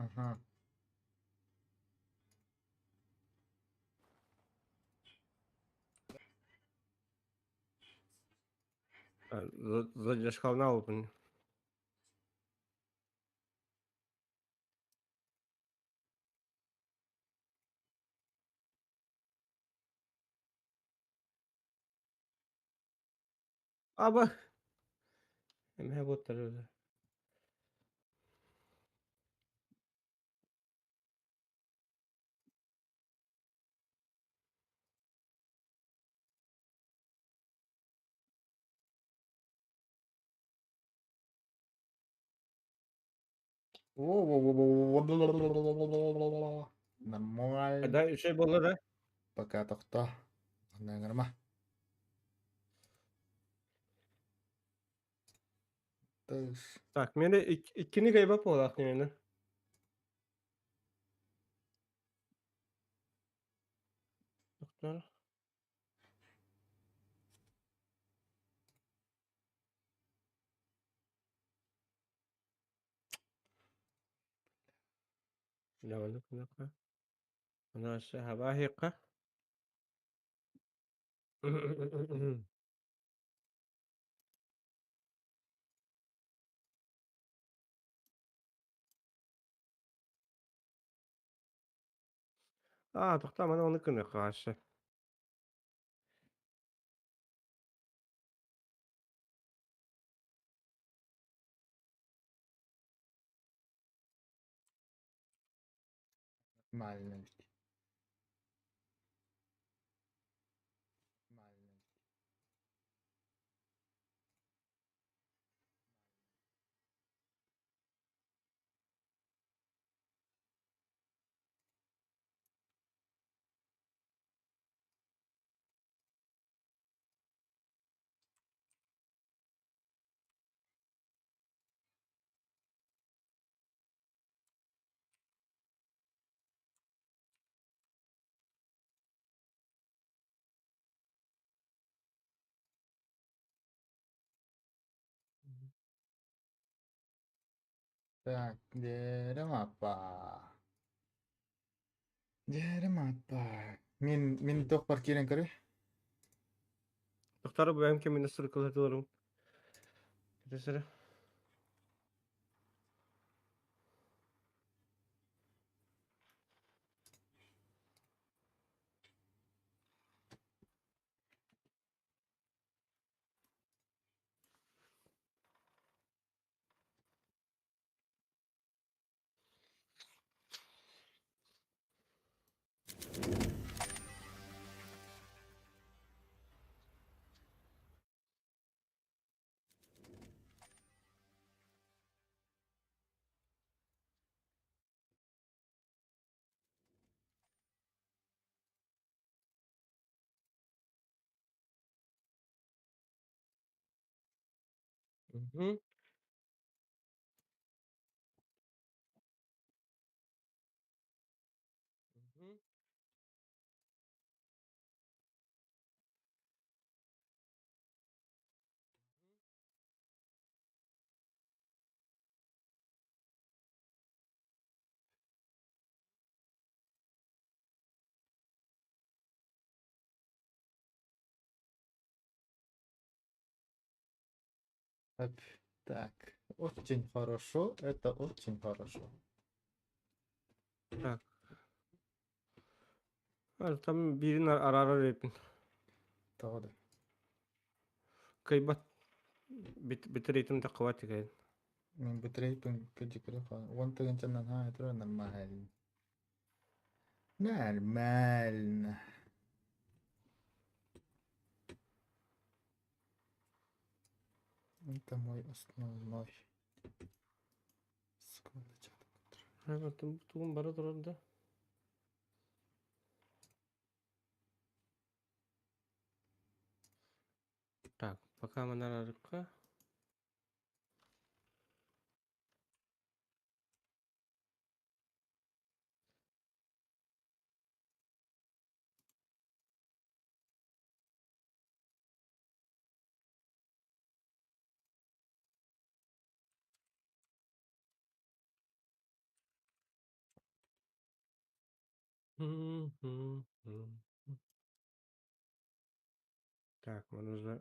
Ага. Zadzierzchał na open. Aba! ما بطل. Нормально. Да, şey было, да? Пока тоқта. Нормально. Так, meni ikkini gaybap bolaq meni. Doktor. Bilemedik bunaqa. Ana haba hiqa. To'xta, mana unikini qarshi. Нормально. Нормально. Так, дерем apa? Дерем apa? Min toh parkiran kare? To'xtar, bu hem kimin sırkıl ediyorum. Ketisire. Mhm. Mhm. Так, очень хорошо, это очень хорошо. Так. Tam birini ara repin. Тогда. Kaybat bitireytim taqwati kayn. Min betrepen kerja kerja want to gancan ha itu normal. Normal. Это мой основной. Секундочку. Ha, tuğum bara durardı. Так, пока мы на рынке. Так, мне нужно...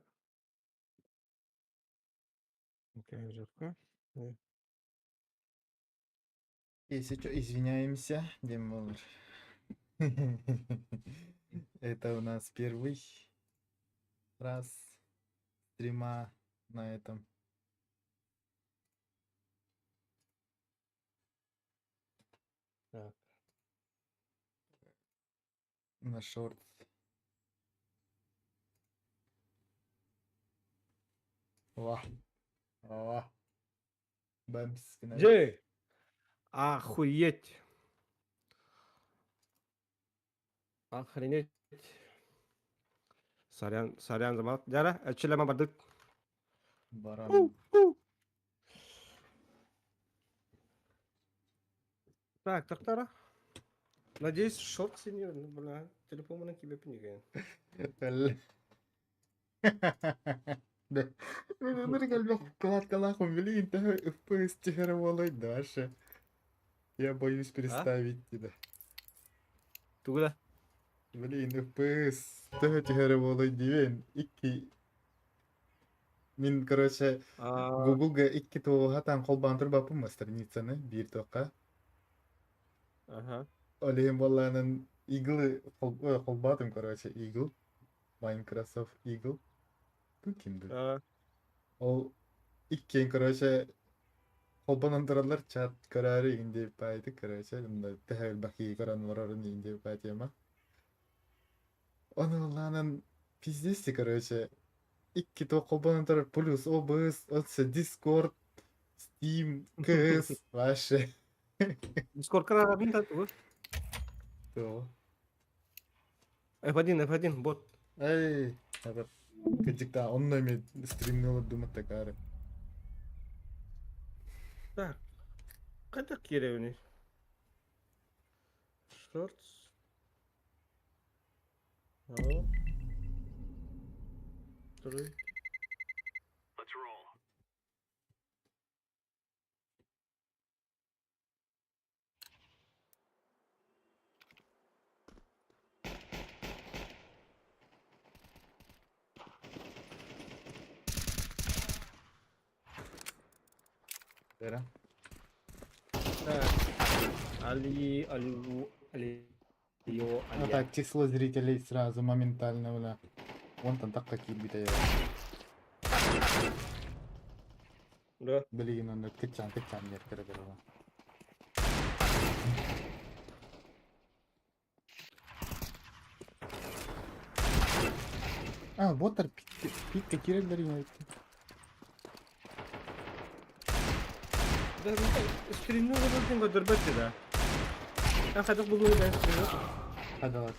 Камерка. Если что, извиняемся, Демолр. Это у нас первый раз стрима на этом. Так. На шорт. Вау. Вау. Бэмс. финал. Джей! Охуеть! Охренеть. Сорян за мат. Жара, ачилама бардык. Баран. Так, тактара. Надеюсь, шорт синер, бля. Телефон на тебе пнигает. Да. Бір келбек калат-калахым білейін, FPS тихара болайды вообще. Я боюсь представить тебя. Тугда. Блин, FPS тихара болайды дейбен. Мен, короче, Google'ga 2 тоғатан қолбан тұрбаппын страницаны, бір тоққа. Ага. Олейін болғанын Eagle қолбадым, короче, Eagle. Microsoft Eagle. Бұл кімді? Ол 2, короче, қолбанын тұралар чат көрәрі еңдеп байды, короче, тәхәл бақи көрән орарын еңдеп байды ема. Оны олғанын пиздесті, короче, 2 то қолбанын тұрар, плюс OBS, Discord, Steam, CS, вообще. Дискорд канал один так, вот. То. F1, бот. Эй, это кадикта, он нами стримнул думать такая. Так. Когда киревни? Шортс. Трой. Вера. Так. Алио. А так, число зрителей сразу моментально, бля. Вон там так какие битые. Да. Блин, он кычан, нет, короче. А, боттер питка кирелleri yaptı. Да, стримнул один год дербетти, да. Я хотел бы говорить, Hadi hadi.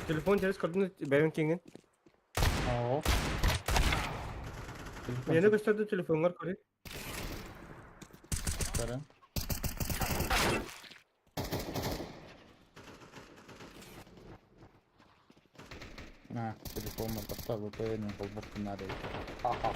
телефон через координат бәрін кеңген. Aa. Yeni gösterdi telefonlar kare. Kara. А, телефон поставил, VPN колбаску надо. Ха-ха.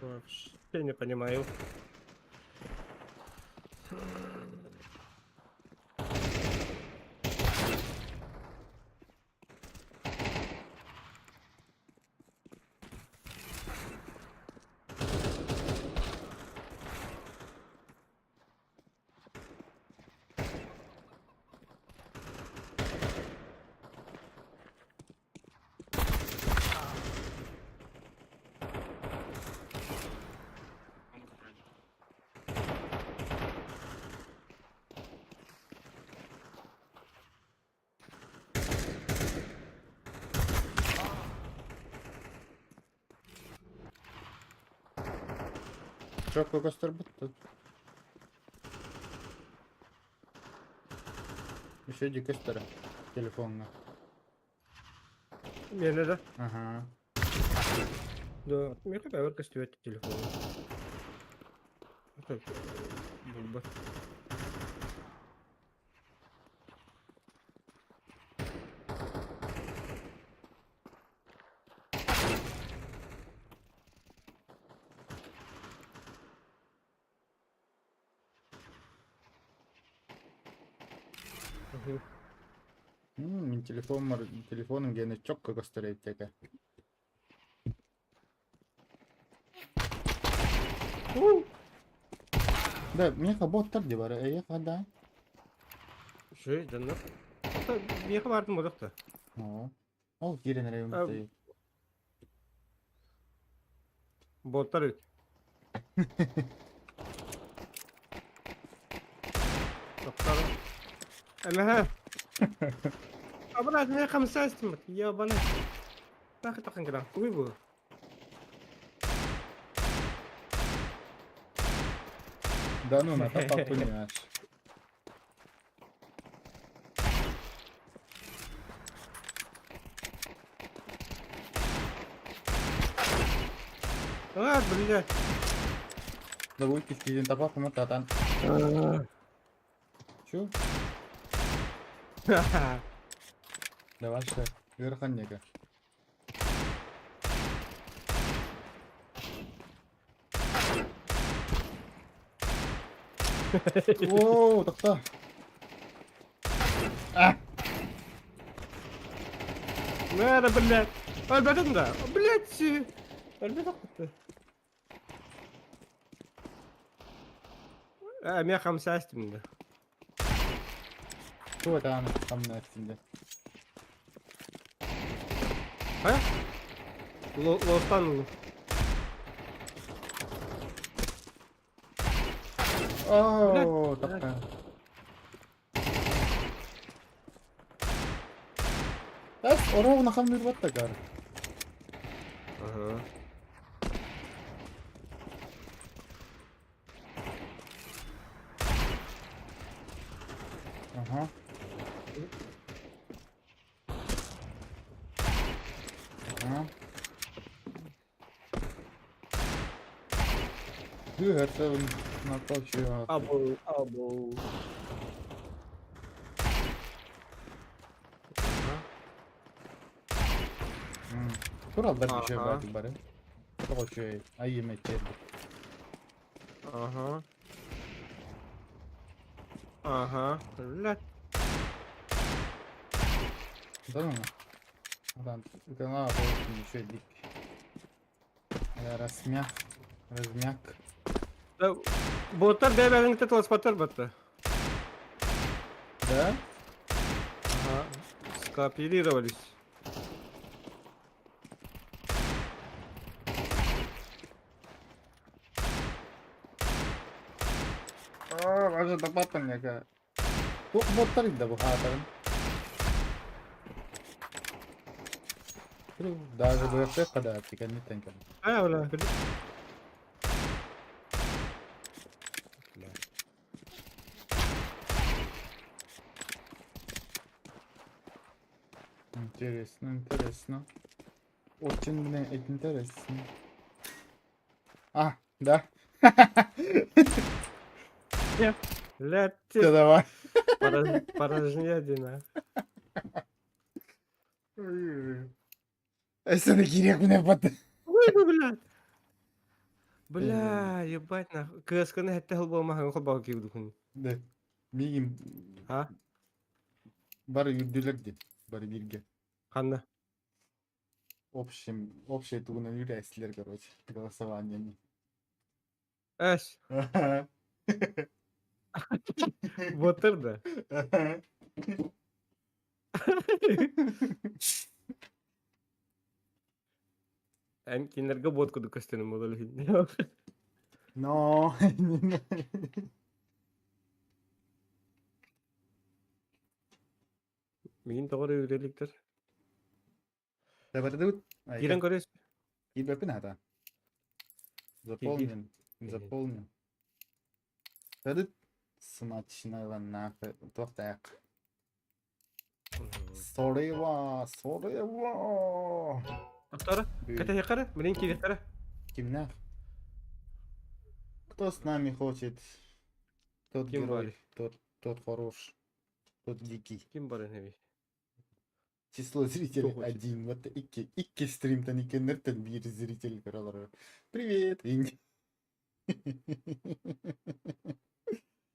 Вообще не понимаю. Çok göster bitti. Еще иди göster telefonla. Yeni de. Ага. Да, мне как бы костюет телефон. Так, бульба. Min telefon var. Telefonum gene çok gösteriyor teke. Da meka botlar diye var. Kada. Şey canım. Hatta bir yaka vardım orada da. Oo. Ol girin evimizde. Botlar yok. Doktor. Ama Abra ne kamsa istimat. Ya bana. Bakit akan kira. Kuwi bu. Danuna tapapuniyash. Ah, bener. Da bu ikisinin tapapunu tatan. Şu. Da başla. Yürkan yaka. Oo, takta. Ah. Merhaba bener. Ölmedin de. Biletçi. Ölmedin mi? Mia kamsa istimat. Şu tane kamna içinde. Ha? Lostan mı? Oo, takta. Bas, oraya nakam bir batta gar. Aha. Aha. Aha. Du hörte väl något av tjuvar. Abo. Kurallar bir şey Aha. var bari. Çok şey. Ay yemek yedi. Aha. Aha. Lan. Değil mi? Adam ne yapıyorsun şey dik. Ya rasmyak. Razmyak. Botlar bebelin kita transporter battı. Да? Aha. Скооперировались. Aa, başka tapatan ya ka. Bu botlar da bu hatarın. Даже bu yapıyor kadar tükenlikten kadar. Ha ulan. Интересно. Очень интересно. А, да. Лети. Да давай. Порожнядина. Это кирек мне под. Ой, блядь. Бля, ебать нахуй. Кысканы хәтта хыл болмаһаң хол кибдү. Да. Мигим Ha? бар юддүлөр ди. Бар бирге. Ханна. Общее тугуна юрясилер, короче. Голосование. Эш. Ботыр да. Эн кинерге бот куду кастенем болол. Но. Мин тогор үреликтер. Давай тут. Кирен көрөс. Кирбепи надо. Заполнен. Заполнен. Дадут смачного нахуй. Тоқтаяқ. Сорева. Аттара. Ката якара. Менин кирекара. Кимнах? Кто с нами хочет? Тот Ким герой, бар? тот хорош, тот дикий. Ким бар эне? Число зрителей Кто хочет? 1. Вот икки стримтан икенертен bir зритель каралары. Привет.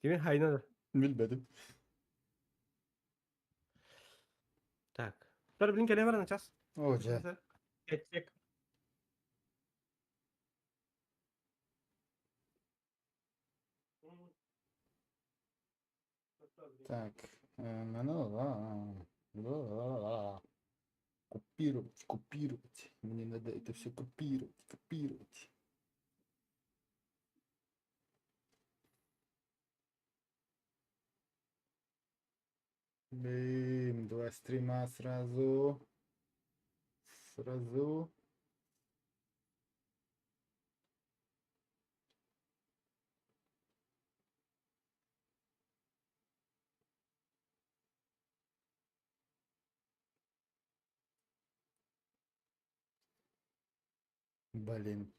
Кимен хайна да. Bilmedim. Sonra bilin kelime var час. Hoca. Geçecek. Так. Копировать, копировать. Мне надо это все копировать, копировать. Блин, 2 стрима сразу. Сразу. Блин.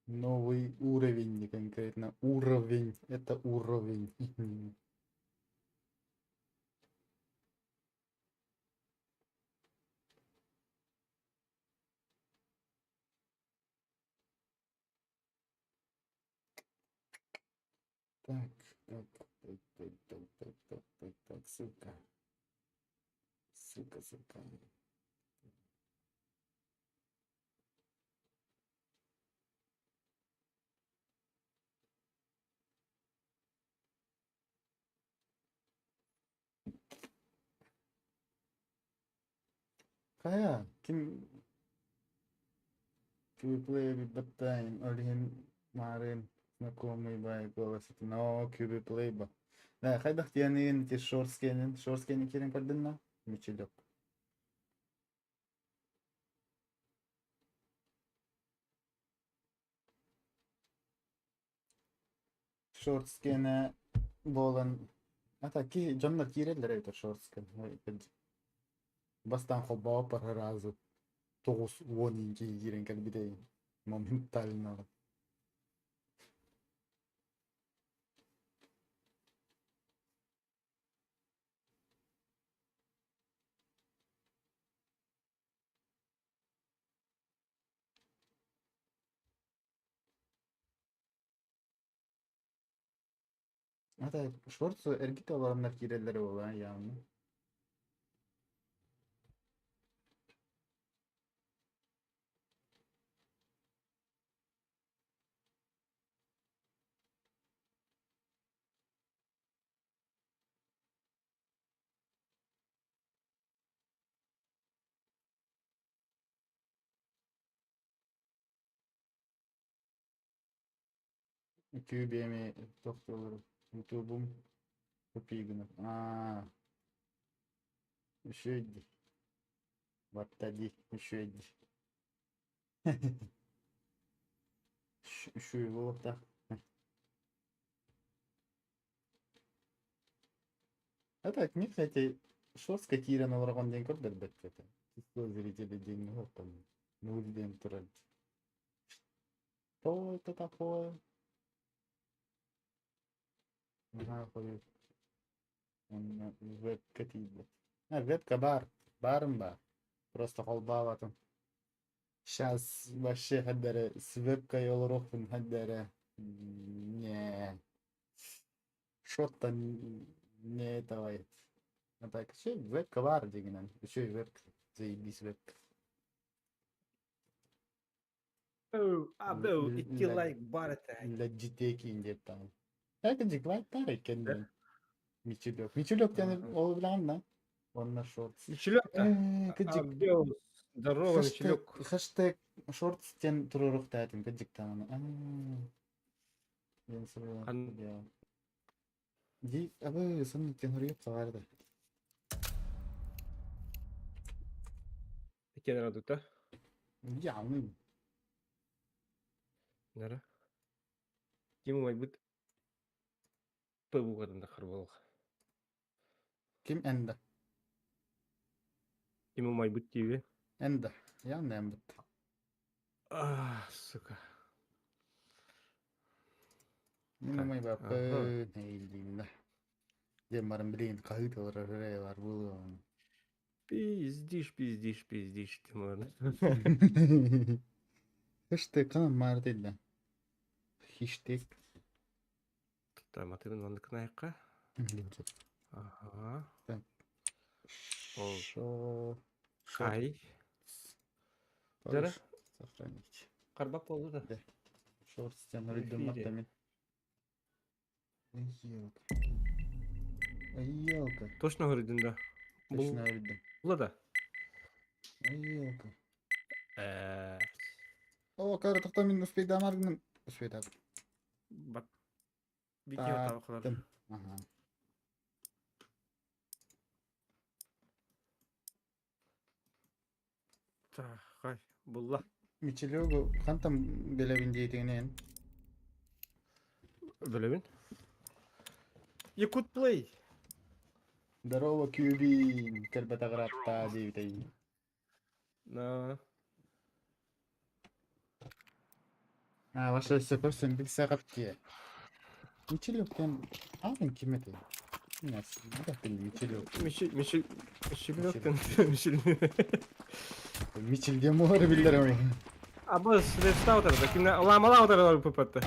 Новый уровень, не конкретно уровень. Это уровень. Так, так, так, так, так, так, так, так, так, ссылка. Ссылка, ссылка. Kaya, we play with the time. Alien kemarin знакомый baik голос itu. No, QB play ba. Nah, kaya tiyanin ti short scanning kirim kadın na. Michilok. Short scan'e bolan. Ata ki canlar kirediler evet short scan. Бастан хобба пар разу. Тогус вонинки кирен kad bidey. Моментально. Ата short ergit olanlar kirediler olan yani. QB'mi doktorlarım. YouTube'um çok iyi günü. Üşüydü. Battadi üşüydü. Üşüy bulup da. А так, мне, кстати, шорстка Кира на Ларагон день код бет это. Число зрителей день ну там. Ну, день турель. Что это такое? Ага, ходит. Веб катит. Вебка бар. Барым бар. Просто холбаватым. Сейчас вообще хаддары с вебкой олорохпун хаддары. Не. Что-то не этого. А так, еще вебка бар дегенен. Еще и вебка. Заебись вебка. Abo, iki like barata. Legiteki ince tamam. Herkese like var kendine. Miçilyok. Miçilyok yani o bilen lan. Onlar shorts. Мичелёк-то. Кыджик. Абдеус. Здорово, Мичелёк. Хэштег shorts тен турурук тәтим кыджик тамам. Ben sana ya. Ди, абы сын тен хурьеп сагарды. Eкен радута. Ya ну. Нара. Ким майбут. Пыбу кадында харбол. Kim ende? Ким майбут тиви. Ende. Ya ne embet? Сука. Yine may Aha. bapı neyliyim. Demarım bilin kahit olur var bu. Пиздишь, пиздишь, пиздишь, Тимур. Хэштег канал мартелла. Хиштег. Там, а ты на кнайка? Ага. Так. Ол. Шо. Ай. Хорош. Жара. Сохранить. Карбак болду да. Шорт стену рядом Эфире. атамин. Ай, елка. Ай, елка. Точно görüldün da. Точно рядом. Bula da. Ай, елка. Eee. О, кары тоқтамин успейді амаргының. Успейді. Bak. Bir kere tavuklar. Tattım. Aha. Hay. Bulla. Мичелёгу кантам белебин дейтигинен. Böyle bin. You could play. Здорово, Кюбин. Келбета грапта дейтей. Na. Ваша көрсөм бир саат ке. Мичелёктен алын кимете. Нет, да билди Мичелёк. Mişil yoktun. Mişil. Мичелден моор билдер. Ama Slaps'ta o tarafta. Kimle? Lamalar o tarafta pıpattı.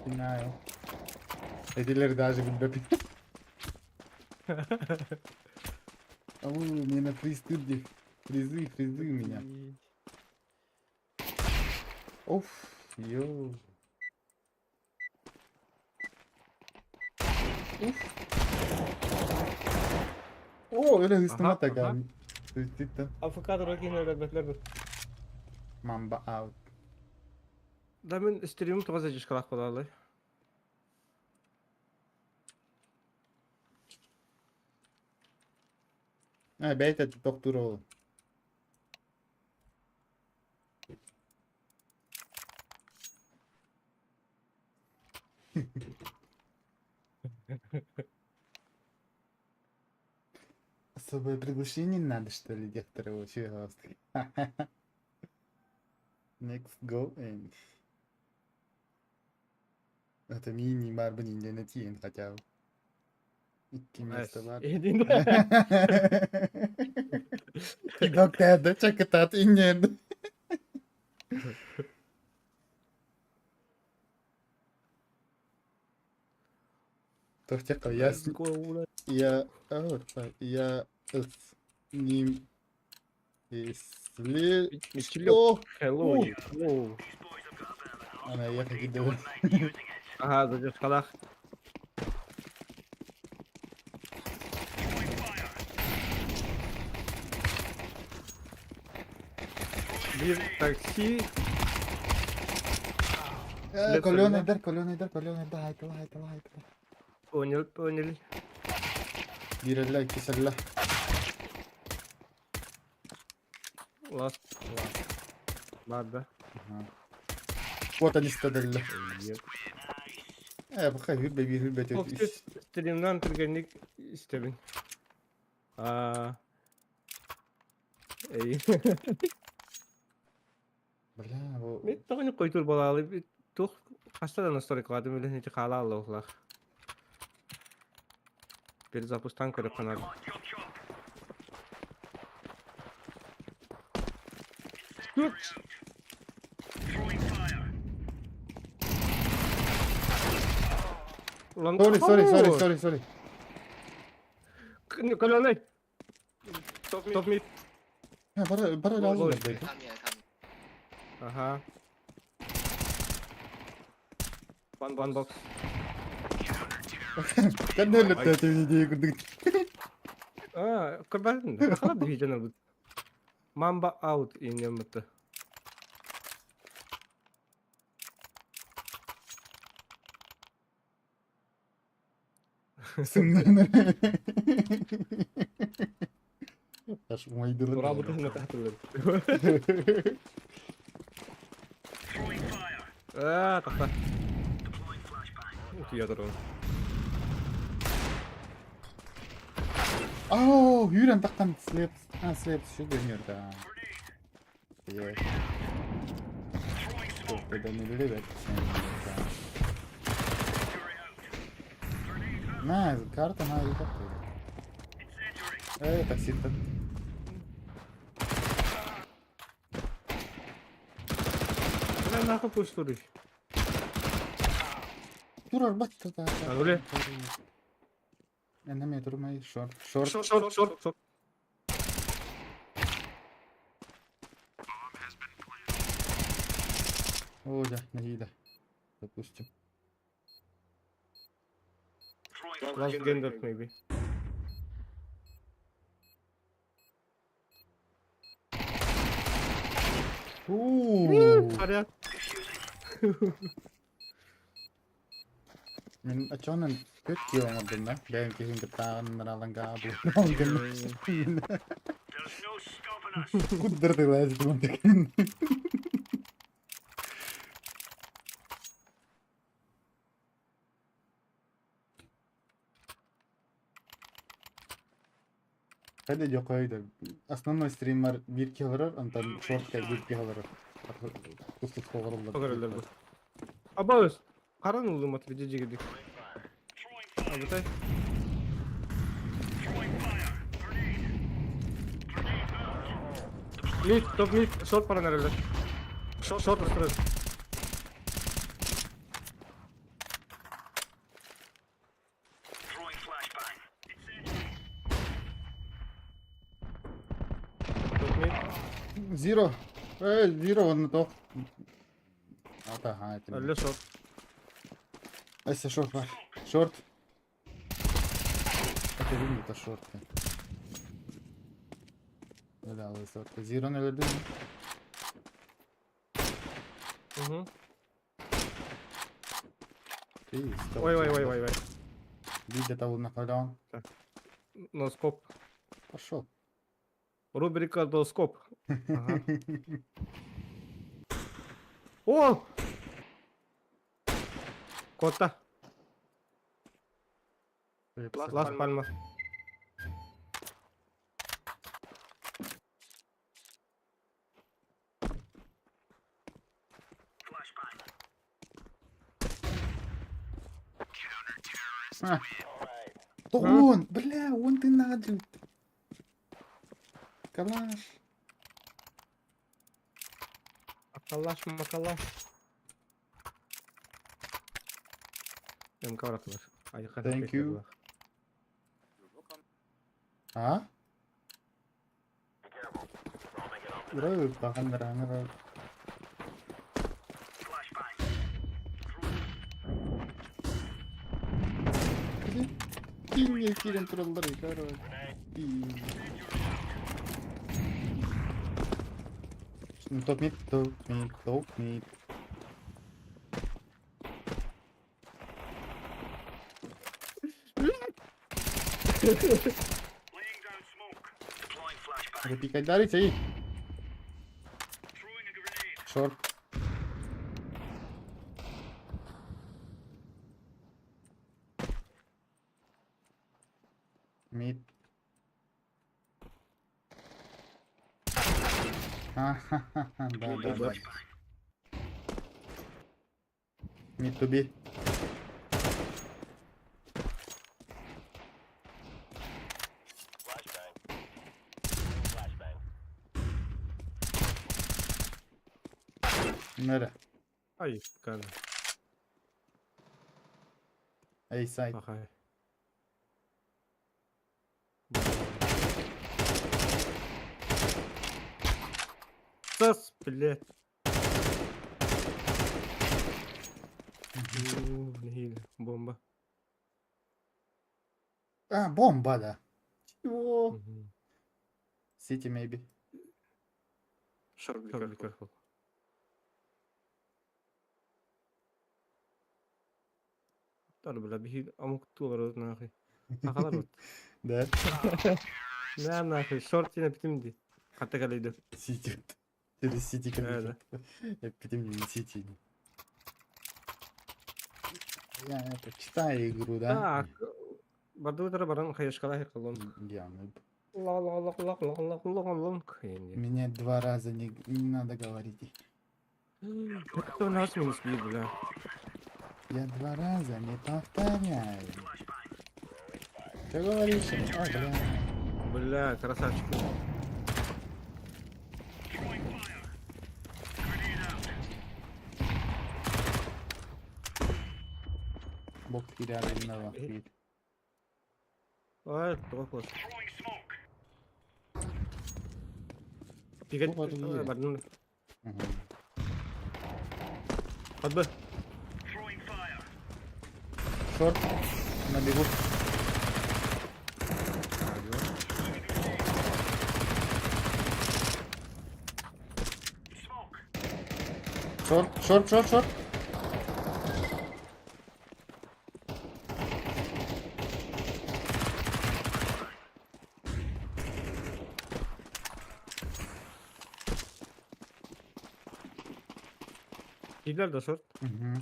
Знаю. Эдилер даже билбеп. Ау, меня фристыдди. Фризы у меня. Оф, йоу. Уф. О, öyle hıstım Aha, ata aha. gel. Hıstım. Avukado rakine öğretmenlerden. Mamba out. Da ben streamim toza çıkalak bolalı. Ha, beyte doktor oğlum. Особое приглашение надо, что ли, некоторого чего. Next go and. Это мини марбан инденетиен хотя бы. İki место var. Yediğinde. И доктор чакатат инден. Тохтяка, я с ним если Mişil что... yok. Hello. Hello. Ana yaka gidiyor. Aha da çıkalak. Bir taksi. Колён eder, haydi. Oynayıp. Birella, ikisella. Last. Nerede? Вот они стадали. Yok. Bakay hürbe Podcast stream'den Türkiye'lik istedim. İyi. Бля, o... Bir tane koytur balalı bir tuh kaçta da story kaldı böyle hiç kala Allah'lar. Bir zapustan kırıp kanadı. Ulan Sorry. Kalonay. Top mid. Ha, para lazım belki. Aha. One box. Sen de öyle TTV diye kurduk. Kırbazdın. Kakala diyeceğim bu. Mamba out iniyor mutlu. Аж майдылы. Ora bu tane hatırladım. Tahta. Utuyordur o. Aa, yürüyen takkan slaps şu dönüyor da. Ye. Çok bedenleri ver. На, карта на и так. Такси-то. Ben ne yapıp koşturuyor? Durar bak da. Öyle. Endeme durmayı short. Short. О, да, нагида. Допустим. Last Gender maybe. Аря. Мен ачонан 4 kill aldım da. Benimki şimdi tağınlar gabı. Kudurdu lazım. Hadi yok öyle. Основной стрим var 1 kill alır, ondan short 1 kill alır. Kusut kovarılır. Bakar bu. Abaz. Karan oldu matı bir girdik. Abi tay. Mid, top mid, short para nerede? Short üstüne. Top mid. Zero. Zero onu top. Ata ha ettim. Öyle short. Ese short var. Short. Это видно, это short. Да, высотка. Zero ne öldü mü? Hı. İyi, stop. Vay. Видя того на халяву. No scope. Пошел. Рубрика до скоп. Ага. О! Кота. Лас Пальмас. А. То он! Бля, он ты надо. Калаш. Акалаш макалаш. Benim kavraklar. Thank you. А? Бля, тахан нераңыр. Кинге кирен туралдар икар. Топ мид. Replicate dari sih. Short. Mid. Да. Mid to be. Nere? Ay, kanka. A side. Bak ay. Сас, блядь. Не хиле, бомба. А, бомба, да. Чего? Мгм. City maybe. Short, be careful. Tabii böyle bir hil amuk tuğlar ne akı. Akalar mı? Да. Ne akı? Short yine bitimdi. Hatta kalıydı. City. Через City Да. Я потом не City. Я это читаю игру, да? Так. Баду тара баран хаяшкала хекалон. Я, ну, Ла. Мне 2 раза не надо говорить. Это у нас минус бит, бля. Я 2 раза не повторяю. Ты говоришь? О, бля. Бля, красавчик. Бог тебя ревновал. Ай, плохо. Пикать, Ну, ладно, не. барнун. Под Б. Шорт. На бегу. Шорт. İyiler de short. Hı hı.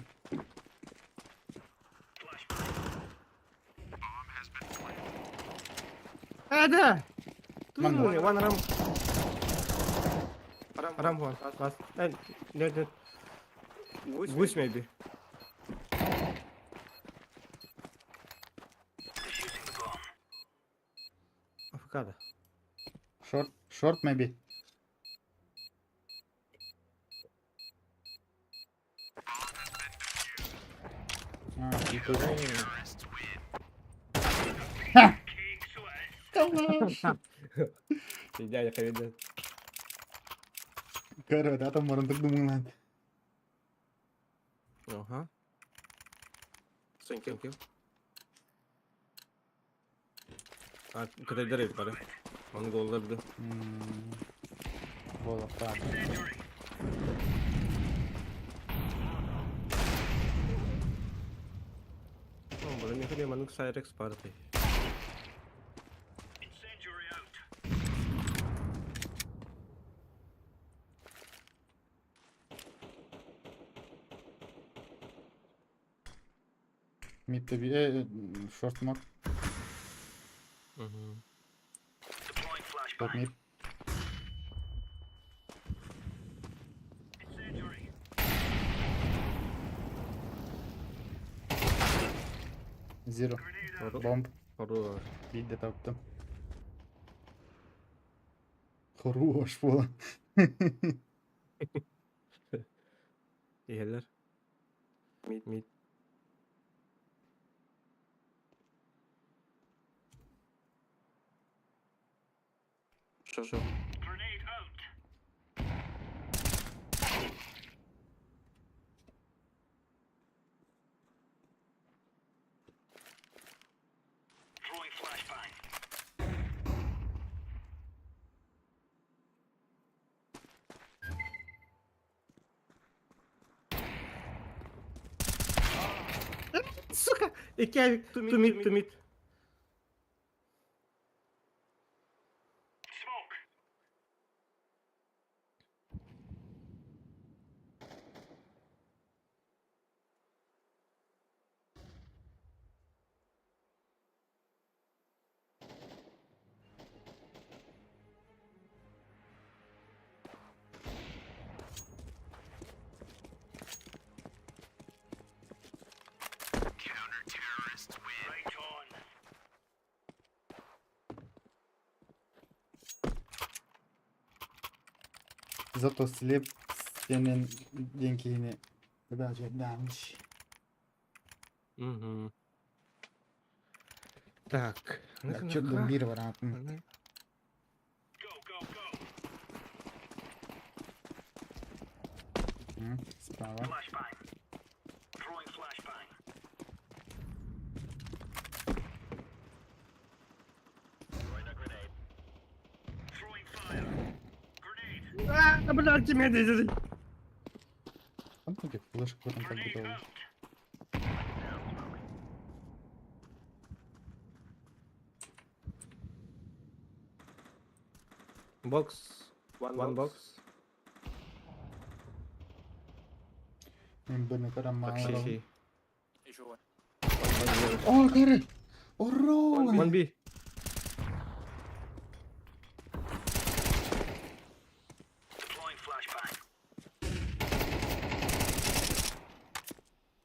Ada. One more. One ram. Ram one. Last. Net. Goose maybe. Avocado. Short maybe. İyi koydun. Дядя поведет. Короче, adamların tıklımın lan. Ага. Thank you. Катайдер var ya. Onu golda bir de. Bola abi. Burada ne kadar manuk Cyrex party. Mid'de bir short mod. Short mid. Zero. Bomb. Хорош. Bir de taktım. Хорош falan. İyiler. Mid. Şu. Сука! İki ay to mid. Зато слеп senin linkini vereceklermiş. Угу. Так. Şurada bir var abi. Hı, Sправа. Блядь, тебе дезери. Там таки флешка в этом как будто. Box. One box. Bener kadar Так, mağara. şey. Oh kare. Orro. One B.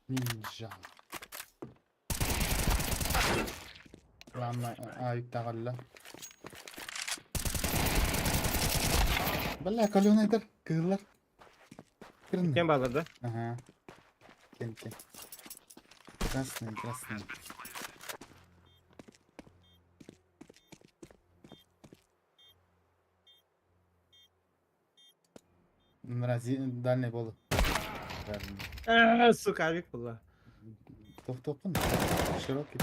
Ninja. Lama ayık tagalla. Balla kalıyor nedir? Kırlar. Kırın. Kim bağladı? Ага. Кен. Красный. Дальний был. Сука, авик была. Топ-топын. Широкий.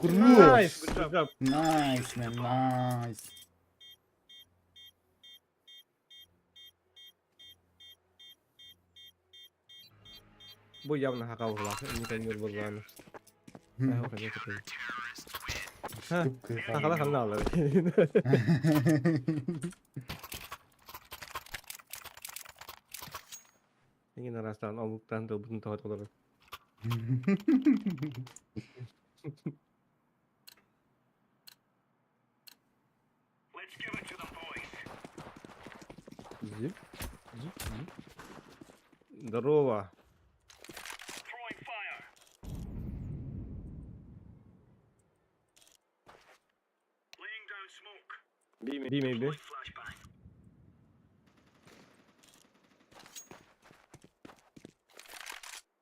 Найс, Хорош! good job. Найс, man, найс. Bu явно хакал была, не конер был главное. Я уже не такой. Тупкая Хакала ханала. Ini narasaan omuktan tuh bentuk atau Зип, зип, зип. Здорово. B maybe.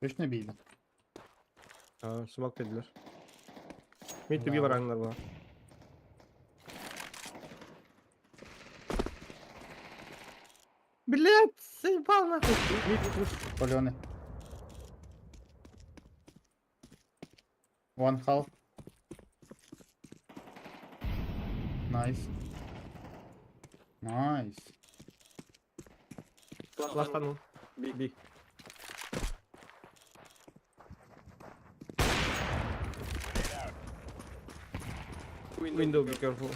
Точно били? Smoke dediler. Mid to B Bravo. var anlar var. Блять, заебал нахуй. Mid push. Паленый. One half. Найс. Найс. Last tunnel. B. Window, be careful.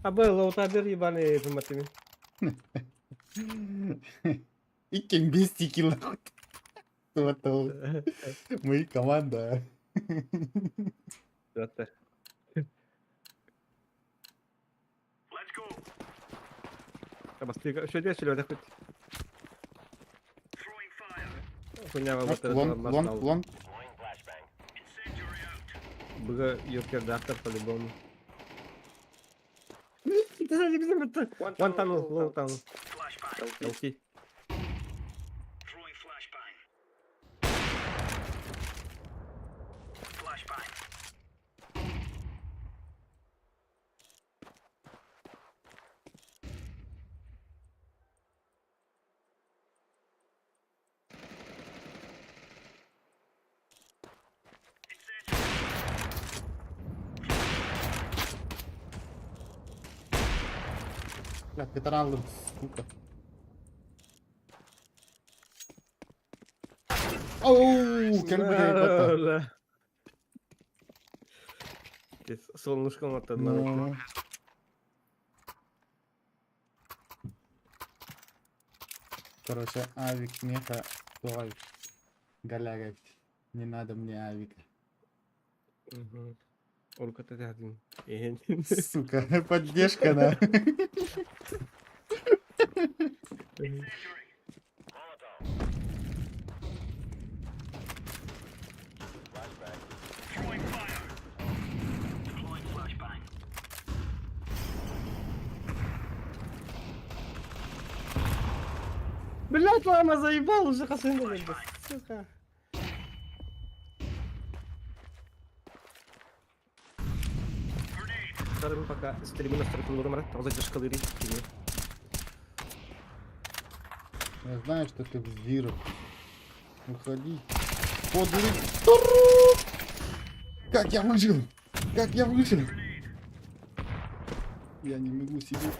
Абы лоутабер ебаный проматами. Иккен без текила. Вот. Мы команда. Zaten. Bas şöyle şöyle de. Punya Может, вот лонг. Быга ёпкер дактор по-любому. Ты знаешь, где это? One tunnel, low tunnel. Окей. Bak bir tane aldım. Suka. Оу, как бы это. Солнышком от одного. Ну. Короче, авик меха. Ой. Галяга. Не надо мне авика. Ольга, ты один. Сука, поддержка, да. Блять, мама, заебал уже косынку, сука. Вторым пока стримы на структуру мрак, там задержка лыри. Я знаю, что ты в зиру. Уходи. Подлый. Как я выжил? Как я выжил? Я не могу себе.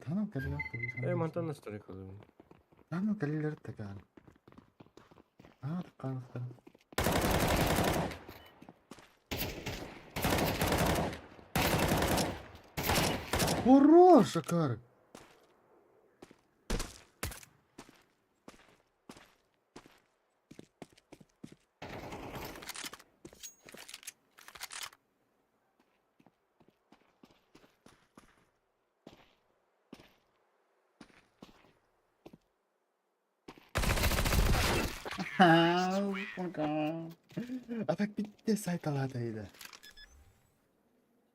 Таныл калилер. Мантан на столе кладу. Таныл калилер такая. Қалықты. Хорош, Акар. Пока. А так bitti sayfalardaydı.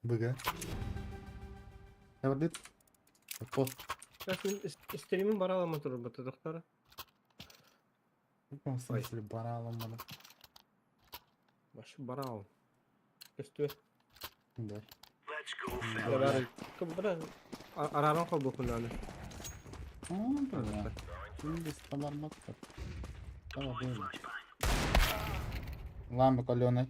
Bıga. Ne var dit? Post. Rasmin stream'in bara alama durur bu doktora. Nasıl Ay. mesela bana alınmadı. Başı bara al. Üstü. Şimdi. Ya bari. Bırak. Araran kol bu kullanı. Böyle. Şimdi istalar bak. Tamam böyle. Lan bu kalyonay.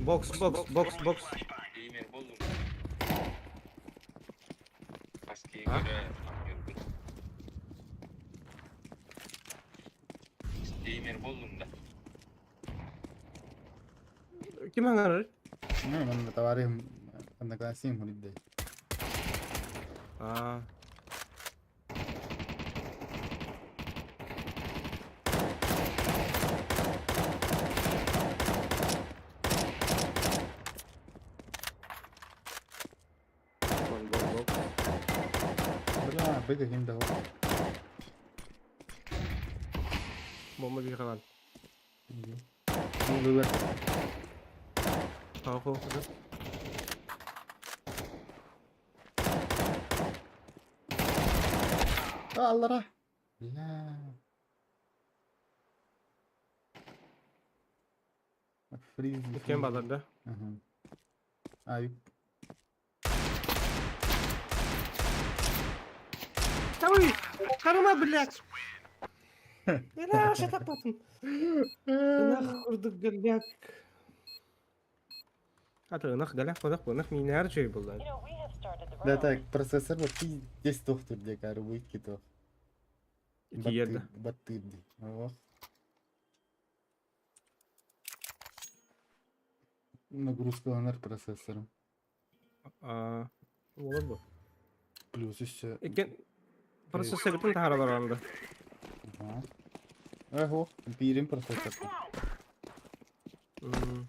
Box. Gamer buldum. Paski'ye Ha? göre yapıyorum. Gamer buldum da. Kim hangar? Ne ben de tavarayım. Ben de klasiyim holiday. Aa. Box. Böyle bıga hindi ho. Bomba bir kalan. Böyle. Kalk. Allah. Ya. Bak freeze. Kim bağladı? Hı hı. Ayıp. Tamam. Karıma bilek. Yine aşağı takmadın. Inak kurduk bilek. Hatta ınak galak kodak bu ınak miner şey buldu. Да так, процессор вот здесь доктор для коробы китов. İki yerde. Батырди. О. Нагрузка процессором. Aa. Olur bu. Плюс еще. İken prosesörün taharalar aldı. Ага. Ого, пирим процессор. Hmm.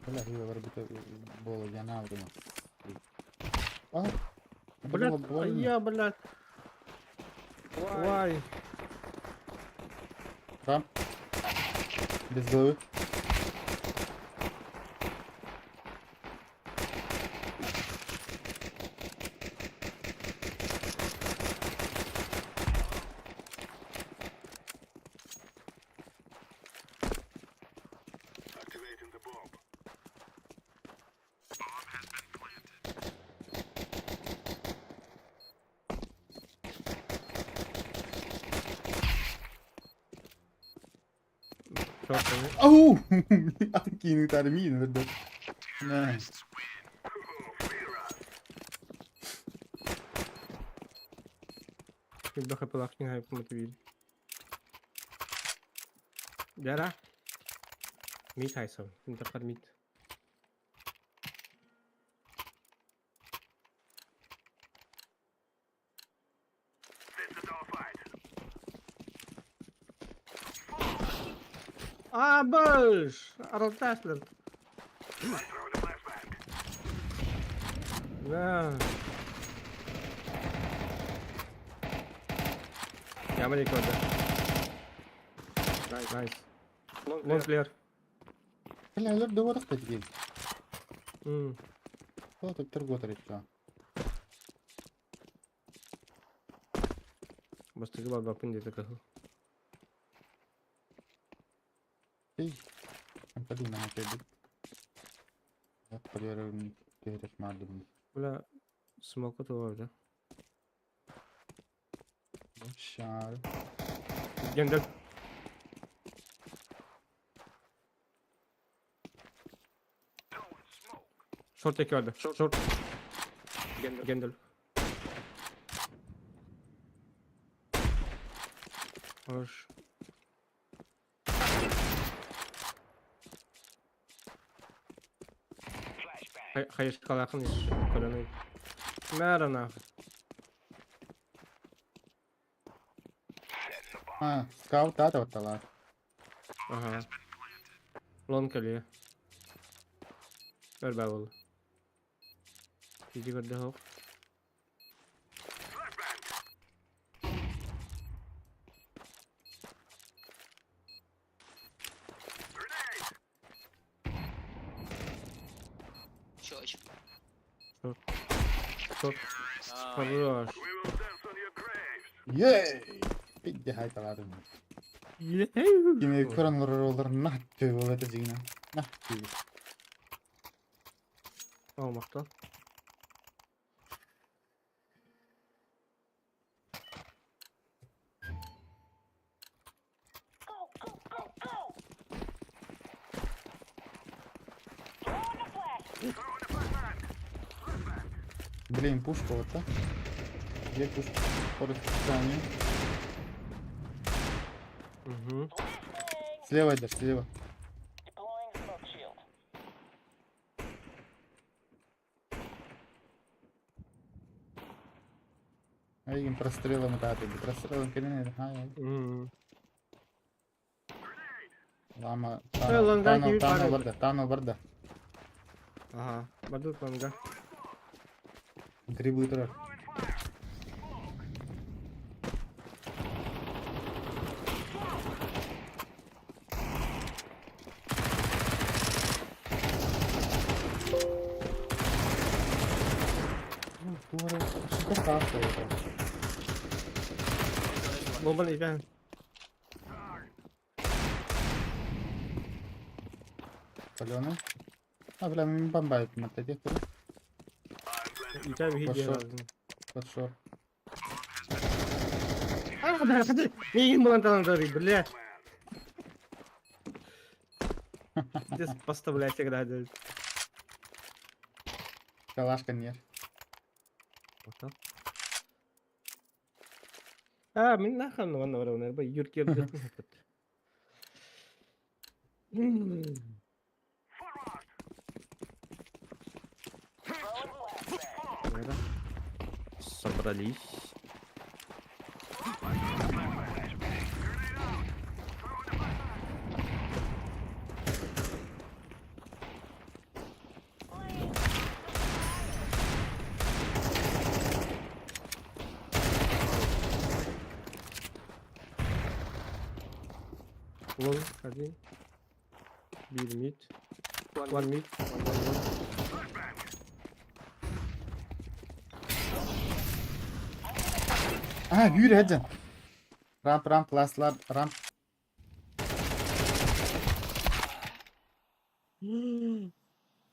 Бля, я вроде было я на время. А? Блядь, а я, блядь. Вай. Там. Без головы. Çok iyi. Ау! Откинут армию, да. На. Bir bakıp lakin hayıp motivil. Dara. Meet haysan. Kim takar meet. Aa boş. Arkadaşlar. Ya. Yaman ilk orada. Nice. Long player. Бля, я до вот теперь. Hmm. Вот тут торготер еще. Bastı var bakın diye takıl. Эй. Там поди на опять. Вот проверим, перед мадом. Bula smoke to orada. Şar. Gönder. Short tek vardı. Short. Gönder. Hoş. Hayır kalakın iş. Kolonayı. Merhaba. А, скаут да, вот тала. Aha. Long geliyor. Ver bavulu. Gidi gördü hop. шорт. Хорош. Yey! Piddi haytalarım. Kime kuranlar olur nah tüy oldu zina. Nah tüy. Almaktan. Блин, пушка вот так. Где пушка? Скорость спускания. Угу. Слева идешь, слева. Ayın прострелом это прострелом кенен hayır. Lama Longa gibi tunnel var. burada. Ага. Бадут лонга. Грибы тұрар. Что хорошо это? Бомба икән. Паленый. А, бля, мне бомбают на этих. Икән bir hediye Başla. lazım. Подшор. Hadi. Neyin bulan талантları, бля. Здесь поставлять всегда. Калашка нет. Bakalım. Ha, min nahan wan wara wana ba yurkir jatni hakat. Nada. Собрались. Long один. Bir mid. One mid. One. А, yürü hadi. Ramp, lastlar, ramp.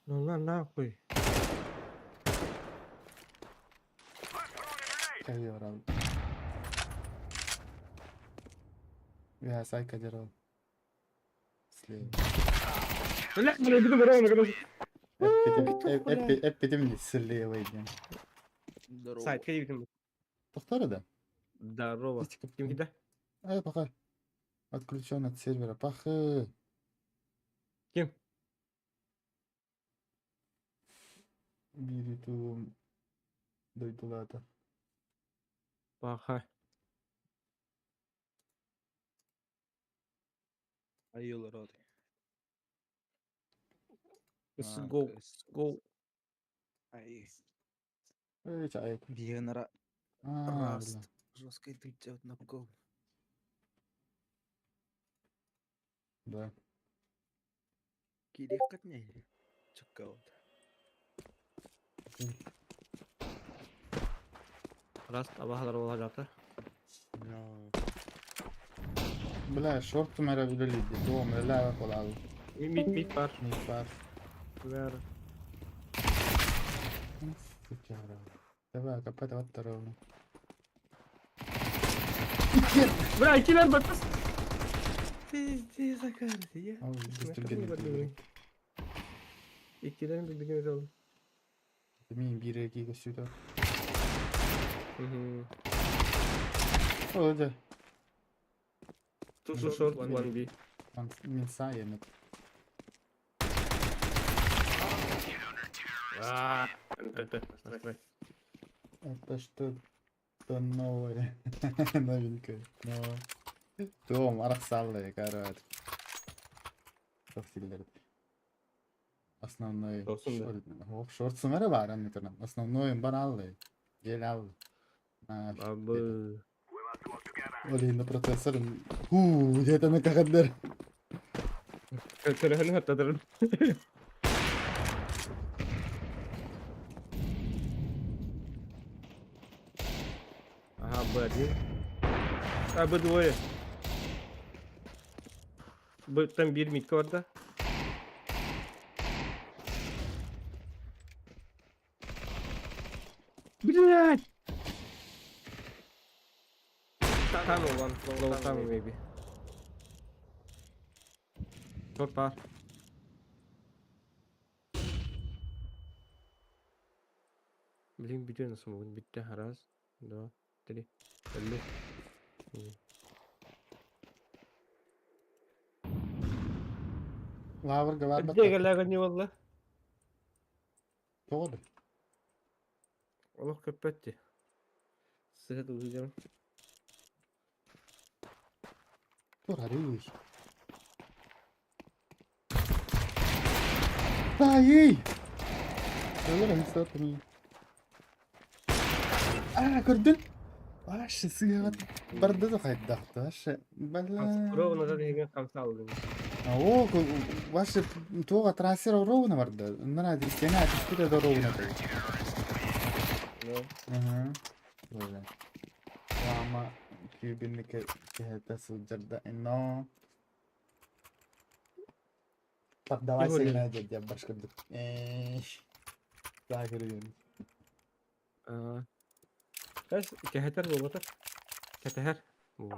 Lan nahуй. Кайор al. Я сайка держал. Слева. Бля, бля, бля, бля, бля. Hep benim слева идем. Здорово. Сайт, ходи видим. Повтори да. Здорово. Тихо, Ким кида? Ай, пока. Отключен от сервера. Пахы. Ким? Biri tu duydular da. Баха. Ayıyorlar hadi. Let's А, go. то есть, Let's go. Ай, Эй, чай. Венера А, Раст. бля. Жесткий идет на гол. Да. Кирик как не? Чекал. Раз абахалар olacaktı. No. Бля, шорт мэра видели. Дом, лява колал. Mid var. Не пар. Ver. Сучара. Давай, копать вот второго. Bırak ikiler bakız. Siz akardı ya. Al, göstergelim. İkilerin birbirini alalım. Demin bir iki gösteriyor. Hı hı. Öyle. Two short, one B. Min sağ yemek. Aaa. Это что-то новое. Новенькое. Но... Дом, арахсаллы, короче. Тофтиллер. Основной... Olsun da. Шорт var var anlatırım. Основной баналлы. Gel al. Abi. Öyle процессорın. Где-то на kadar. Telefonu hatırlarım. Б1. А, Б2. Там bir mid var da. Блядь! Tunnel one. Low tunnel maybe. Short var. Блин, битве nasıl bugün? Bitti haraz. Два, три, belli. Лаврга бар Где галяга не valla? Тоғды. Allah köpetti. Sıhhat uzayacağım. Тур, арый. Ай! Ölür mi satın? Gördün? Başı sıyat. Barda da kaydı başı. Бля. Ровно надо ими камса aldım. О, başı тоға трансфер ровно барды. Нана дистена тиспиде да ровно. Ne? Ага. Böyle. Ama kübinlik kehete sujarda ino. Давай Его ли? сыграем, я башка буду. Так, ребят. Kaç keheter bu motor? Keteher. Bu.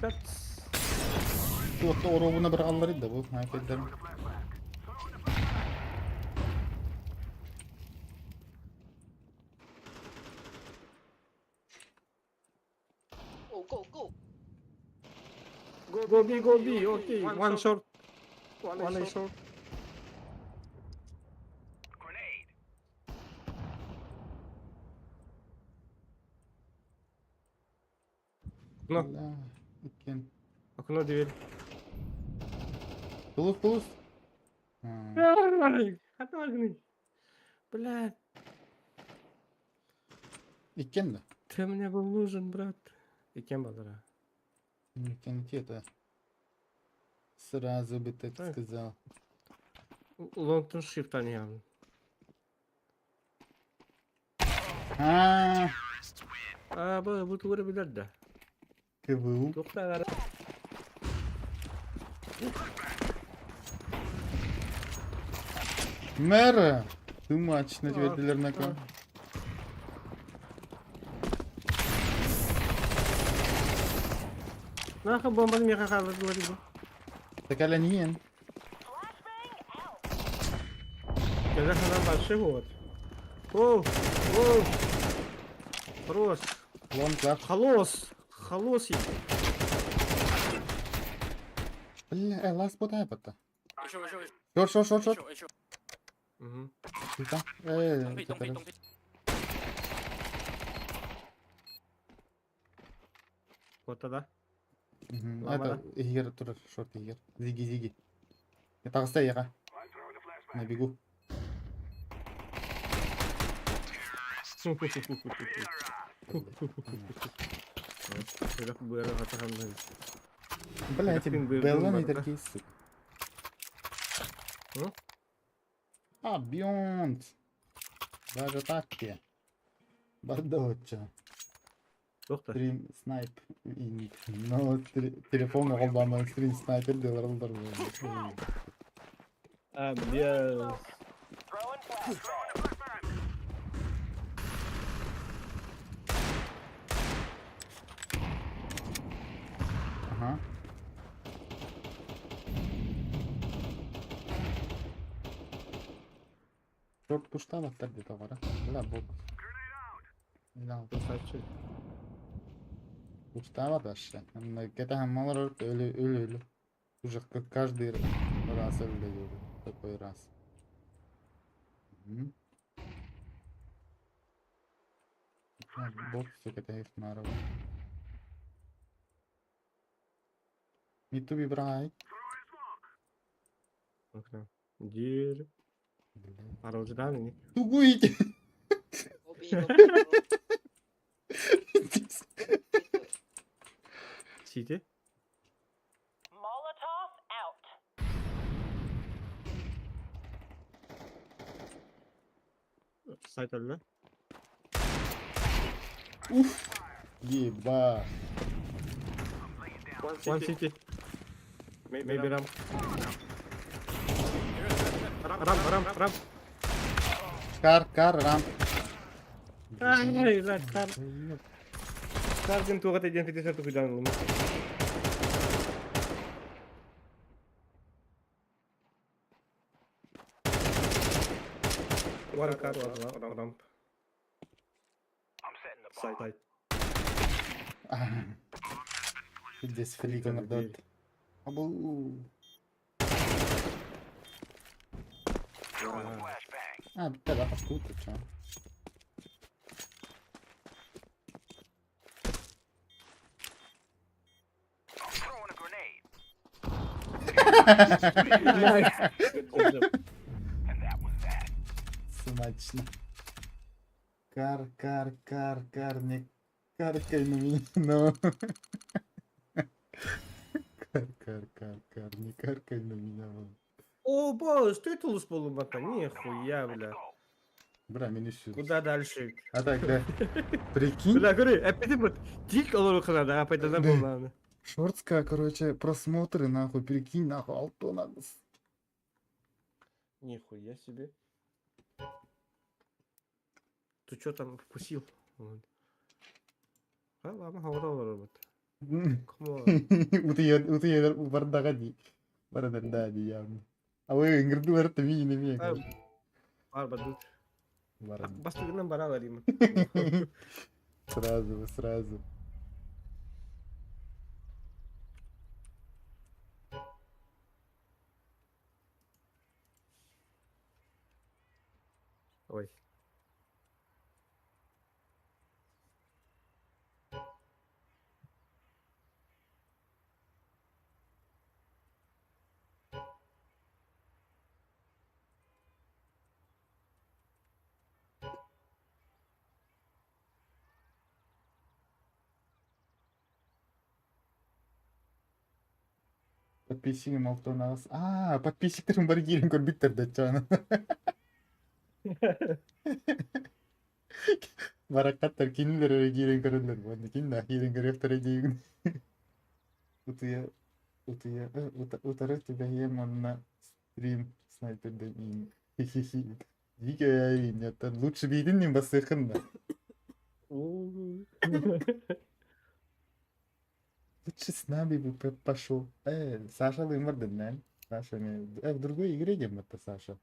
Kaç. Туотта оробуна бір аллар еді бұл айпаддарым. Go B, go B. Okay. One short. One A short. No. Allah, ikken. Окно дверь. Пулус. Отважный. Блядь. Ikken de. Ты мне был нужен, брат. И кем был, да? Ikken это. Сразу бы так Так. сказал. Лонгтон шифта не явно. Bu vurabilir de. КВУ. Doktor Мэра! Too much на тебя на кон. Naka bomba niya kakaladuan mo. Такаланьен. Kaya ka lang başlıyor. Оу. Оу. Хорош. Лонг лав. Холос. Холосик. Бля, ласт бота айпатта. Еще. Шорт. Угу. Тита. Томпи. Вот тогда. Это егер турар, шорт егер. Зиги. Я тағыста яға. На бегу. Böyle böyle hatırlamıyorum. Бля, эти Блин, Белла бар, не да? такие, сука. Ну? А, Бионд. Даже так те. Бардоча. Doktor. Стрим снайп. Но телефон қолданмай стрим снайпер де ұрылдар. Объяс. Ага. Шорт пуштаваттар где-то бар, а? Бля, бот. Да, Saçı. пуштава дальше. Где-то хамалар ölü. Уже каждый раз ölü. Такой раз. Бот все это есть народ. Миту вибрай. Bakın. Gir. Aracıdan mı? Тугуйте. City. Molotov out. Сайт öldü. Еба. One city. Maybe ramp. Ramp. Кар, рам. Ay, lan kar. Kar kan tuwa ka dyan, 51 bidang mo. One car, one ramp. Side. Здесь флика надо. Абу. Bitti daha gut ya. Смачно. Кар, не каркай на меня, но... Кар, не каркай на меня. О, боже, что это луз полумата? Нихуя, бля. Бля, меня все. Куда дальше? А так, да. Прикинь, Бля, говорю, опять вот тик olur kanada, опять Да. это было. шортская, короче, просмотры, нахуй, прикинь, нахуй, Алтонагс. Нихуя себе. Ты что там вкусил? А, ладно, хавада olur вот. Утыя бардага ди. Барадарда ди явно. А вы ингрду варта мини на меня. Var badut. Барад. Bastığından bana vereyim. Сразу. Ой. Подписчигим Алтонагс. Подписчиктерим бар киирин көрбүттер да чана. Баракаттар кинилер киирин көрөлөр. Баны кинна киирин көрөктөр дейгин. Утары тебя ем на стрим снайперден ин. Хи-хи-хи. Дике яйын, это лучше бейдин мен басыхын да. Лучше с нами бы пошел. Саша Лымарден, да? Саша, в другой игре идем это, Саша.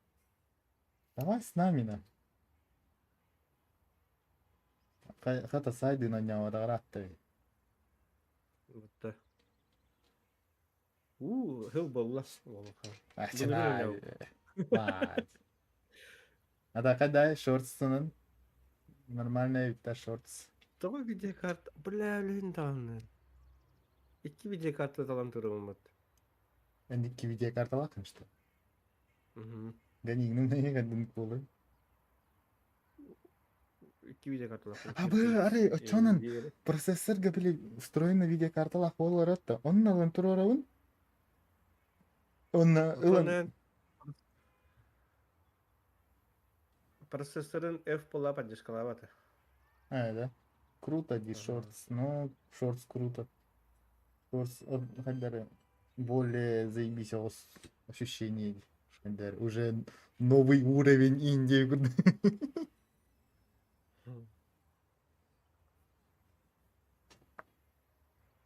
Давай с нами, на. Хата сайды на него рахты. Вот так. Хелболлас. Ахчинай. Вай. А да, когда шортсунун? Нормальная вита шортс. Давай видеокарта. Бля, линданный. İki video kartı falan durum var. Ben iki video kartı bakın işte. Hı. Ganignim neye kadın kolu. İki video kartı var. Aray, очонун процессорга били встроена видеокарталах болор атта. Онун алын турарабын. Онна ылан. Процессорын F была поддержкалавата. Да. Круто, ди шортс. Ну, шортс круто. Шортс, хотя более заебись ощущение. Уже новый уровень Индии.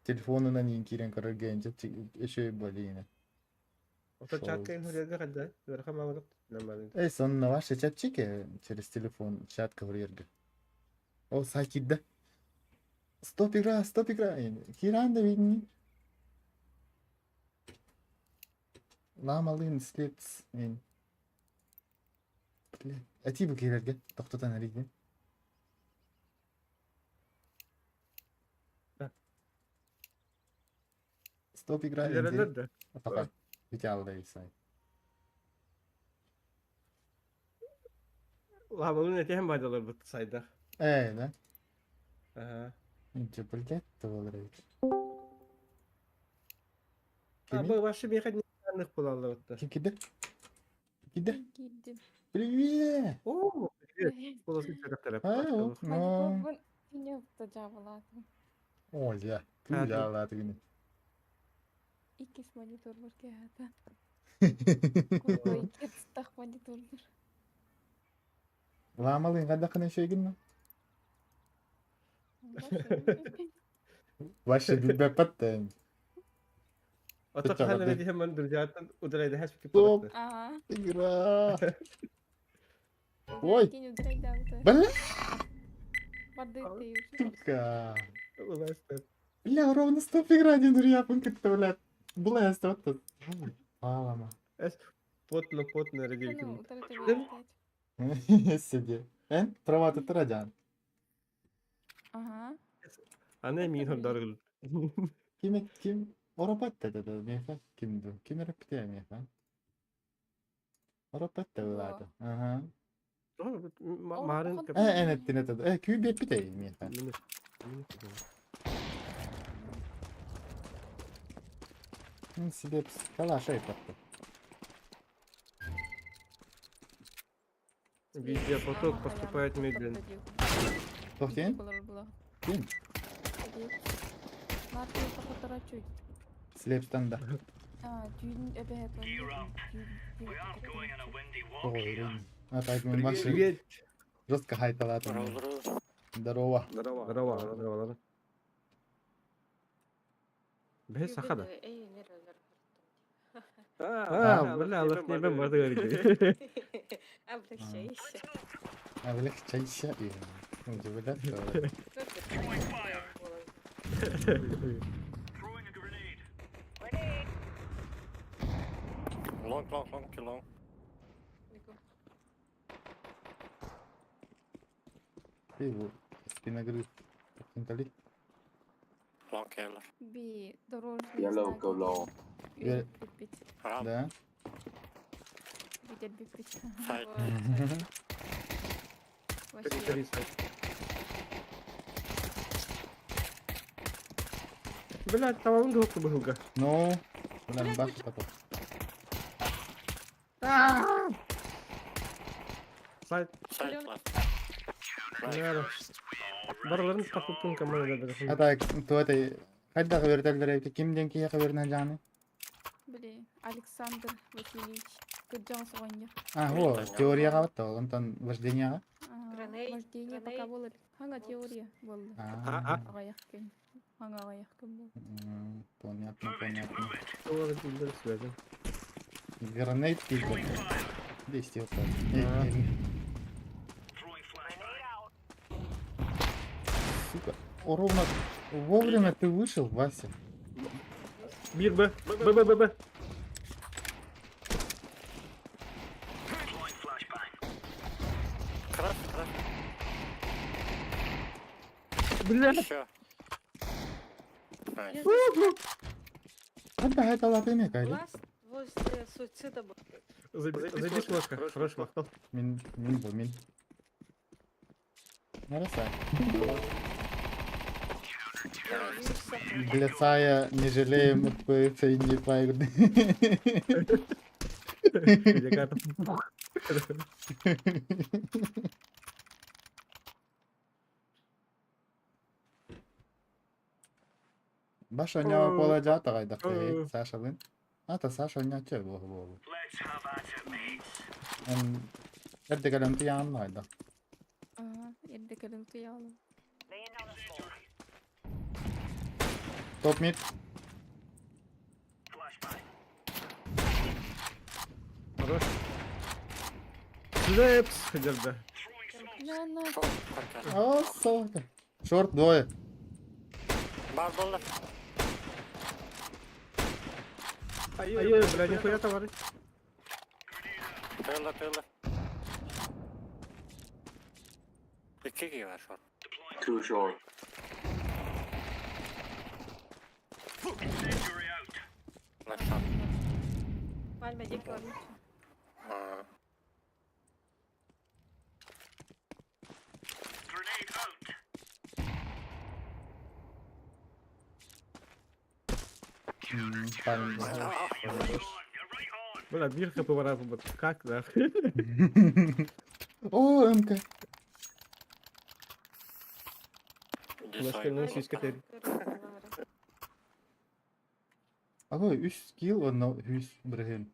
Телефонuna niye kiren karar gelince şey böyle yine. Это чаткаем хурьерга хадда. Верха маврат. Нормально. Sonuna var çatçı через телефон чат каврерга. O sakidde. Стоп игра. Киран да видни. Ламалын слепс. Ати bu kirerge. Тоқтатан арийди. Стоп игра. İlerledi. Fakat bitialdayız. Lavabonun eti hem baydalar bu sayda. Да. Ага. Ничего, блядь-то волрейт. Abi başı bir kadın bulalım. Киде? Гидdim. Привет! Oo, Burası taraf taraf. Ha, yok. No. Manitorun yoktu cevaplatım. O ya. Ha, Tüy ağladı günü. İkiz monitör var ki hayata. Koy iki tak monitör var. Lamalıyın kadakına şey günü. Başı bir bepat da. Otak Cevap halde değil. de hemen duracaktan udara da hasbi Stop. kipattı. Aa. Tigra. Ой. Кинь direkt davta. Бля. Воды ты уже. Сука. Ulan sen. Бля, ровно 100 игра не дурья, пункт-то, блядь. Блэст, вот тут. Алама. Potno redil Ну, kim. утра ты выйдешь. Сиди. En prova tutturacaksın. Ага. Anne min hon dargıl. Kim? Oropatta dedi mefa. Kimdi? Kim repite mefa? Oropatta ulardı. Aha. Maren En ettine dedi. Küy bepite mefa. Silip kala şey yaptı. Везде поток поступает медленно. Tohtien? Kim? Маты по которой чуть. Silip'ten de. Дюйн эбе Ой, Атак мен başı Привет. жестко haytalatın. Здорово. Здорово, здорово. Бе сахада. Бля, Allah ne ben vardı öyle. Обращайся. Öyle çay içe. Önce böyle. Long, too long. Bir bu. Spina grip. Kentali. Long killer. Би дорожные Yellow знаки go low. видят Yeah. бить. Ram. Да. Видят бить. Side. Вообще. Бля, tamamını da hoktu bu hılga. No. Ulan bak kapı. Side. Side left. Nerede? Baraların kapıttın kamerada da. Атак туатай. Кайда каберделер эти кимден кие каберна жаны? Бли, Александр Васильевич. Кыджан соғанья. Во, теорияга батты ол, онтон вожденияга. Вождение пока было. Ханга теория болды. Ағаяқ кен. Ханга ағаяқ кен болды. Понятно. Олар билдер сөйледім. Гранейт пиздец. 10 вот так. Сука, ровно вовремя ты вышел, Вася. Bir be. Be. Crash. Bля. Еще. Nice. Hadi Allah kaydı. Last возле суицида был. Забей ложка. Хорош махтал. Min. Neresi? Блецая, не жалеем, это и не пойду. Баш ойнап болажат кайдак Сашалын. Ата Саша ойнатчы болу. Эрде галанты яанмайда. Ага, ерде кірінті ялым. Топ мид. Хорош. Слепс. Хыдырды. Яна. О, сука. Шорт двое. Бардолlar. Ай, бля, нихуя товарищ. Tığla. İki gibi var şu an. Too short. Left shot. Пальма дикая. Ha. Пальм. Бля, bir kapı var abi. Kalk lan. Oo MK. Başkanın süske teri. Ага, 3 скилл, но 100 бреген.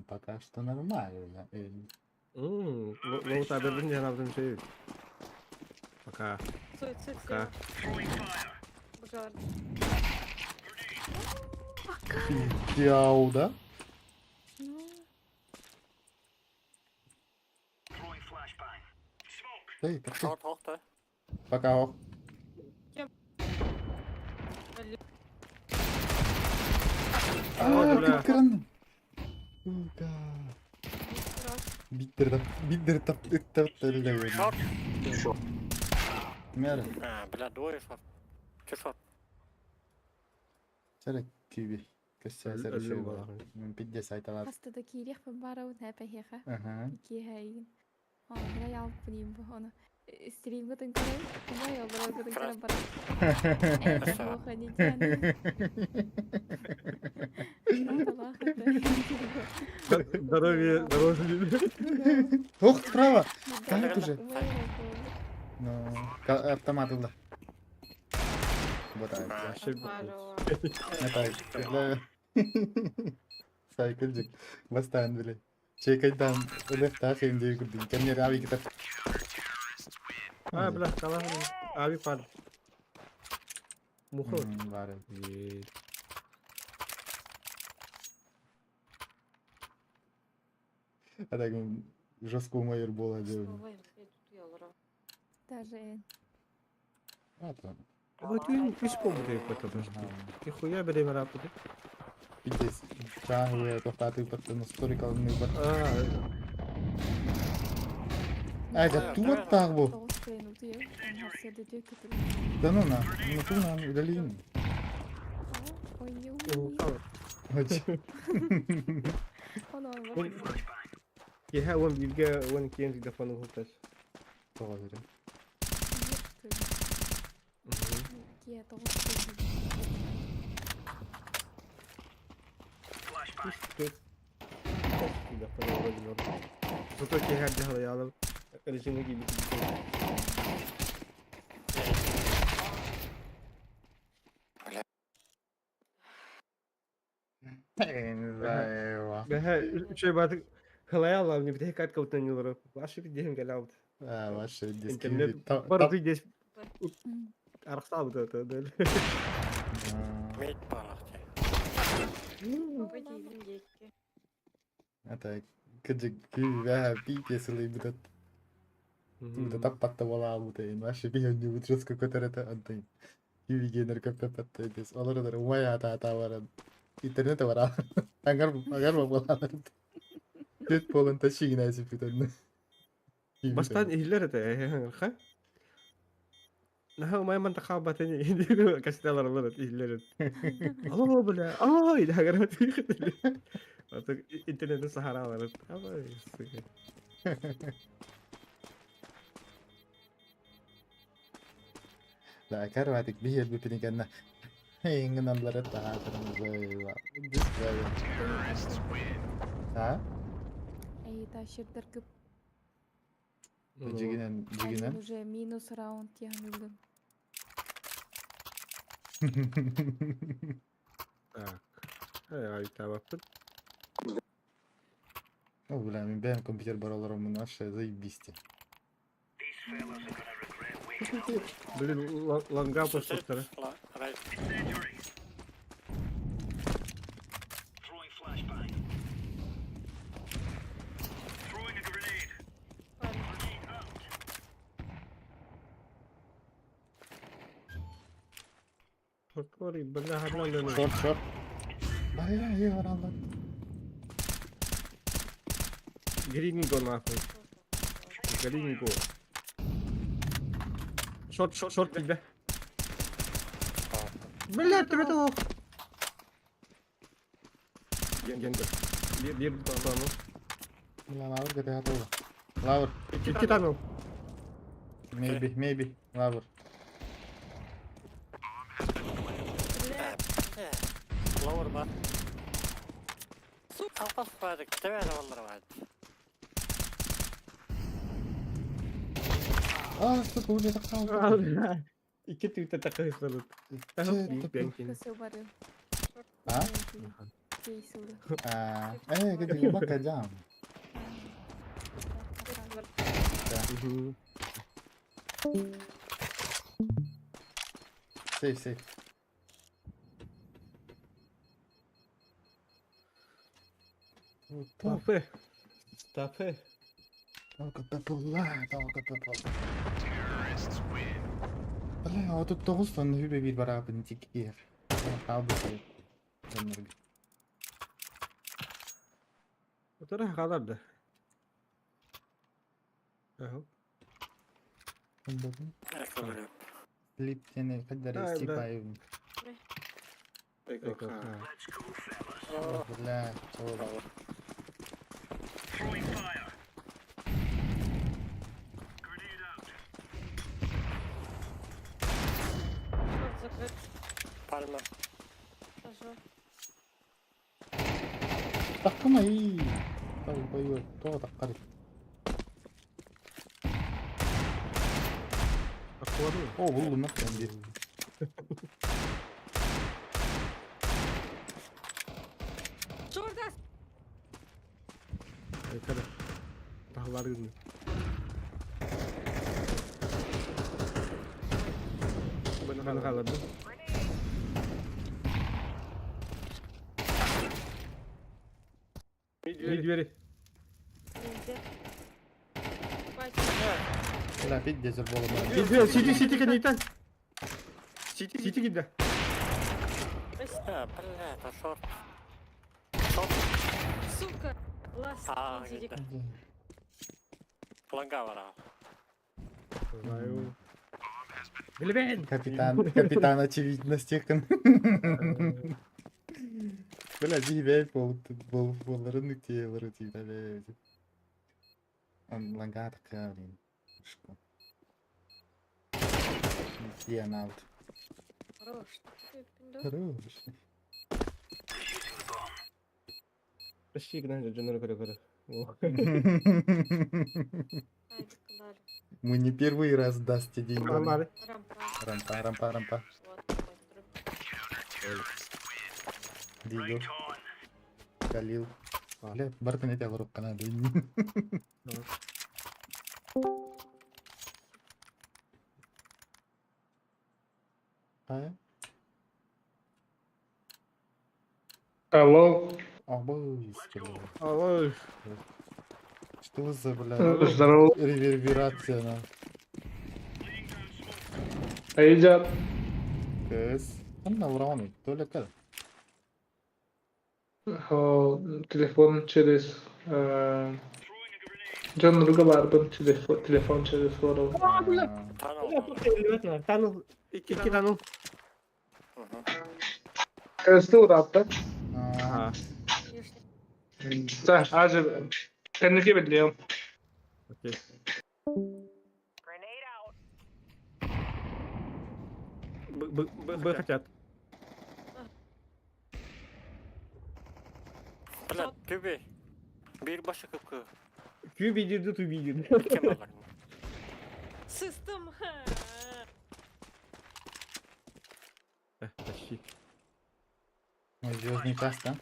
Пока что нормально. Lo tabirden yan aldığım şey. Пока. Суицид Пока. слева. Яу, да? Ну, Эй, пошли. Short hoch da. Пока, ох. Hadi be. Как кранным. Сука. Биттер таптырды. Short. Меры. Бля, двое short. Че short? Сәлек күйбе. Көссә сәрі Ölüm шөй bala. бар. Мен пидде сайталар. hasta da kirih ben bara und hep heha. Ага. İki hayin. Ona ya yapayım bu onu. Stream gudun kare. Ona ya bara gudun kare bara. Evet, bu hani yani. Allah Здоровье. Ох, справа. Allah. Так уже. Ну, автомат да. Вот так. Это сайкылжык. Бастан биле. Чекайдан өлек тахин дей күрдүм. Кемнер аби китап. Ha bırak kalan. Abi pardon. Muhur. Бар. Адагым жестко майор бола деп. Даже Ата. Вот він пішком потім. Ти хуя бери мерапити. Пидес. Чангуе тоқтаты паттын сторикалны бар. Ага, тут так бу. doğuş kayın utuyor. Onlar sede diyor kötü. Да ну на. Ну ту на удалим. Oynuyor. Ona var. Yeha on bilge on kendi defanı hutas. Toğa берем. Ki doğuş kayın. Зато кегер жахала ялым. Режимге gibi. Eyvah. Behe şey batık hılaya alalım bir tek kat kavutan yılları. Başı bir diyem gel aldı. А, ваши диски. İnternet barı bir des. Arıqsa bu da böyle. Mid балахте. Это кыжык күйбә пипес лый бутат. Бутат таппатта бола бутайын. Ваши бейонни бут жестко көтөрөтө антайын. Күйбигенер көппепатта эдес. Олар да умай ата барат. Интернет бар. Агар болалар. Бет болон ташигин асып бүтөн. Baştan ihler de ha. Nah, main mantak batanya ini kasih tahu orang ihler. Oh, benar. Oh, ini agar mati. Atau internetnya Sahara banget. Apa ya? لا كرواتك بيه بيبني كنا هين نملر التعاطر مزايوا ها Ey taşırdır kıp. جيجينن Aynen уже minus round yanıldım. Так. Ай, tamam. О, бля, мен бэм компьютер бараларым мына аша заебись. Блин, ланга постara. Right. Sorry, benar hadlan dönüyor. Шорт. Бля, я орал. Гринго нахуй. Гринго. Шорт тебе. Бля, тебе того. Ген. Dia betul. Бля, лавр где готова. Лавр. Kita no. Maybe. Лавр. Lower bak. Alpas vardık. Temel onları vardı. А, сука, уже так А, стал. бля. İki tweet'e takılırsanız. Пенкин. Кысы бары. А? Кейсылы. Где макадам? Сейф. Стопы. Стопы. Только пепла. Бля, а тут тоғыздан хүбе бир барабын тикер. Абысы. Otura kalardı. Aha. Ekologi. Слип сені қадар Да, стипаевым. Бля, чего? Шорт закрыт. Palma. Хорошо. Таққыма и. Той, тоға таққар. Akvadı mı? О, бұл ұмақ бәнде. Шорт ас. Yukarı. Dağlar günü. Bana kalırdı. Двери. Везде. Хватит. Бля, пить дезер болу бар. Двери. Сити конейтан. Сити gitti. Ja, bля, это шорт. Шорт. Сука. Лас. А, Дирик. gitti. Langa var abi. Глебен. Капитан очевидности. Бля, дивей боларын нүктелері тиді. Ланга такая, блин. Сиан аут. Хорош. Ты пиндос. Хорош. Почти гнали Джонора Каракара. Ай, так дали. Мы не первый раз дасте деньги. Нормально. Рампа. Вот, друг. Дигл. Калил. А. Бля, бартын ете алырып кана дейін. А? Алло, Обой, Ой. что за, бля, здорово. реверберация на Айджан, КС. Она уровень, только как? телефон через... Джон друга бардым, телефон через форум. Tunnel var. Tanıl. İki tanıl. Hı hı. Кэсты урапты. Ага. За, ажы, кәнеке білдем. Окей. Б хотят. Bля, tübi. Bir başı kıpkı. Кю видит, ту видит. Kim alır? Систем. Почти. Звездный час, да?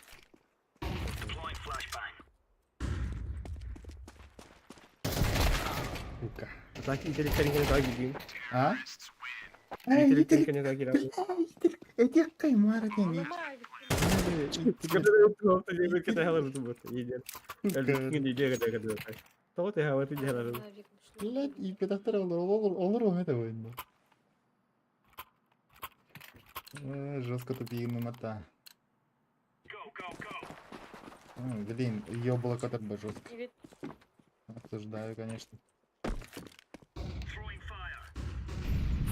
Сука. Так, интеллектуальный так гидим. А? Интеллектуальный так гидим. Эти каймары не. Kita halar itu buat iya. Ini dia kata. Tahu teh halar itu halar. Блядь, и педактор olur mu это война? Жестко тупик мата. Блин, ёбало котор бы жестко. Обсуждаю, конечно.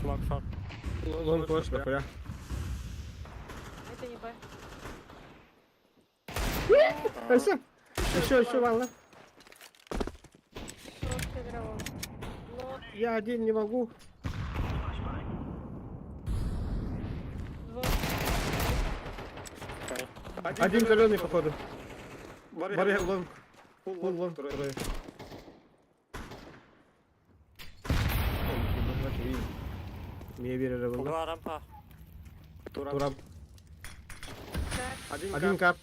Smoke shot. Long push такой. Это не Б. Еще валла. Шорт игровой. Лот. Я один не могу. Два. Один зеленый походу. Барри лонг. Фул лонг. Мне бережи было. Два рампа. Турап. Так, Один кап.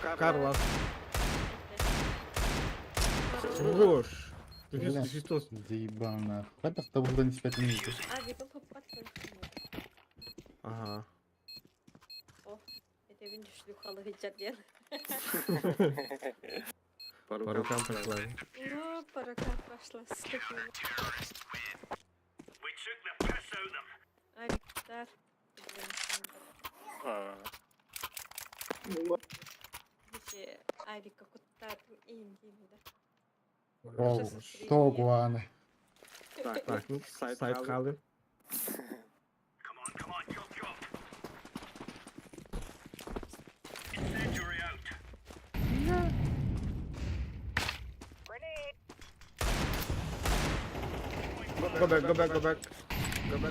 хорош. Карлос. Хорош. Хорош. Бля. Христос. Заебал нахуй. Хватит с тобой 25 минут. А, Випл попадает. Ага. Это видишь, шлюхала вечерден. По рукам пошла. Ну, пора как пошла с такими. А, Виктор. А, Видите, Авика куда-то Индии, да? О, что гуаны. Так, ну, сайт халы. Go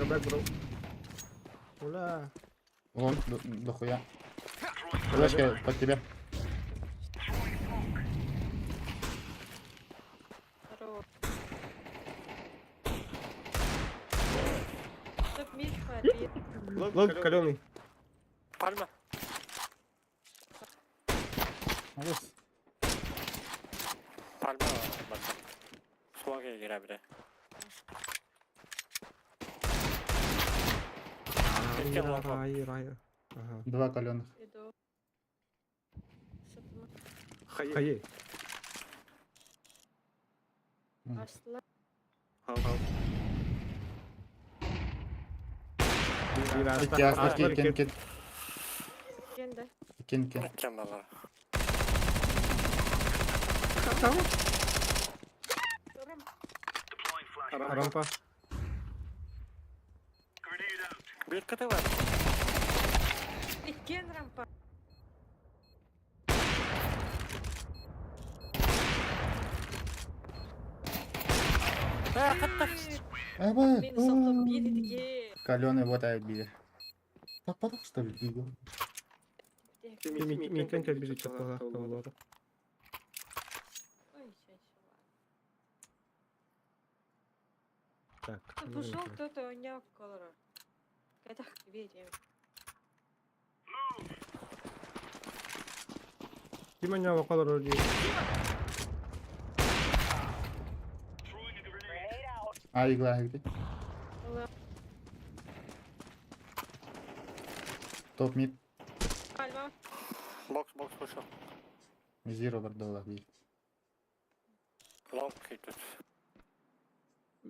back, bro. Уля. Вон, дохуя. Флешка под тебя. Хорош. Чтоб меч побил. Лог каленый. Пальма. Молодец. Пальма. Bakın. Smoke'e girebilir. Hayır. Ага. Два каленых. Иду. Сатма. Hayır. Ашла. Biraz Кен. Кенда. Кен. Kenarlara. Турам. Рампа. Bir kıtı var. Иккен рампа. Ебать. Бeni соқтап бедідіге. Каленый вот били. Попадал что ли? Игл? Миттен кәлбізі чатала. Ой, Ой, сейчас. так. Пошел кто-то, у него колора. Когда верим. Kim oynuyor bakalım öyle. А, игла где? Топ мид. Пальма. Box koşu. Zero бардала били. Long kicked.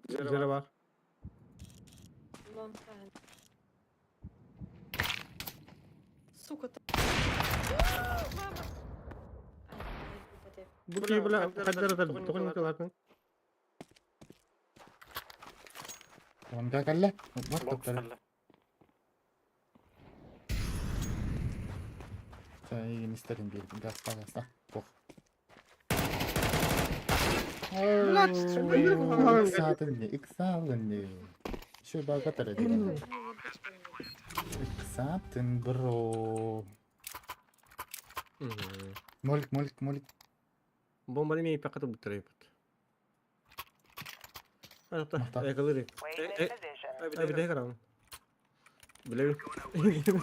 Zero var. Лонтан. Сука, ты. Мама. Bu ki böyle kadar da dokun yıkılardın. Он как алле? Вот Box так. geldi. Sen iyi не старым били. Гаста. Пох. Иксалынды. Şu baga taradı. Иксатын, бро. Молик. Bomba demeyi pakatı bu tarafa. Hatta yakaları. Bir de karam. Bile. Kim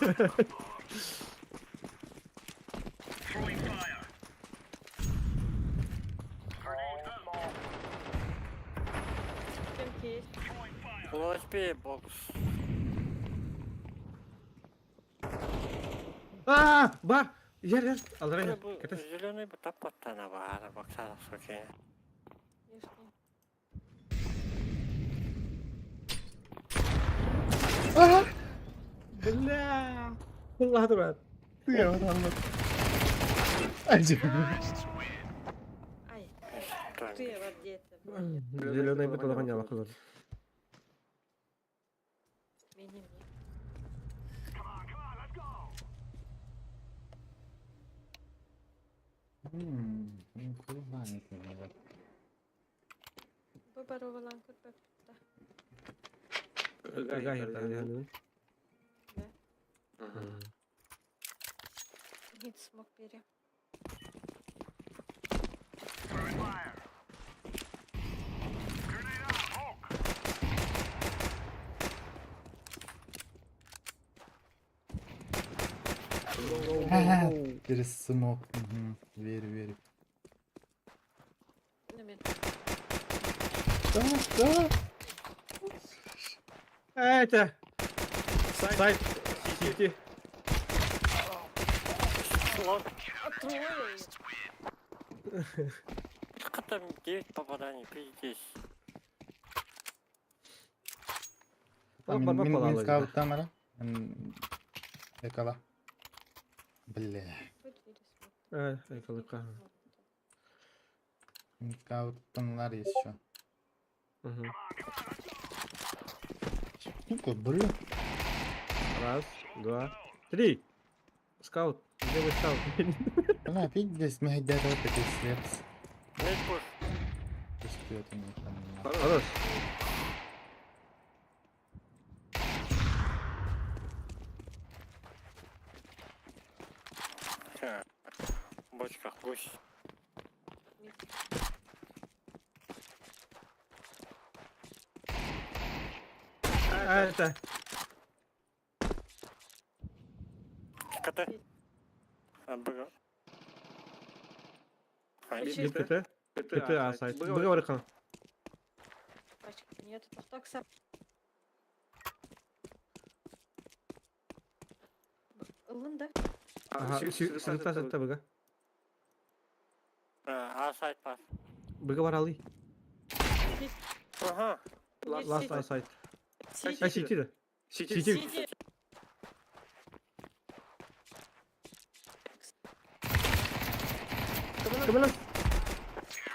Full HP box. Aa, var. Yer. Alır ya. Bu Katas. zileni bir tap tane var. Baksana sokaya. Bella. Allah durat. Ya Allah. Acı. Ай, ты вот где-то. Zelenej by to dochania bakalım. Мне. Kurban etmeye bak. Поборовала куда-то. Gayet yani. Нет, смог пере. Ага, через смог. Угу. Верю, верю. Ну, мен. Да. Это. Сайт. Сити. Лонг. А трое. Как там 9 попаданий, пиздец. Min, Bak min, min bak scout tamara. Yakala. Бля. Yakaladık. Min scout'tanlar еще. Сука, бля. Раз, два, три. Скаут. Где вы скаут? Бля, пиздец, мягкий вот такой свет. Мид пуш. Пустёт у них там. Хорош. Ха. В бочках гусь. Это. КТ. БГ. Bir kötü. Kötü asayt. Bıga bırakın. Пачка. Нет, так сам. Лында. Aha, sırıkta sırıkta bıga. Асайт пас. Bıga var alı. Ага. Last asayt. Сити. Ha City de. City. Сити. Kımılan.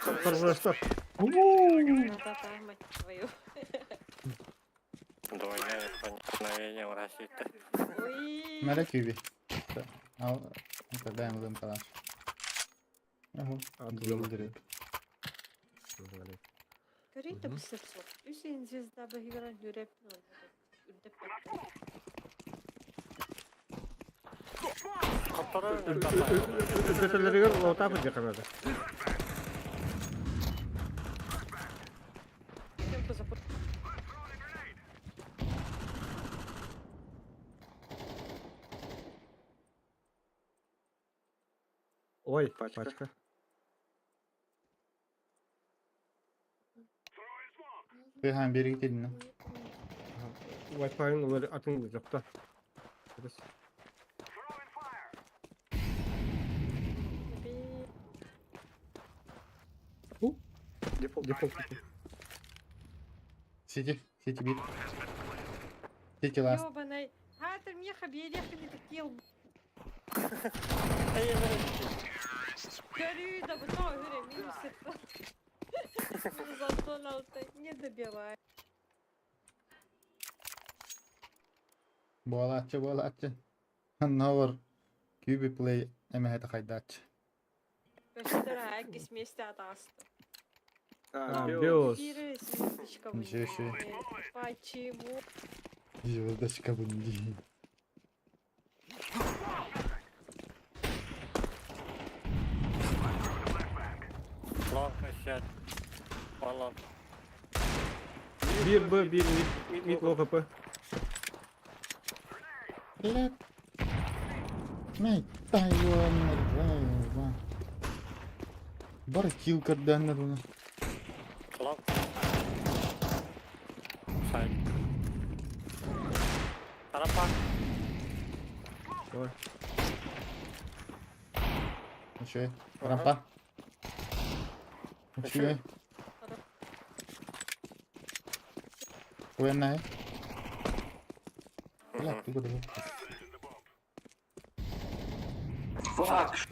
Arkadaşlar. Да, мать твою. Двойное проникновение в России-то. Ой. Mera kübi. Al. Neyse dayanalım kalan. Ага. Благодарю. Говорит, да быстро. Үсен звезда бігіра дүреп. Үрдеп бәттім. Который Öteleri gör. O tapı yakaladı. Темпо запор. Ой, пачка. Бехан бери gidin. Wi-Fi'nin onları atın yok da. Default. Сити, сити бит. Сити ласт. Ёбаный. Хатер мне хабелех не такил. Горю, да вот но говорю, минус это. Зато на не добивай. Boğalatçı. Новор. Kübi play. Emehete kaydatçı. Пошли, якісь місця таст. Биос. Фиры, звездочка в Ничего себе. Почему? Звездочка бунди. Лонг сядь. Лонг. Bir B, bir mid low kapı. Блядь. Мей, тайван. Бар килл карданlar bunu. Лонг. Сайт. Тарапа. Давай. Şey, rampa. Uçuyor. Военная. Блядь, ты куда? Хорошо.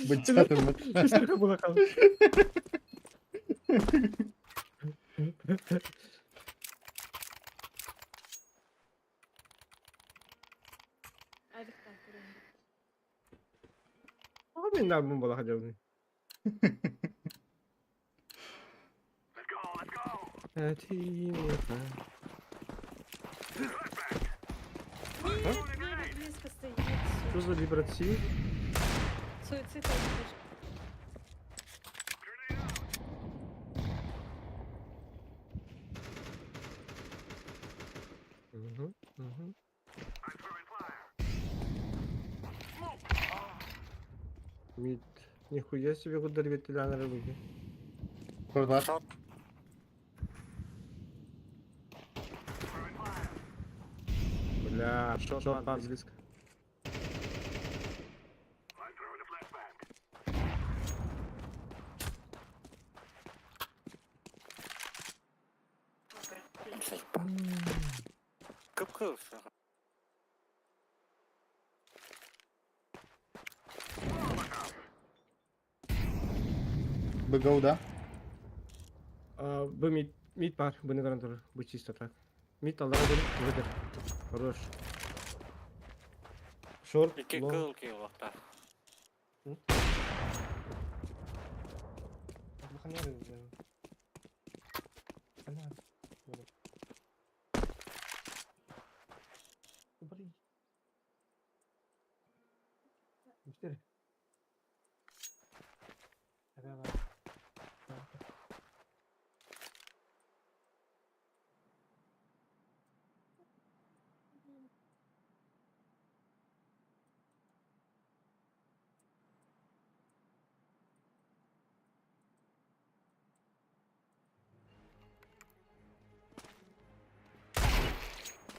Бычатым. Şarkı buna kaldı. Арифтан көрінді. Abi ne bomba bakacağım bunu. Мені близько стоїть. Что за вибрации? Суицид. Мид. Нихуя себе куда ребята руки. Short var. Short. Бля, шот бар близко. Кып-кып. BGO, да? Б мид бар, быны гарантыр, бу чисто так. Мид алдыра берип, выдыр. Хорош. Шорт, Iki лонг. kıl ki uloqta.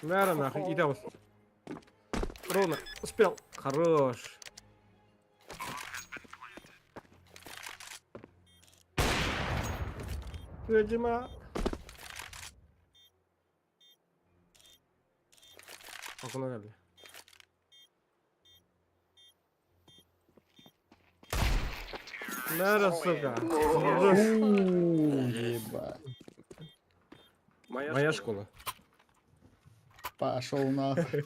Мэра нахуй, иди вот. Ровно, успел. Хорош. Видимо. Окно geldi. Мэра, сука. Хорош. Ебать. Моя школа. Пошел нахуй.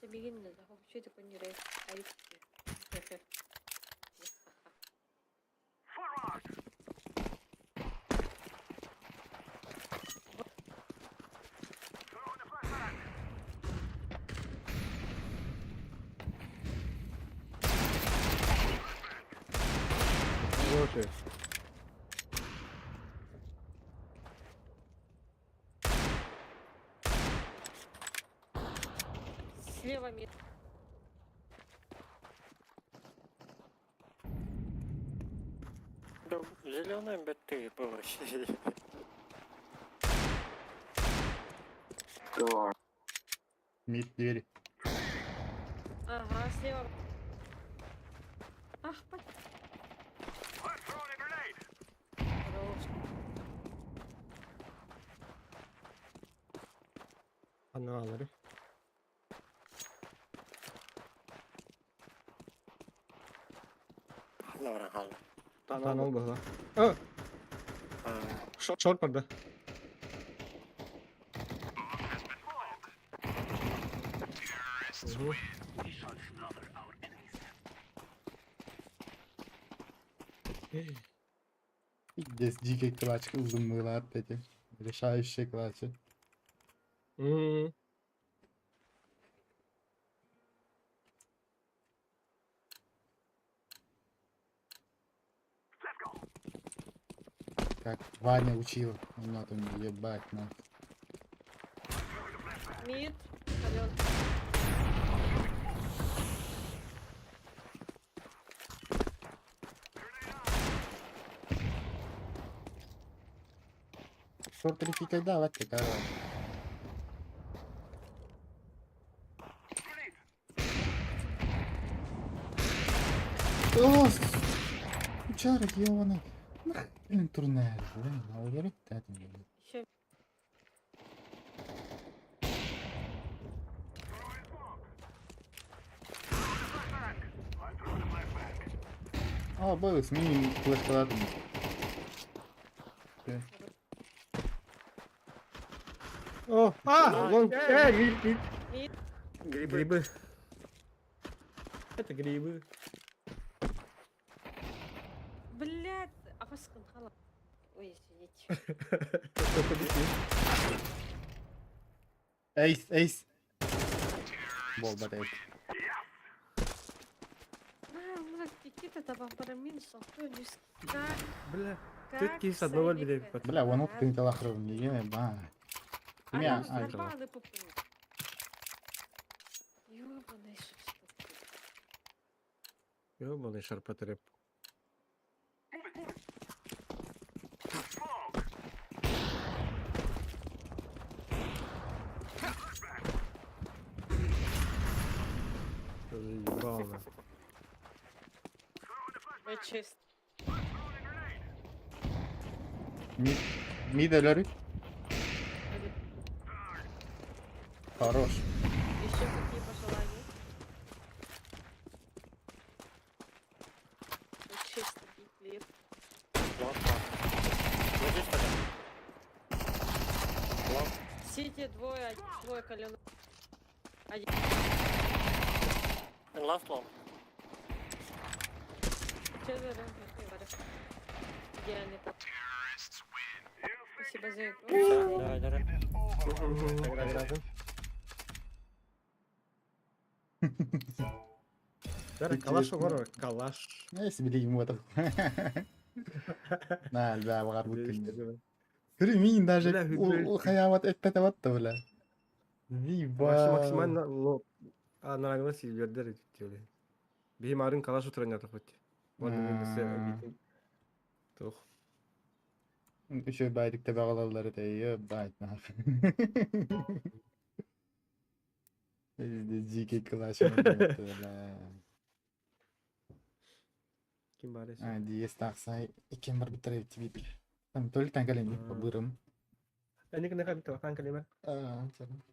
Тебе не надо, вообще такой не рейс. Хороший. Слева мид. Да, зеленый беты было. Мид двери. Ага, слева. Ах, пой. Хорош. Аналары. Нора халды. Танал была. А, шорт парды. Угу. Здесь дикий клатч, узумлы эти. Решающие клатчи. М. Как Ваня учил. Ну, там ебать, нахуй. Мид. Ален. Шорт рефикай давать, какая. О, чарик, ёбаный. Нахрен турнель, блин, а уверен, это не. Еще Aa böyle mini flash'lar. О, лонг. Мид. мид. Грибы. Это грибы. Блядь. Афаскан хала. Ой, извините. Ace. Бол батет. Блядь, какие-то там парамин софтуnis. Бля, ты с одного били. Бля, вон вот ты талахров не ебать. Меня, ай, Забали попу. Yo, bunu şarpa terep. Ебало. Честь. Mid ölörük. Хорош. Еще какие пожелания? Честь таких лет. Лонг, лонг. Лежишь тогда? Лонг. Сити двое колен. Один. And last long. Четверо. Идеальный пап. Спасибо за игру. Давай, давай. Nagradado. Ver, kalaş var, kalaş. Neyse bileyim bu adam. Nah, ben bakar bu İşte kız. değil mi? Hürü miyim даже Бля, hübür- o hayavat etpete battı bile. Максимально лоб. А на нагнусь и вердер идти. Бимарын калаш утранят хоть. Ладно, не бесе. Тух. Şöyle baydıkta bağlarları da iyi. Baytma. Bizde GK Clash'ın böyle. Kim bari? DS taksay ikin bir bitirip tibip. Tam tol tanggalin bir pabırım. Ini kena kan kan kalimat. Canım.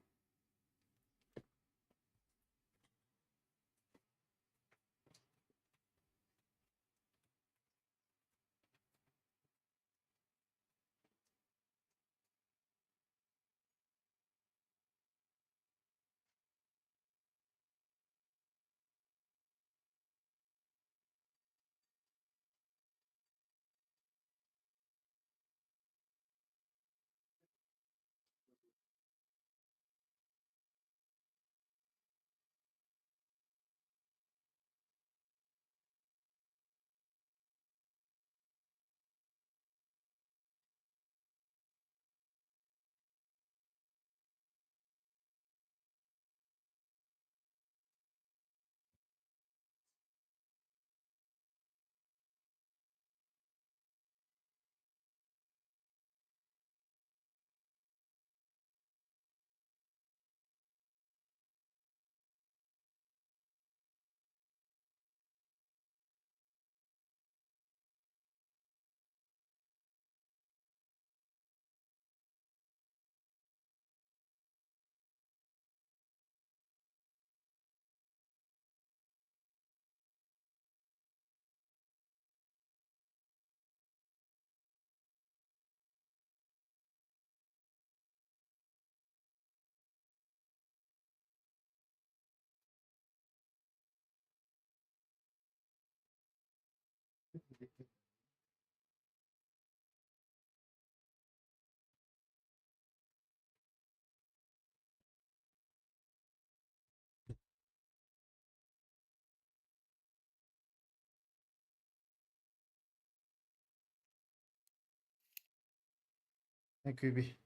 Ne kübi.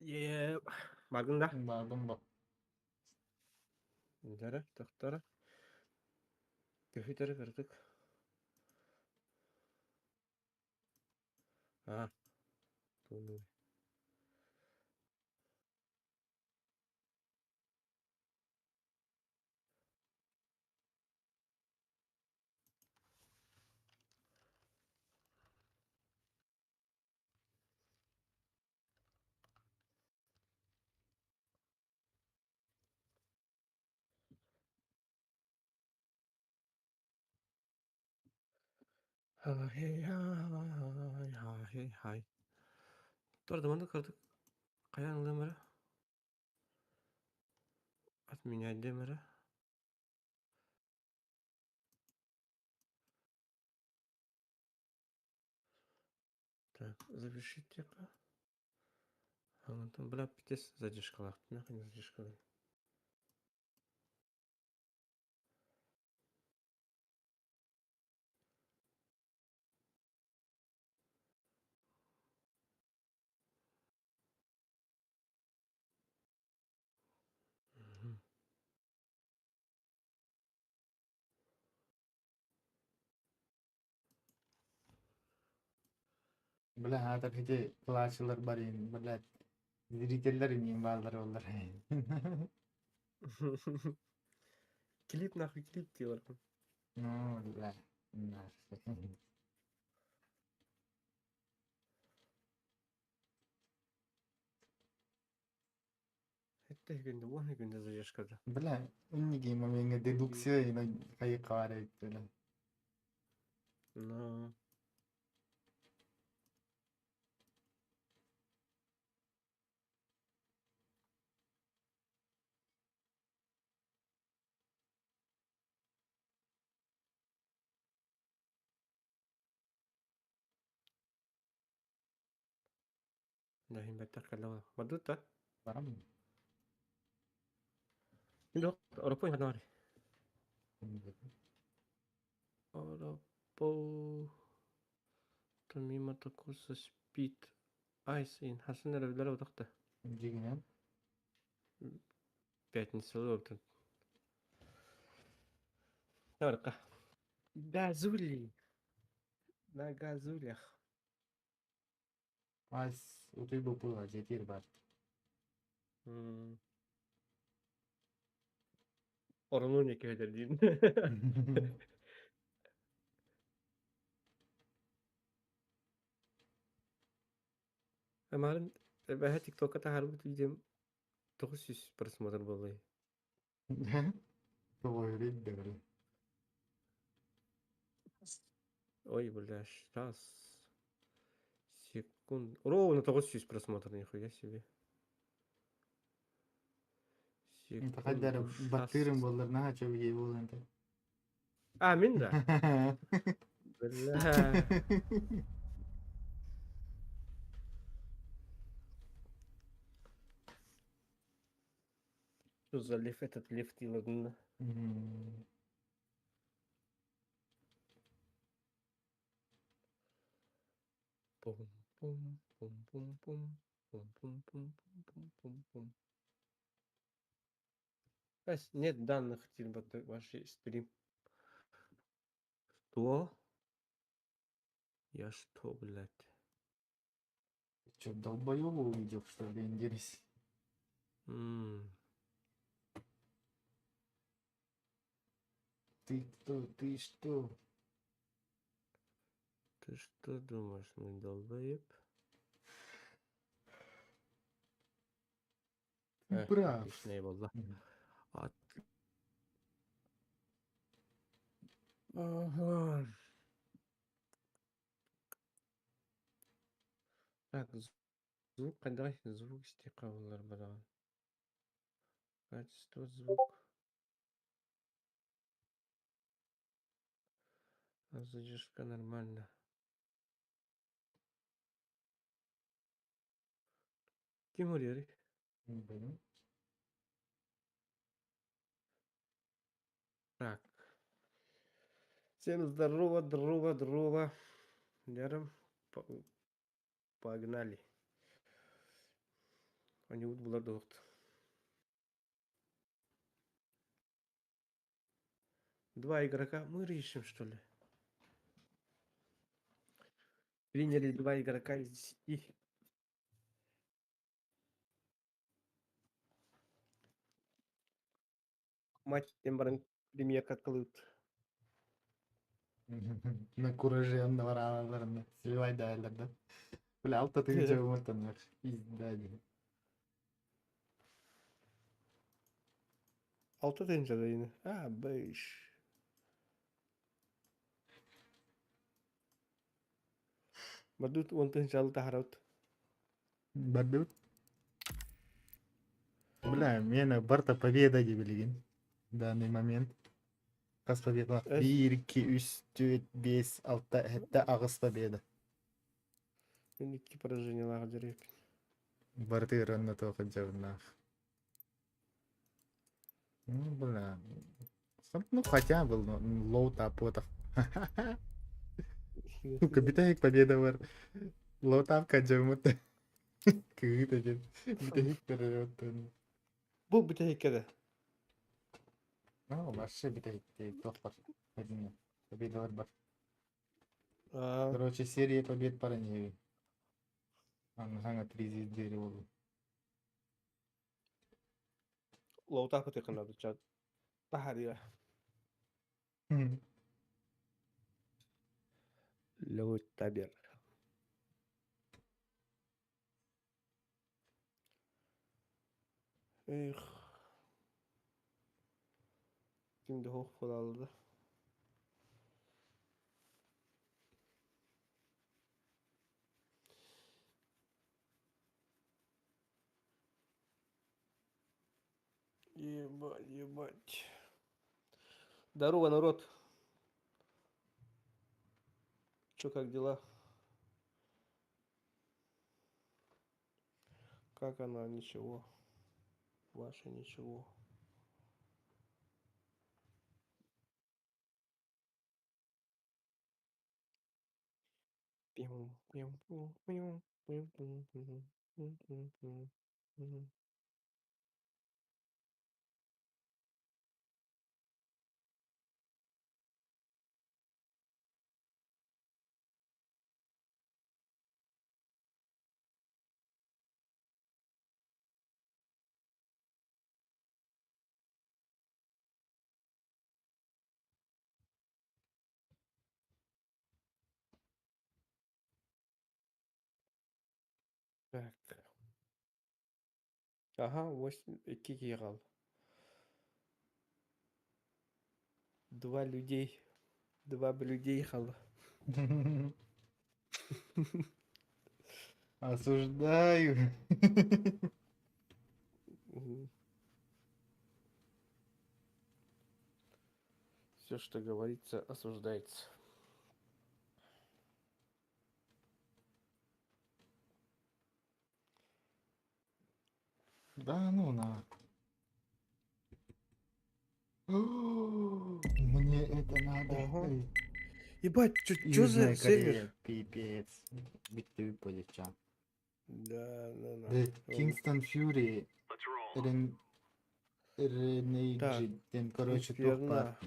Ye. Bargın da. Bardım bak. Dere, tahtara. Köfetere kırdık. Ha. Bunu. Hey, hay. Dur da kırdık. Kayan demire. Отменять демира. Так, завершить типа. Там, бля, питес задержкалар. Нахуй не задержкалар. Bilen hatta hiç klasçılar bari bilen zirikeller ineyim bağları onlar. Клип нахуй клип делал. No, bilen. Bunlar. Это günde bu ne günde задержкада. Bilen. Ünlü giyim ama yine dedüksiyo yine kayı kare bilen. Но да им байтар калава. Мадута. Var mı? Yok, Avrupa yanari. Avrupa Tamima takosa speed ice in Hasan evler odakta. Ciginem. Пятница вот. Нарка. Газули. На газулях. Az utuy bu pula jetir var. Oranın ne kadar değil. Kemarin ben TikTok'a da harbi videom 900 просмотр было. Doğru doğru. Ой, бля, сейчас. Секунд. Ровно 900 просмотр, нихуя себе. انت قدر بطيرم والله انها شو يجيبوا انت. А, мин да? Бля. Что за лифт этот лифт ладно? Пум пум пум пум пум пум пум пум пум пум пум. Нет данных типа вашей стрим. Что? Я что, блядь? Что, долбоёба увидел, что ли, интересно? Ты кто? Ты что? Ты что думаешь, мой долбоеб? Ты прав. Отлично, Эйволла. Ага. Так, звук, когда звук стекавлар баран. Качество звук. Задержка нормально. Тимур Ярик. Так. Всем здорово, здорово, здорово. Лером. Погнали. Они вот была дохт. Два игрока. Мы решим, что ли? Приняли два игрока из 10. Матч Тембран премьер как кылыт. На кураже var aralarında. Silvay değerlerde. Böyle alt atınca umurtanlar. İzdadi. Altı deyince de yine. Ha 5. Бардут онтын жалы тахараут. Бардут. Бля, мені барта победа дебілген. В данный момент. Қас победа. Эс. 1, 2, 3, 4, 5, 6, 7 ағыз победа. Мен 2 пораженияларға жүрек. Барты ранна тоқы жавнах. Ну, бля. Ну, хотя был лоу тапотов. Сука, битаек победа бар. Лоу тапка жавмыт. Кыгыт екен. Битаек перереттен. Бұл біте екеді. Ну, вообще битаек тоқ бар. Один победа бар. Короче, серия побед пара не. Аңа 3 звездері болды. Лоута пыты қынады чад. Тахария. Лоут табер. Эх. Şimdi hoş aldı. Ебать, ебать. Здорово, народ. Чё, как дела? Как она? Ничего. Ваше ничего. Пим, пим, пим, пим, пим, пим, пим, пим, пим, пим, пим. Так. Ага, 8, 2 қалды. 2 людей. 2 людей қалды. Осуждаю. Все, что говорится, осуждается. Да ну на. Мне это надо. Ага. Эй, Ебать, чё за Южная сервер? Корея, пипец. Биттүү полеча. Да. The Kingston Fury. Renegade. Короче, топ бар.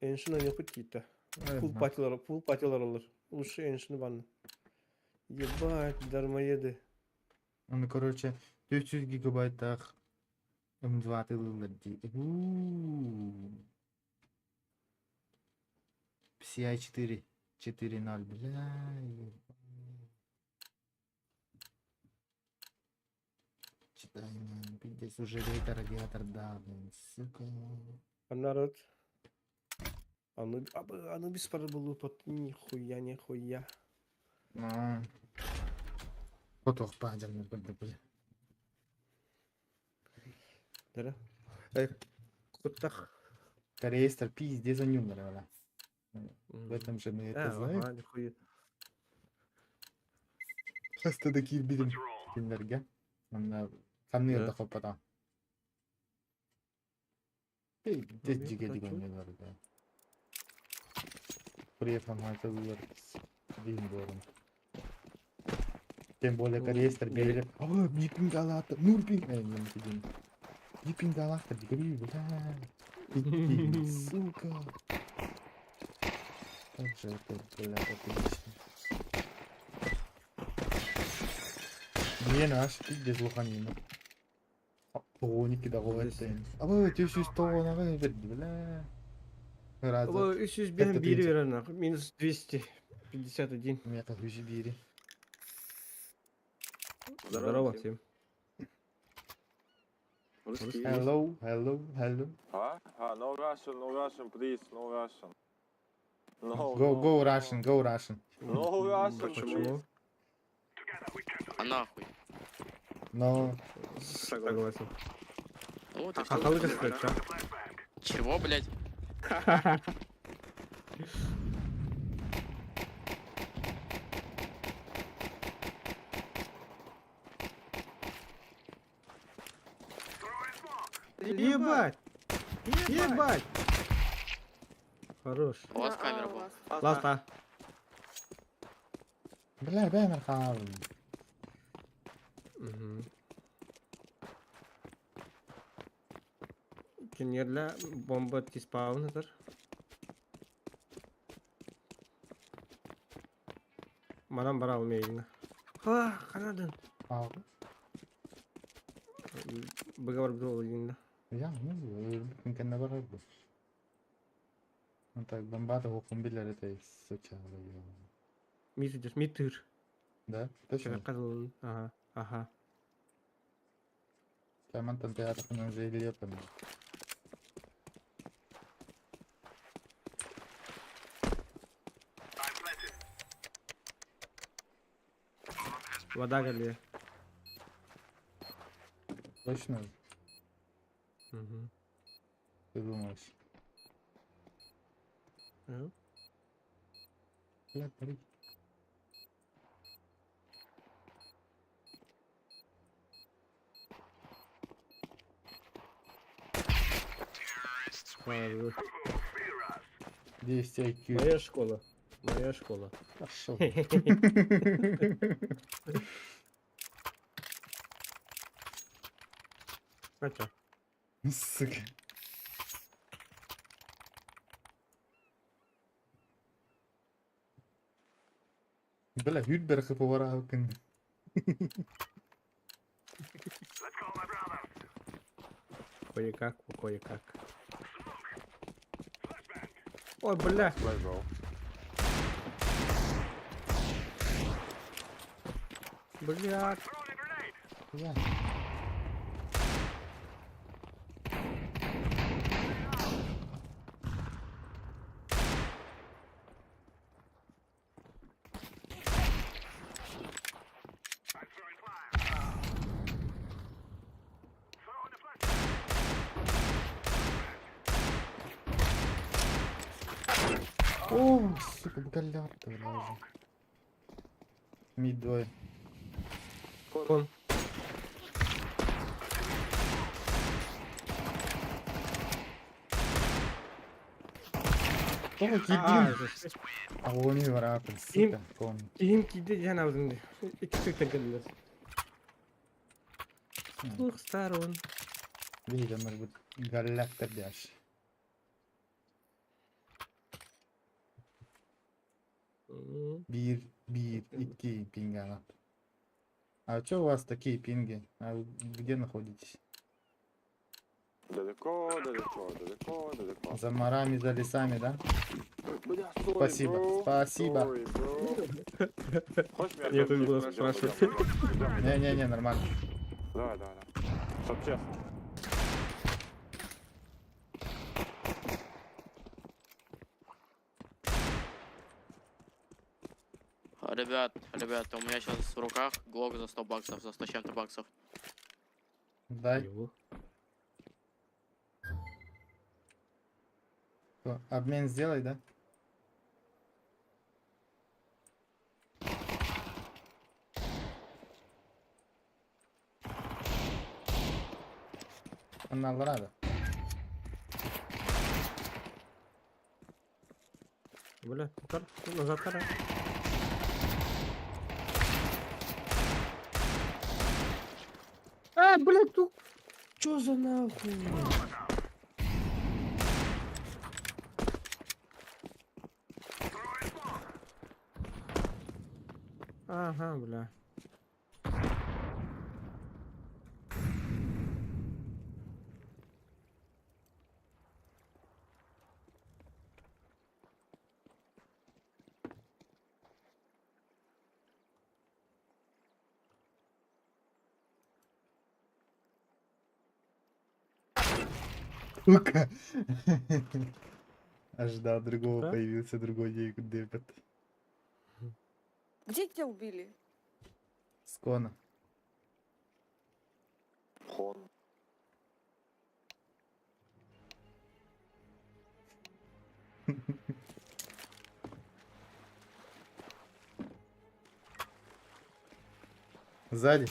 Эншина не хотите. Фул Ладно. патилар алыр. Лучше эншины банны. Ебать, дармоеды. Он, короче, 400 гигабайтах М2 тылылыр дейді. PCI 4.0, бля. Читаем, пиздец, уже рейтер радиатор, да, блин, сука. А народ? Анубис пара был под нихуя. Потох падем, бля. Да? Кутах. Корейстер пиздец за нюмер, бля. В этом же мы это знаем. Ага, нихуя. Хаста такие бидим киндерге. Камны Да. да хопата. Эй, Камны здесь жиге хопата, деген не бар, да. Приехал айтылар. Дейін болған. Тем более корейстер беріп. Бипинг алаты, нурпинг. Мен кеден. Бипинг алаты, бігірей, бля. Бипинг, сука. Как же это, бля, отлично. Блин, аж пиздец лоханина. Тоғын да қойды. Абы, 400 тоғын берді, бля. Раза. 300 бен Это бири принцип. верен, минус 251. У меня так уже бери. Здорово всем. Hello. Huh? No Russian, please, no Russian. No, Go Russian, go Russian. No, Russian, Почему? А нахуй. Но Согласен. Ну вот и А всё. халыга стоит, чё? Чего, блядь? Ебать! Ебать! Хорош. У вас Да, камера у была. вас. Ласта. бля, бэмер хал. Мгм. Кинерля бомба тиспаунатор. Марам бара алмайын. Қанадын. Ал. Быга бар бұл ойында. Я, ну, мümkün ne var bu. Ну так, бомбата хукумбилер это сучало. Мид идет, мид тыр. Да, точно. Қызыл. Ага, ага. Tamam tabii tarafını özelliği yapalım. Вода галия. Точно, Мгм. ты думаешь? Ну, Бля, пари. хорош. 10 IQ. Моя школа. Моя школа. Пошел. А чё? Сука. Бля, Hütberg'e поворачивал. Кое-как, кое-как. Ой, бля. Let's go. Блядь. Я. О, сука, галярд, бля. Мид двое. Кон. О, кидин. это ж- А он не врапен, Кидин. сука. Кон. Кейін кейде жаңа өзіңде. Екі сөйтен келдіңіз. Двух сторон. Видите, может быть, галярд дашь. М. Bir, iki пинг она. А что у вас такие пинги? А вы где находитесь? Далеко, далеко, далеко, далеко. За морами, за лесами, да? Бля, sorry, Спасибо, bro. спасибо. Sorry, bro. Хочешь меня Я тут отвезти? было Пойдем, спрашивать. пойдем. Идем. Не-не-не, нормально. Давай, давай, давай. Чтоб честно. Ребят, у меня сейчас в руках глок за 100 баксов, за 100 с чем-то баксов. Дай. Его. Что, обмен сделай, да? Она рада. Бля, тар, назад тара. Блядь, тут... Чё за нахуй? Ага, бля. Сука. Ожидал другого, Да? появился другой дебют. Где тебя убили? Скона. Хон. Сзади.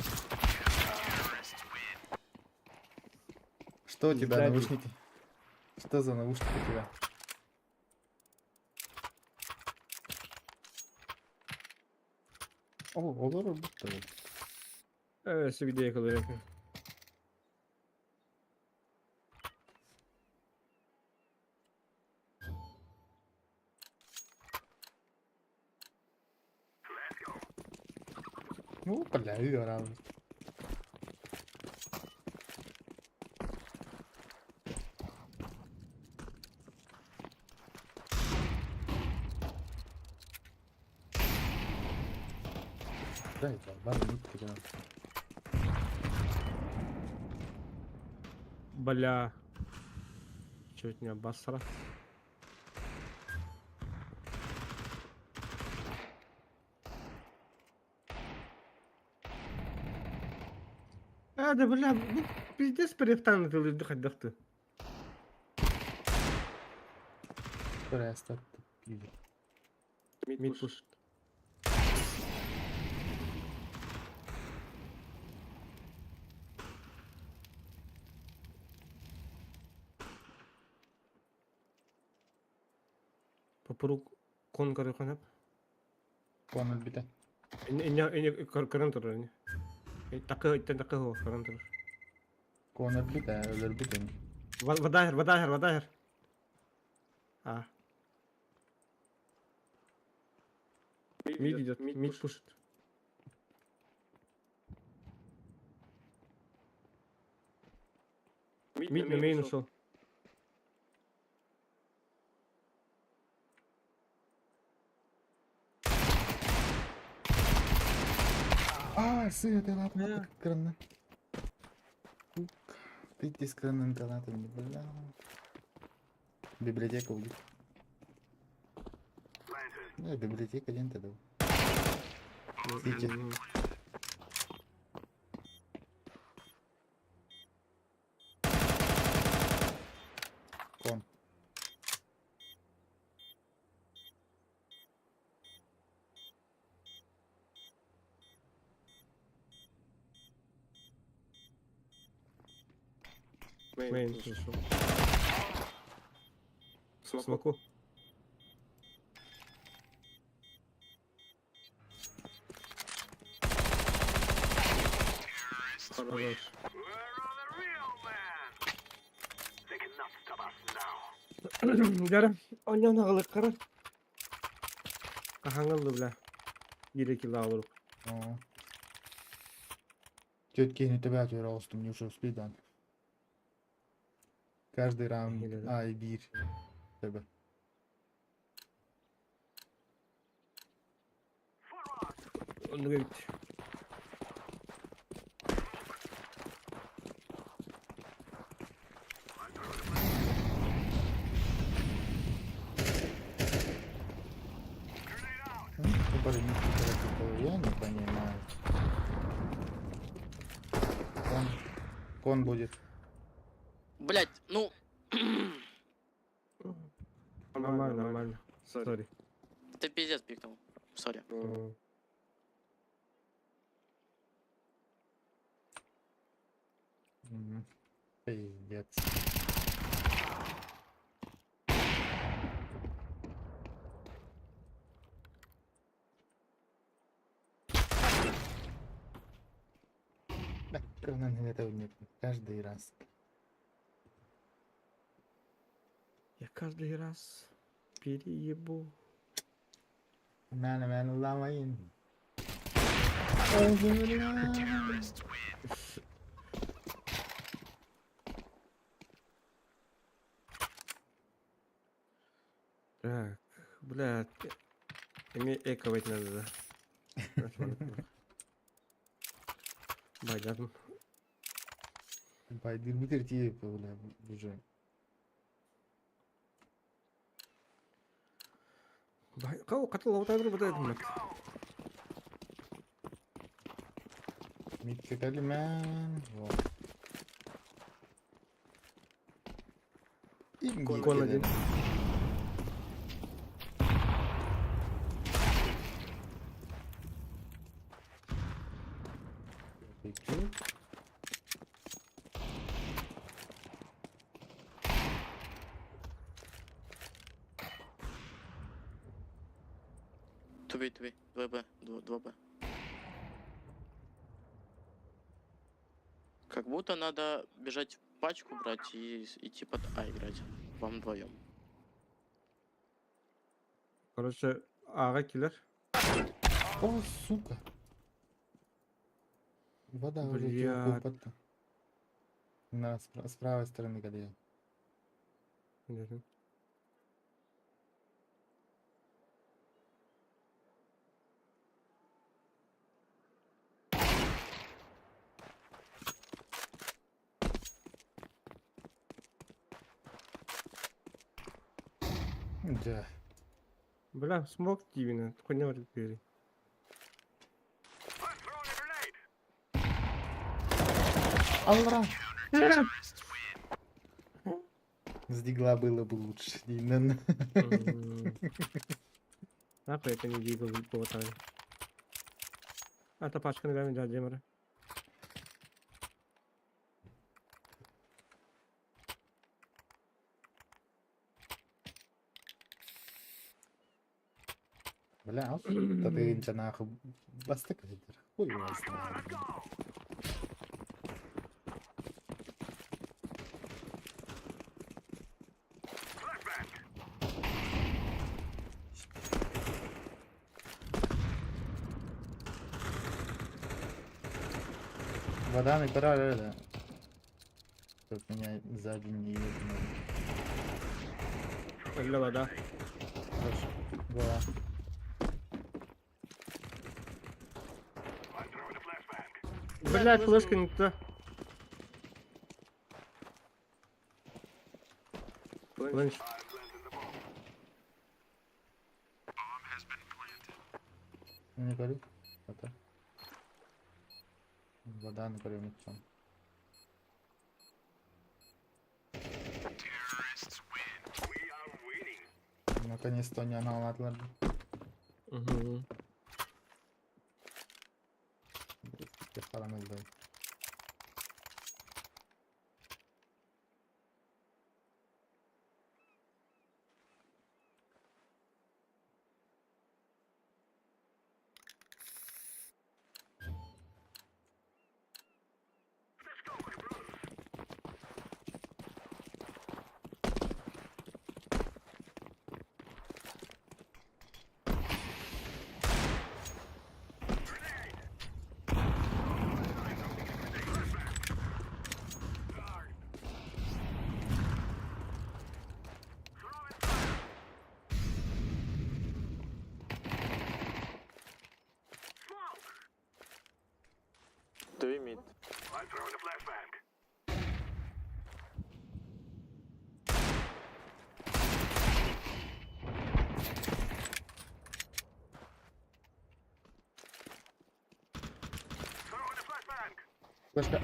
Что у тебя, Сзади. наушники? Что за наушники у тебя? О, olur bu. Себе yakalaıyor. Ну, бля, играл. Да, это бар нитки, да. Бля. Чуть не обосрал. Да бля, ну, пиздец перестанут дыхать. Просто. Мид пуш. Попру кон карыханап. Конул бите. İne karın durur yani. Takı o karın durur. Конул бите, ölür bite. Vadahir. А. Мид идет, мид пушит. Мид на мейн ушел. А, сы, ты лапа крана. Ты с краном гранатами, бля. Библиотека убит. Ну, библиотека лента дал. Сити. Кон. Мейн ушел. Смоку. Хорош. Жарым, оньон ағылық қара. Қахаңылды бля. 1 кило алырық. Тетки не тебя отвера остум, не ушел спидан. Каждый раунд Или да. А и бир. Тебе. Onu gitti. Блин, я не понимаю. Кон будет. Блять, ну... Нормально. Сори. Ты пиздец пикнул. Сори. Пиздец. Да, Конан этого нет. Каждый раз. Я каждый раз переебу. Мен уламайын. Так, блядь. Мне эковать надо, да. Байдадым. Байдыр битер тиеп уже. Кау катыл лаутай бер бутайдым. Митке калиман. Вот. И Кон митке один. ден. Пикю. Туби, 2Б, 2Б. Как будто надо бежать в пачку брать и идти под А играть. Вам вдвоем. Короче, Ага килер. О, сука. Вода уже Блядь. купата. С правой стороны, когда я. Да. Бля, смог тивина, хуйня в репери. Алра. С дигла было бы лучше. Именно. Нахуй это не дигл поватали. А та пачка ногами дядя Демара. Бля, та ти інча нахуй. Бастика вітер. Хуй вас знає. Вода не пора, да. Тут меня сзади не едет. Бля, вода. Хорошо. Была. Блядь, флешка не туда. Флеш. Не горит. Это. Вода не горит ничего. Наконец-то не англатlar. Угу. Falan oldu. Two mid. Флешка.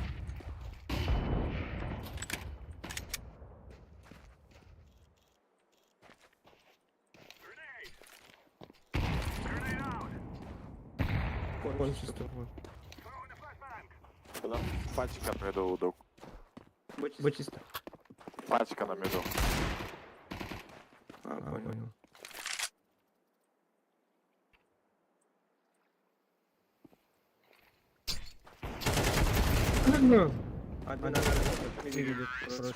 Кончится такое. Куда? Пачка на меду удок. Будь чисто. Пачка на меду. А, понял. Один видит, короче.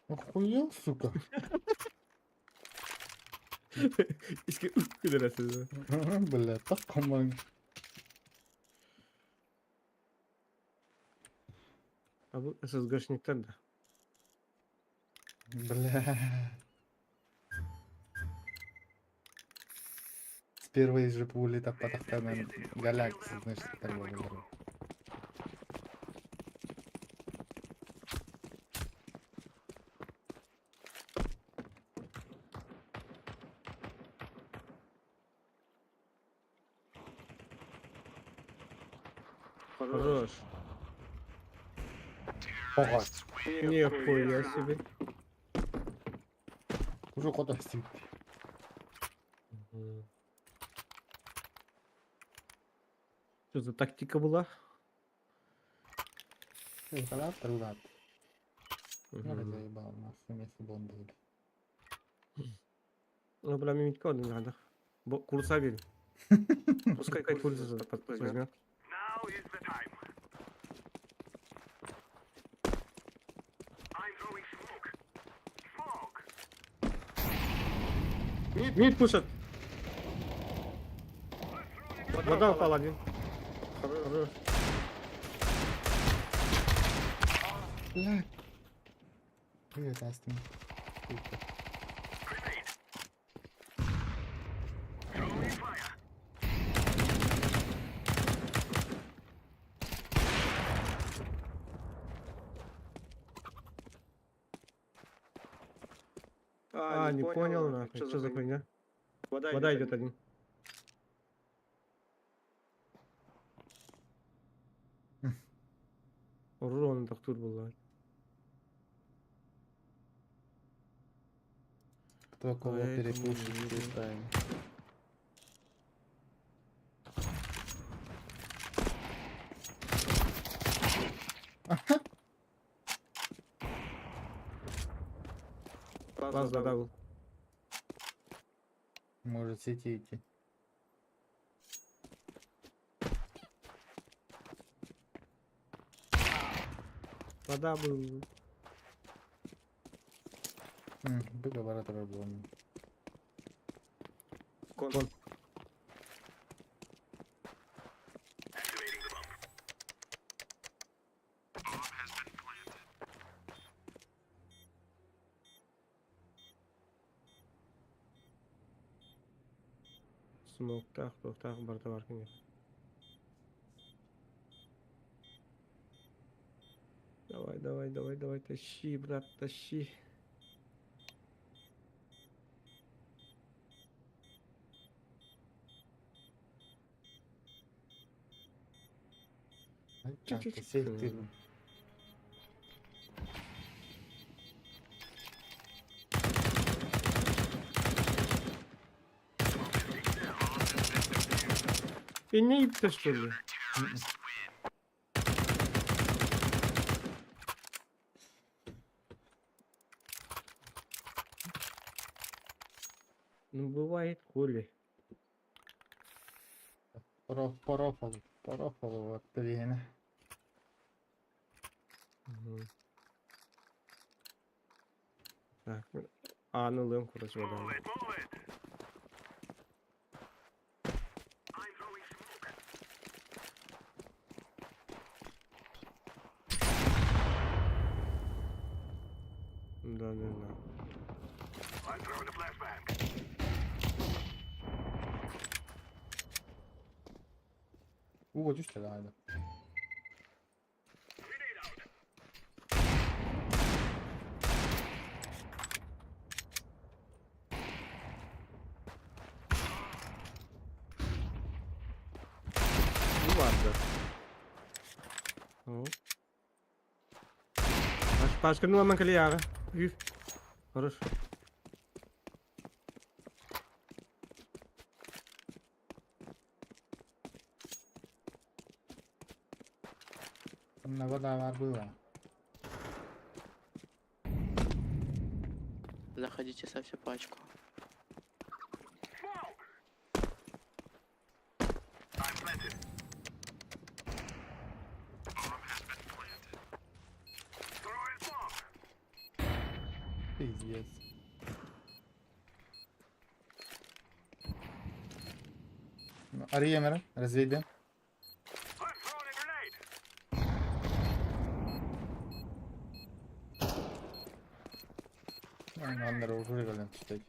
Охуел, сука. Иски пидорасы. Бля, так команд. А bu SSGшниктер да. Бля. С первой же пули так потахтанен галактики, значит, так было. Хорош. Ого. Нихуя себе. Уже кота стиг. Что за тактика была? Когда трудно. Я Мгм. заебал нас вместе бомбы. Ну, бля, мимитька один надо. Курса бери. Пускай курса возьмет. Мид пушат. Вода упал один. Хорош. Блядь. Привет, Астин. А, не понял, нахуй. Что за хуйня? Вода идет один. Урон так тут была. Кто кого А я это не перепушит, вижу. считаем. Класс задал. Может сети идти. Вода был. Договор работаем. Кон. Смог так, бортоварка нет. Давай, тащи, брат, тащи. Чик-чик-чик. Сейф. И не ты что ли? Ну бывает, хули. Порофал от Вены. Мгм. Так, ну лем, короче, вода. Да. Just da. Ну ладно. О. Acho que não é mancalhada. Хорошо. Вода была. Заходите со всю пачку. Пиздец. Ария разведи. Аннары уже голем читать.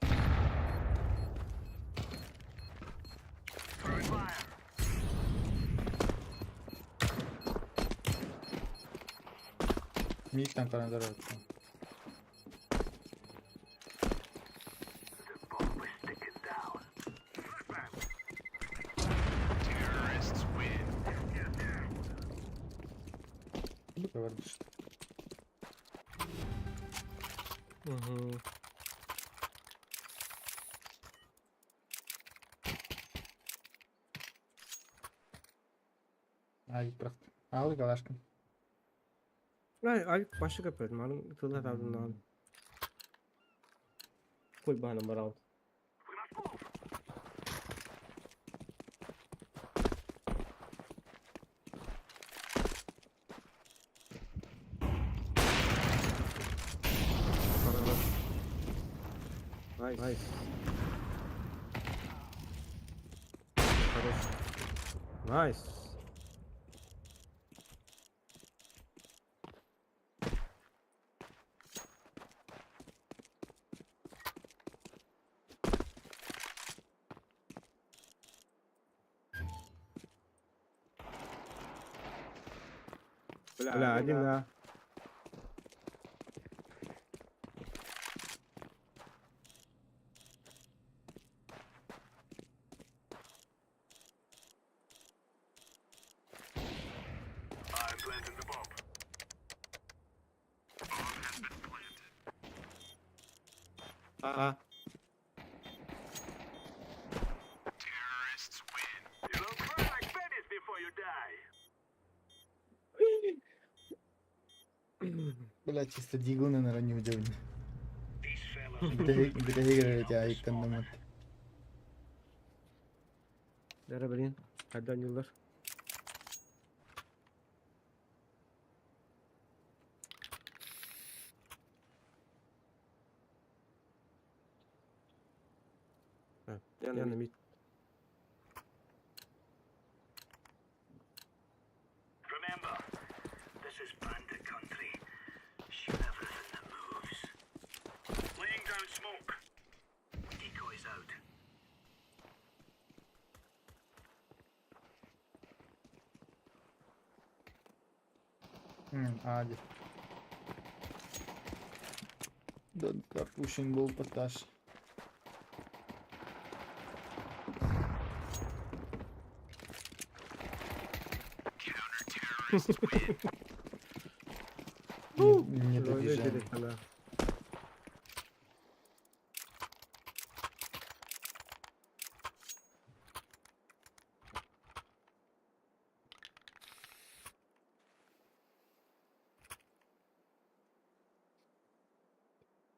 Мид там карандорочка. БК бар düştü. Угу. Ай, бıraktım. Al galaşkın. Ay başı kapıyordum. Anın tığla aldığından. Koy bana bir round. Nice. Nice. Bля, один, да. А. Бля, чисто дигуны на раннем деле. Доигрывать, а их там намат. Dara bilin. Hadi yıllar. Ha, yanına mit. Hadi. Don't start pushing ball patash. Не добежали. Она.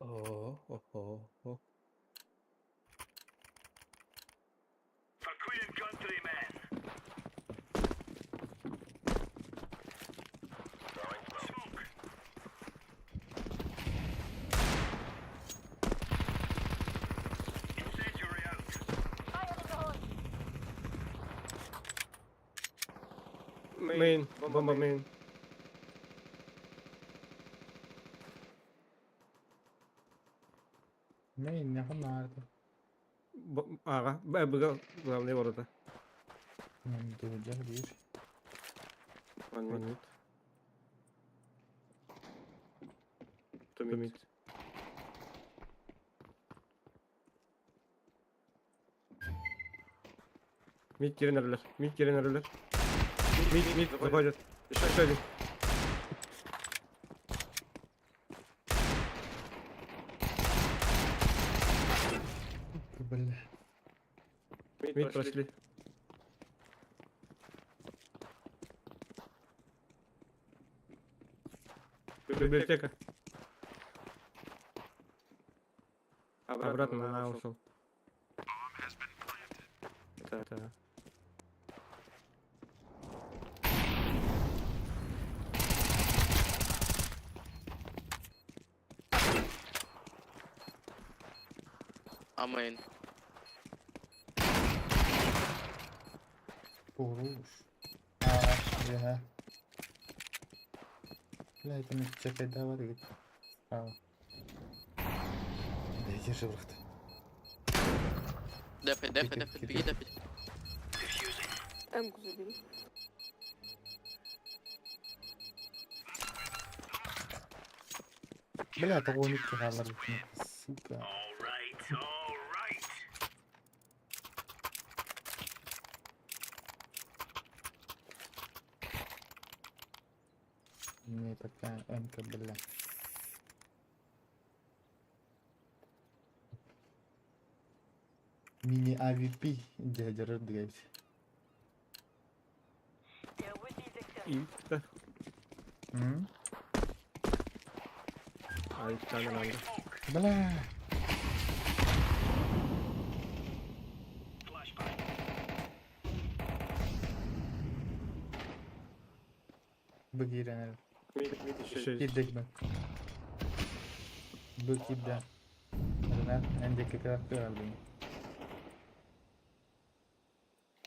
О. Main. Bomba main. Main ne nerede? Aga. Главное ворота. Duracak bir. One minute. 2 minutes. Mid giren arılar. Mid giren arılar. Mid zaходят. Еще один. Бля. Мид прошли. Библиотека. Обратно на ушел. Это. Амейн. Doğruymuş. Ya. Бля, это мне чекай давай гит. Право. Да иди же в рот. Дефай, беги дефай. Эмку забери. Бля, того не кидала, сука. Не такая МК, бля. Мини АВП, дядя Редгейс. İlk de. Ay bir tane aldı. Бля. Быгиреner. Gittik mi? Bu kidde. Rener önceki karakter aldı.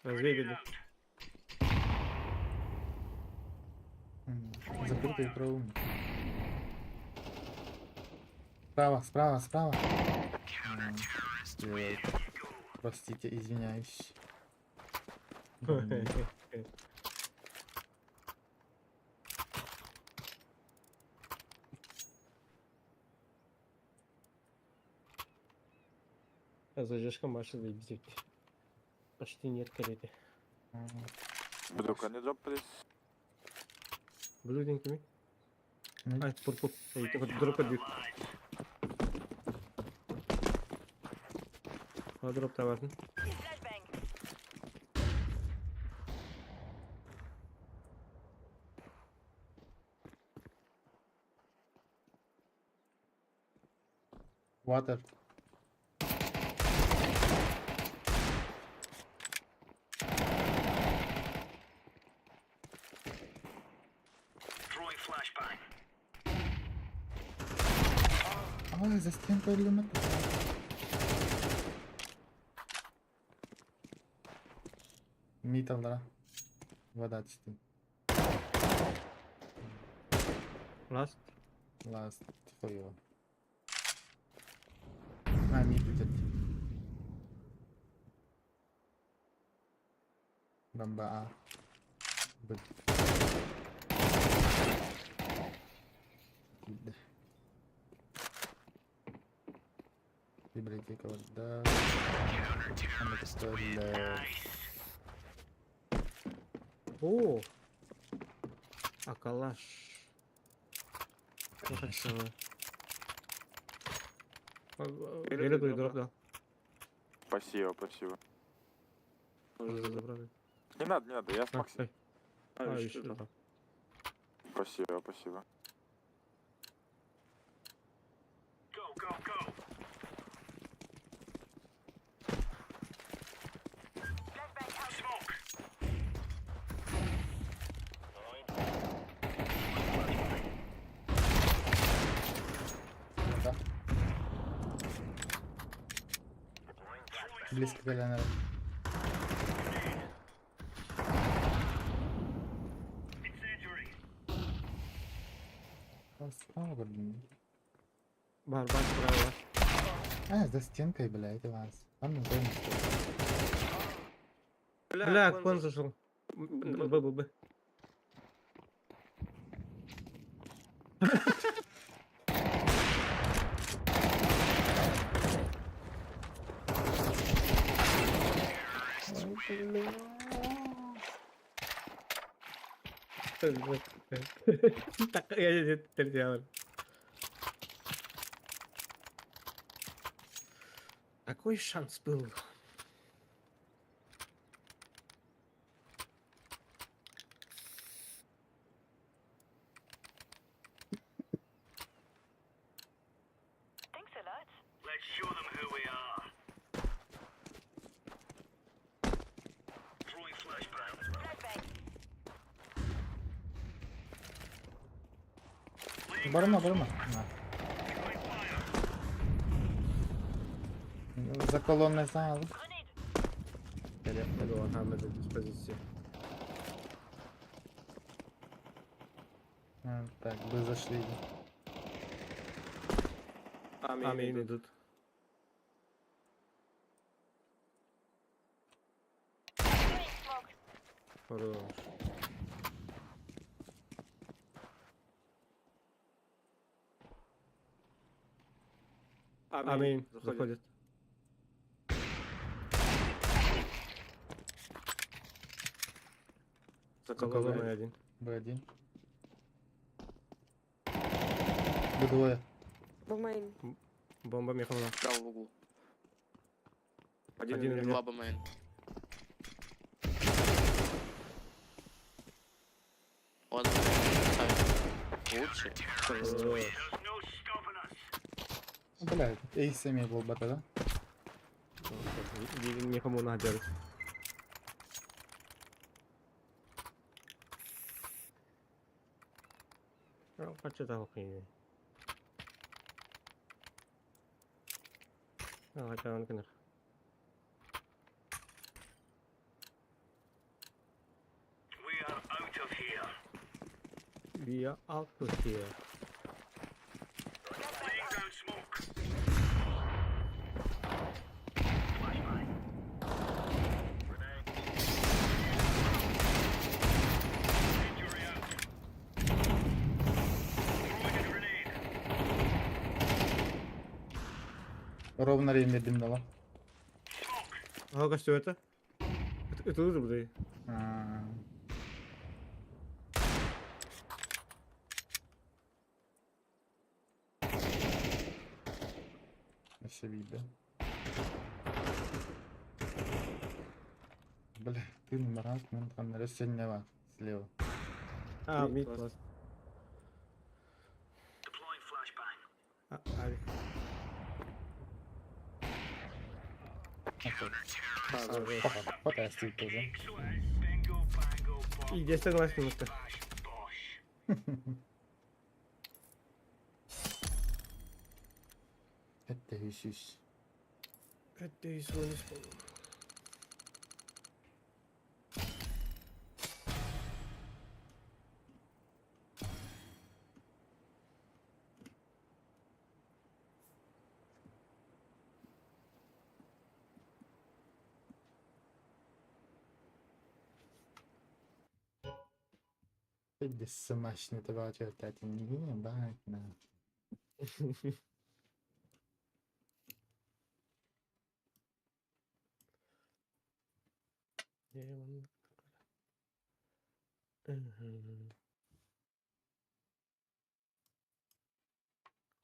Разведали. Закрытый проум. Справа, справа, справа. Простите, извиняюсь. Зажжешка Маша забить. Почти нет кареты. Middle, can you drop please? Блюденькими. Ну, Ай, пурпур. Эй, ты вот дроп отбил. А дроп-то важно. Water. Ай, за стенкой лимит. Миталдара. Вода чисти. Last. Last хуёво. А, мид идет. Бомба А. Б. Да. Библиотека вода. О! А калаш. Ну так само. Великий дроп, да. Спасибо, спасибо. Уже забрали. Не надо, я с Максим. Ай. А, еще да. Спасибо, спасибо. Да. Близко к Ленеру. Справа, блин. Бар, справа. А, за стенкой, бля, это вас. Там не знаю, Бля, кон зашел. Б. Так, я терял. Какой шанс был? Барна. За колонной зал. Телефон Мухаммеда диспозиции. Так, вы зашли. Амин идут. Хорош. Амин заходит. За колонной один. Б1. Двое. Бомайн. Бомба механула. Справа в углу. Один Два инвер. бомейн. Ладно, лучше. Бля, эйс имей был бата, да? Никому надо делать. Хочу того хуйни. Хотя он кнер. We are out of here. Ровно время дымнуло. Ага, что это? Это уже будет. А, Все видно. Бля, дым, мрак, мен там нарисовал слева. Мид класс. Алик. Фотостил тоже. И 10 согласен минутка. Это Иисус. Это и свой не вспомнил. Это смачно, это вообще это не банально.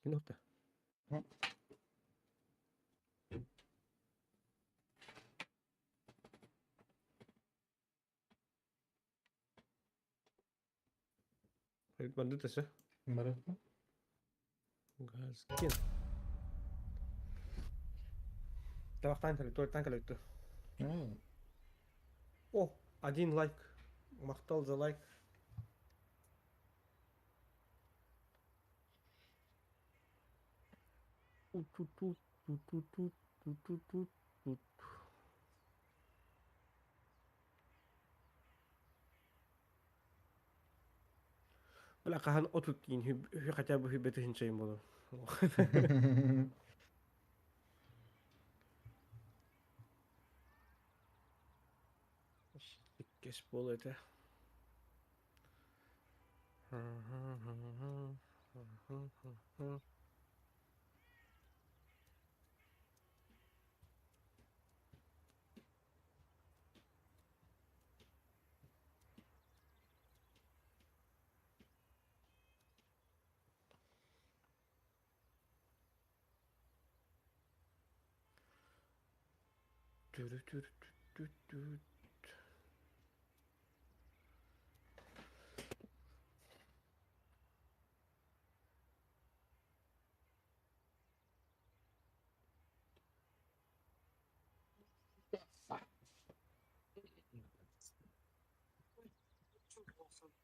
Минута. Bandı taşı. Мрак. Gaz. Кен. Tabaktan kalıyor, tuvaletten kalıyor. О, один лайк. Махтал за лайк. Бля, кахан отут дейін, хотя бы хүбеті хинчайын болу. Кеш бол это.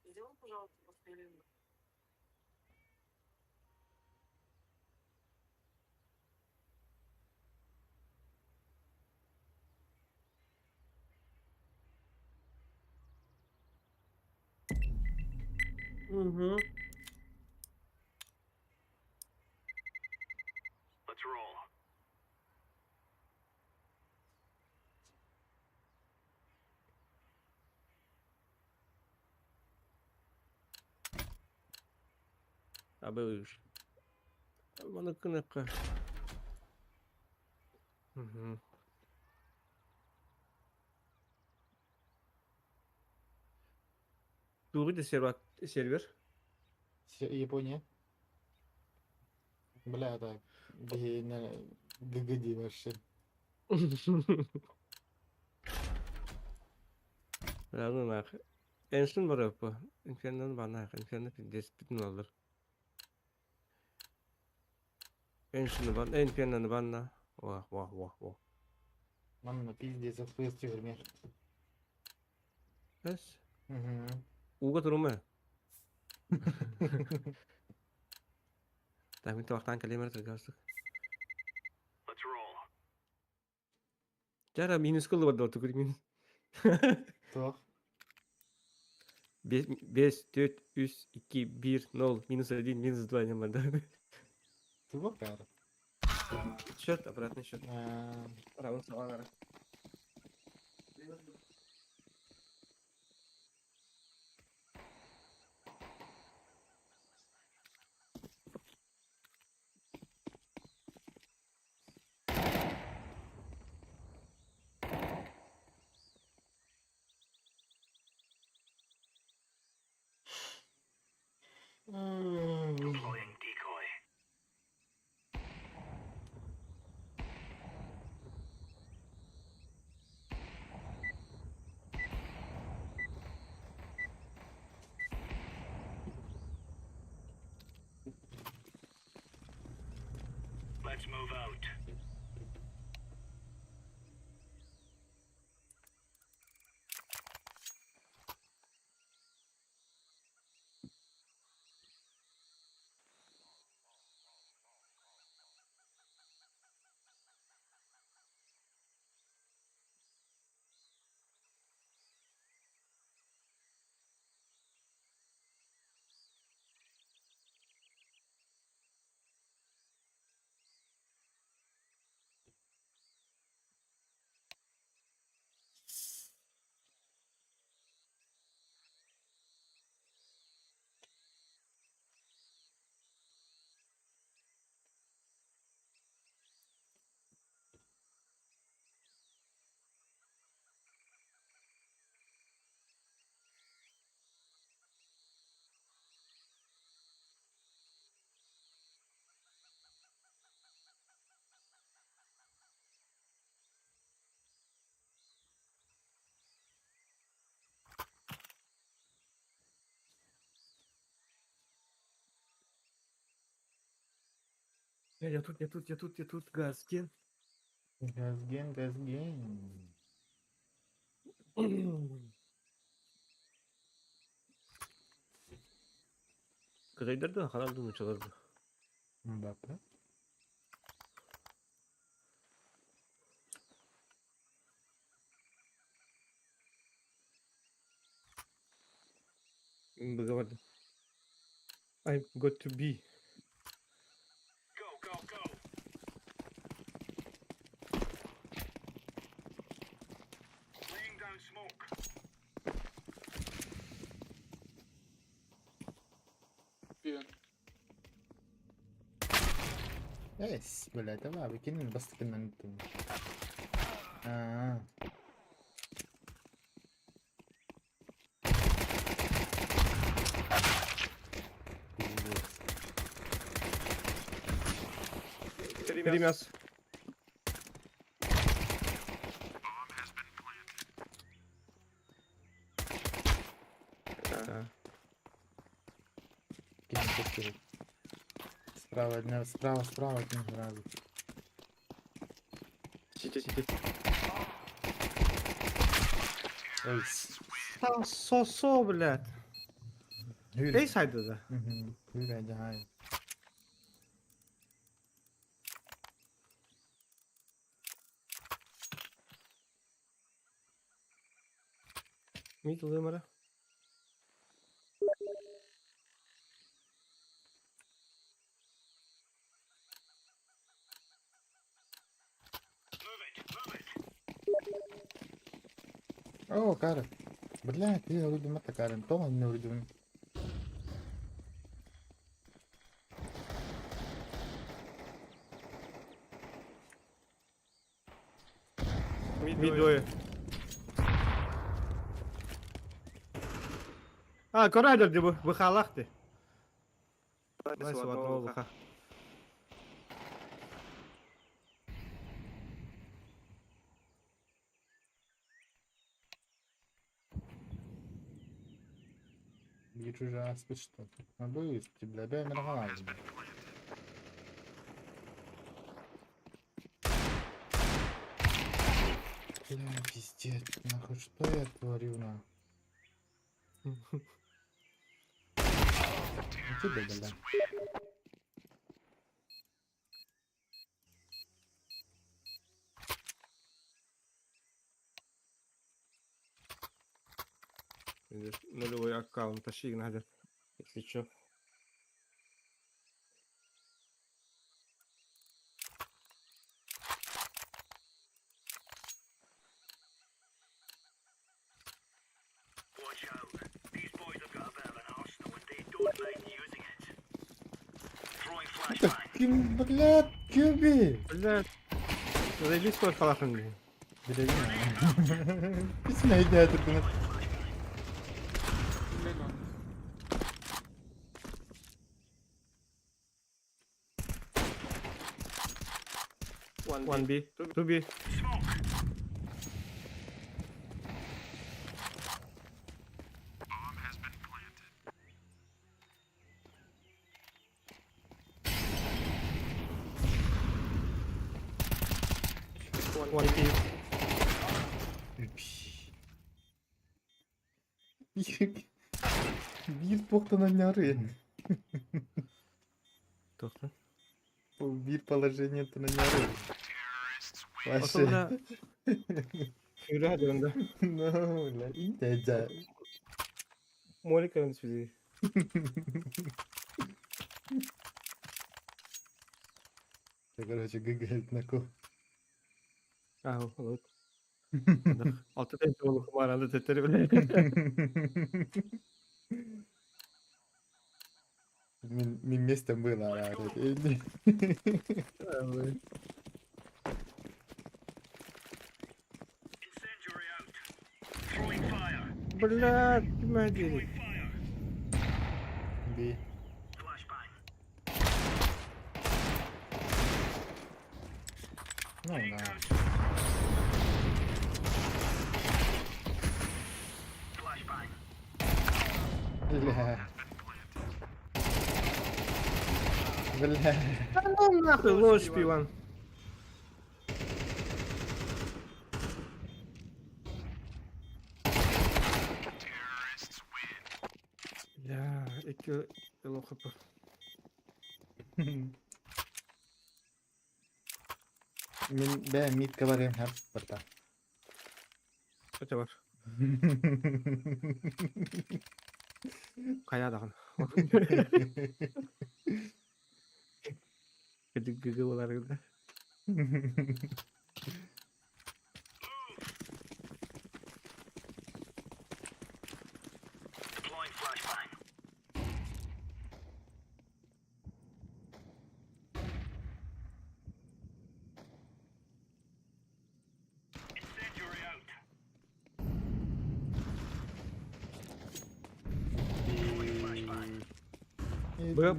Сделай, пожалуйста, последнюю. Угу. Абы уж. Мана кынакка. Угу. Тугу да сервер. Япония. Бля, так. Бейне гыгыди вообще. Lan nak. Ensin var bu. İnsanların bana, insanın destekini alır. Ensin var, insanın bana. Vah vah vah vah. Манна пиздец FPS çevirmeye. Bes. Hı. Uga durma. Tahmin tawaktan kalimat tergasuk. Cara minus kıl var da tukur minus. Toch? 5, 4, 3, 2, 1, 0, минус 1, минус 2 нема, да? Tuvo, cara. Счет, обратный счет. А, Раунд савара. Я тут, газген. Газген, газген. Kızaydır kanaldığını çalardı. Mbappe. Говорю. I'm got to be. Yes, бля, давай, выкинем бастык на нуту. А. Перемяс. Кинем купил. Справа от него, справа от него сразу. Сиди. Эйс. Со, блядь. Yürü. Ey saydı da. Hı hı. Yürü hadi hayır. Middle numara. О, Кара. Блядь, я вроде это Карен. Тома не вроде. Midway. Коридор bu xalaxdı. Neyse var ne oldu ha. Bir уже аспид что-то. А быстро, бля, бля, нормально. Бля, пиздец, нахуй, что я творю, на? Тебе, бля. Здесь нулевой аккаунт, тащи надо. Если чё. Kim, блядь, Кюби! Блядь. Заебись твой халатом, блин. Блядь, письма идет, это. One B, two B. One B. Bir boktan arıyor. Тоқта. Bir положение-то на няры. Осы бля. Yürü önde. No, la inteja. Молика önde bizi. Короче, гыгает на ко. Ау, вот. Altı tane olur kumarhanda tetleri bile. Min место было, Блядь, кимәди. Би. Ну, на. Бля. Бля. Ну нахуй, ложь пиван. Бля, iki yıl okupı. Ben mid kabarayım hep burada. Öte var. Kaya dağın. Gıdık gıgı olar gıdı.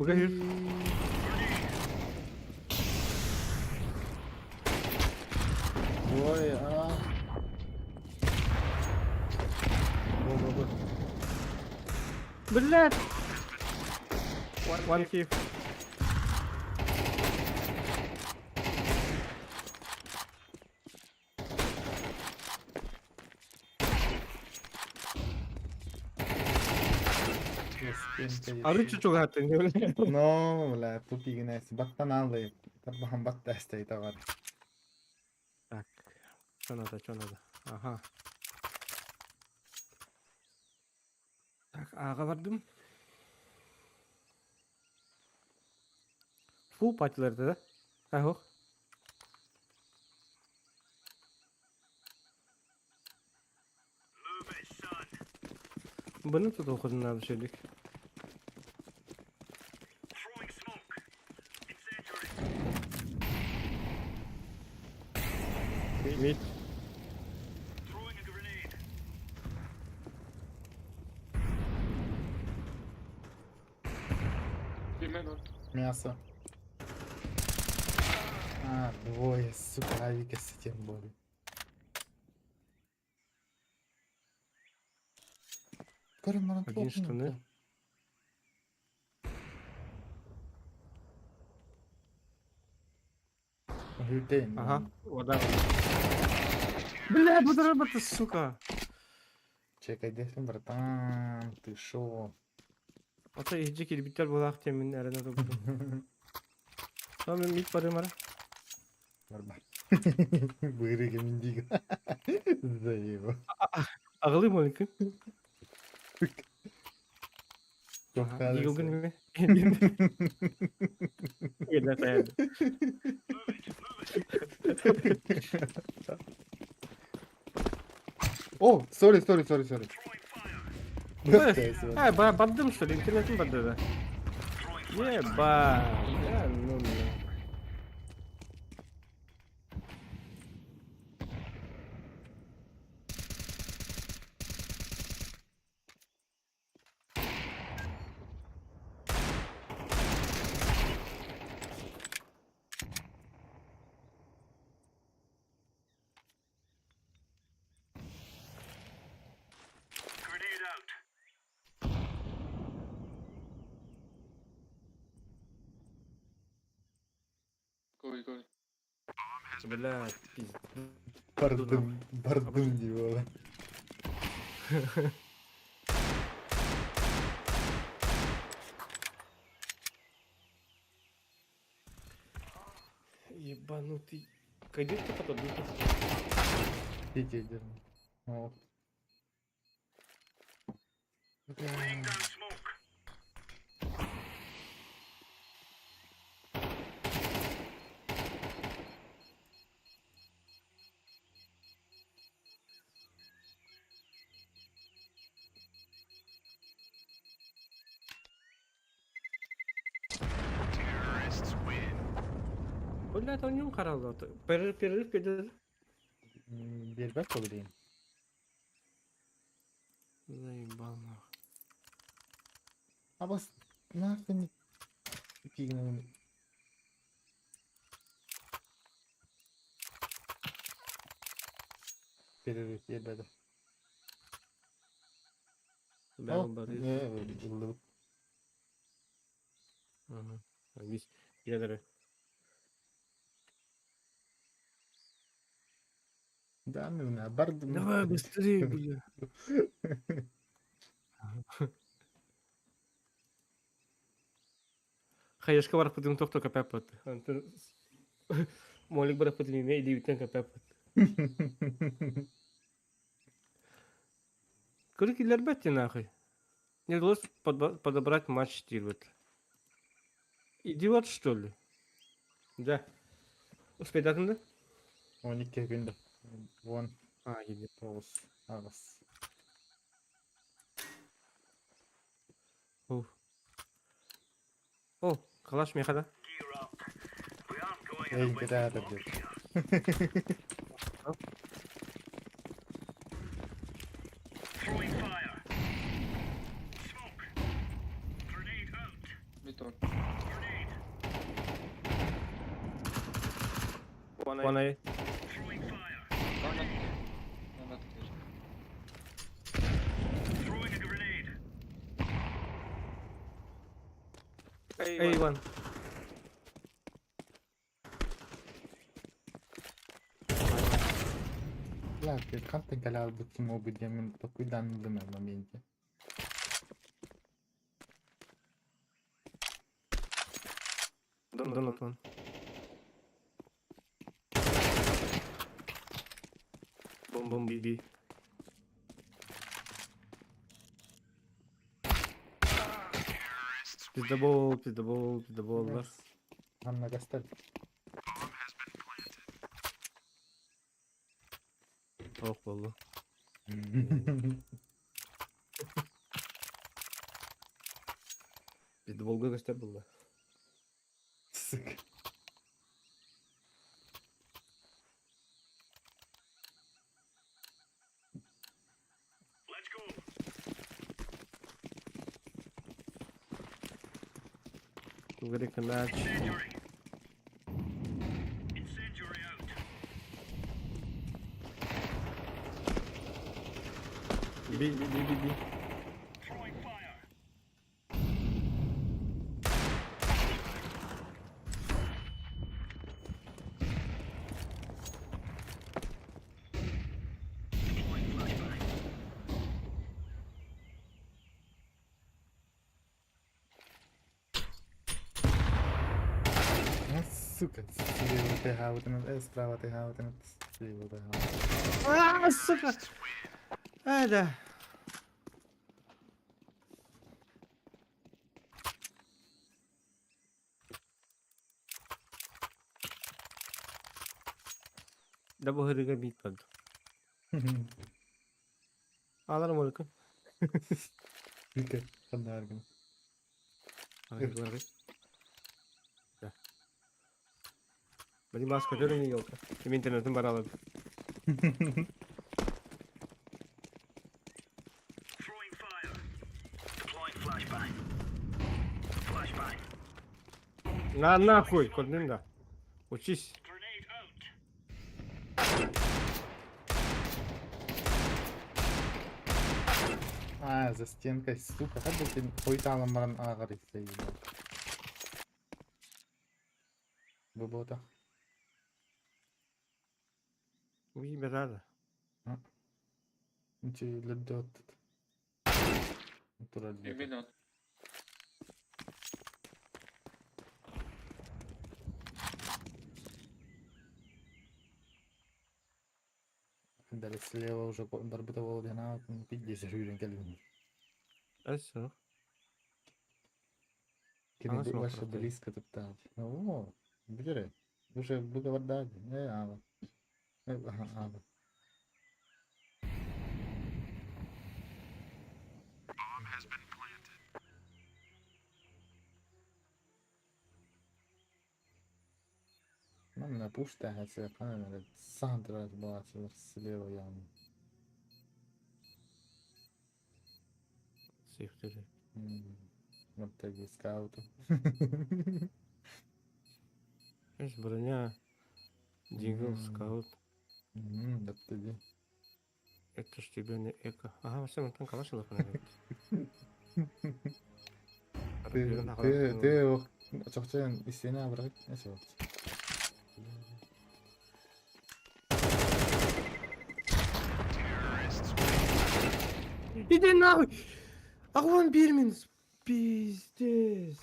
Bıga gir. Ой, а. Во. Блядь! One kill. Arıcı çok attın öyle. No, la puti güneş. Battan alayım. Tamam bat desteği de var. Tak. Çona da. Aha. Tak, ağa vardım. Full partilerde de. Ha hoş. Bunu da okudun abi şeylik. Mid. Мясо. А, двое, сука, Авика с тем более. Короче, Один штаны. Бюллетень. Ага, вода. Бля, подработай, сука. Чекай, десен, братан. Ты шо? Ата иһиджи кирбиттер булаах темин эрен отугу. Та мен мит барым ара. Бар. Бырыгы миндиго. Заеба. Агылым оликин. Çok Yıkılgın kahretsin. mı? Yeter sayardı. Oh, sorry. Bırak Evet. be, Ha, battım şöyle, internetim battı. Eba. Ya, no, no. Бля, пиздец. Bardım diyor oğlum. Ебанутый. Кайди ты потом? Hiç yedim. Oh. Бля, это у него карал. Перерыв перед. Bir bak olayım. Заебал нахуй. Ama ne yapayım? Фигня. Перерыв yetmedi. Ben barış. Yıllık. Ага. Весь. Ядеры. Да ну на bardım. Давай быстрее, бля. Хаешка барып путун токто капапат. Антын молик барып путун име иди битен капапат. Крики бетти нахуй. Не удалось подобрать матч стиль вот. Идиот что ли? Да. Успеть атынды? 12 günde. 10 А, иди. 9 Ağustos. О, калаш мехада. Ey birader diyor. One A. A1. Claro, quanto tem calhado do que mobiliamento para cuidar do meio ambiente. Donut one. Bom B. Pizda ball. Hanna göster. Oh valla. Pizda ball'ga göster valla. Sık. Very clutch. B. Сука, слева ты хаутинат, справа ты хаутинат, слева ты хаутинат. А, сука! Да. Да богырыга бит kaldı. Alırım onu. Сука, подарком. Benim başka dönemi yok. Benim internetim bağlı. На нахуй, Корнинда. Учись. За стенкой, сука, как бы ты хуйталом баран ағыр естейді. Бұбота. Уй, бедада. Ниче лөдді оттыд. Тура лөдді. Дали слева уже барбыта болды, ана пиддесі жүрген келген. Эсо. Кені Ана больше смотрю. близко топтал. О, бери. Уже выговардали. Ава. Ава. Нам пушта хәсе камера сандра бачылар слева яны. Сифтели. Вот такие скауты. Эс броня. Дигл, скаут. Да тоді. Это ж тебе не эко. Ага, все, там калашилов, наверное. Ты чоқчан истене абырайт. Нәсе болды. Иди нахуй! Ағуан бермеңіз. Пиздец.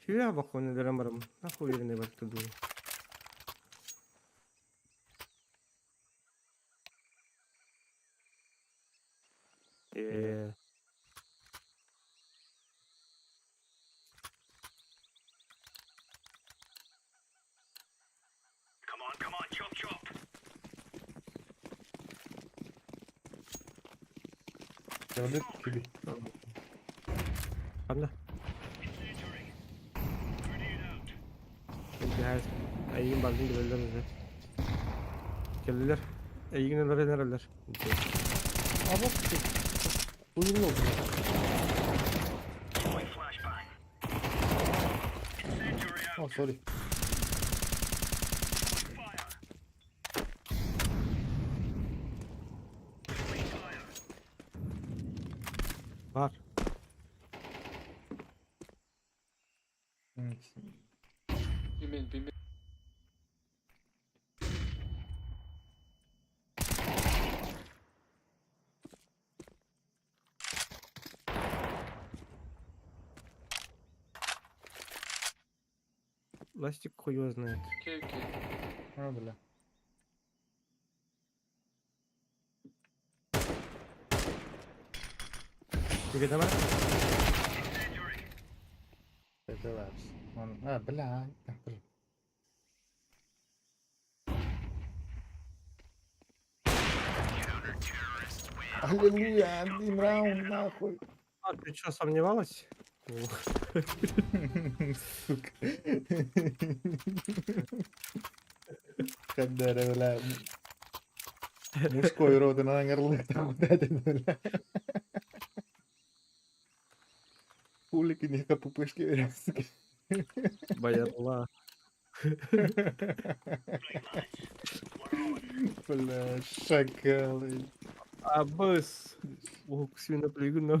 Фига бақуаны дырамарым. Нахуй веріне бар туду. Gördük gibi. Anda. Cihaz. Ayın bazı gelirler bize. Gelirler. Ayın neler. Ama uyumlu oldu. Oh sorry. Var. Bilmeyin. Ластик хуй его знает. Окей. А, бля. Тебе давай. Это лапс. Он... А, бля. Аллилуйя, один раунд, нахуй. А, ты что, сомневалась? Сука. Кадара, бля. Мужской рот, на горлах там вот это, бля. Пулики не как пупышки верятся. Баярла. Бля, шакалы. Абыс. Ох, свина прыгнул.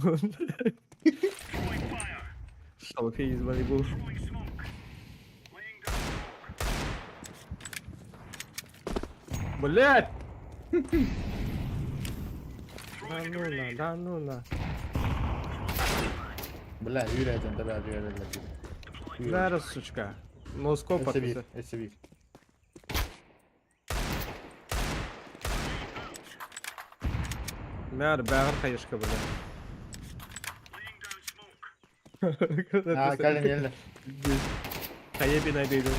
Шалки из Малибу. Блять! Да ну на. Бля, Юрий, это да, Юрий. Зараз, сучка. Носкоп SB, атысы. SB. Мәр бәғір қайышқа біле. Kalem geldi. Қайы бен айбейді.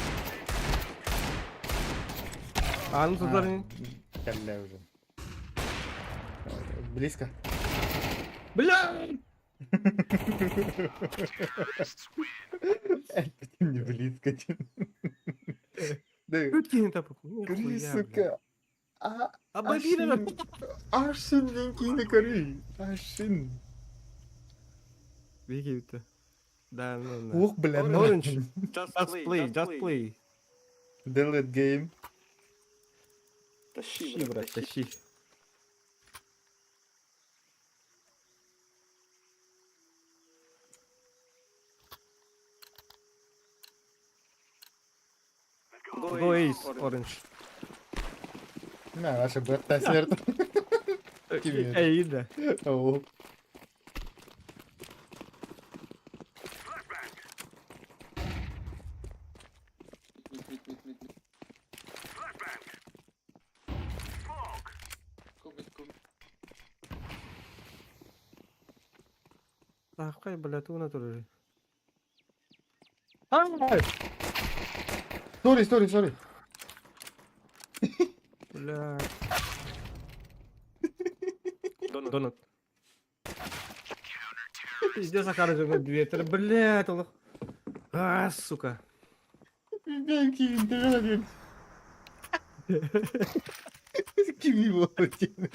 Анын тұтарын. Кәллә уже. Близко. Бля! Не близко. Да, Өткені тапып. кри, сука. Абайбейді. Ашин денкейді көрі. Ашин. Беге өтті. Да, ну, Ух, бля. Orange. Just Just play. Delete game. Тащи, брат, тащи. Go Ace, Orange. Не, ваша бета смерть. Кивер. Әйді. О. Mid. Go mid. Лаққай, бля, туына тұрыр. Sorry. Бля. Донат. Пиздец, окажется, ветер. Бля, толық. Сука. Денкейді, дәлін. Ким его тяны?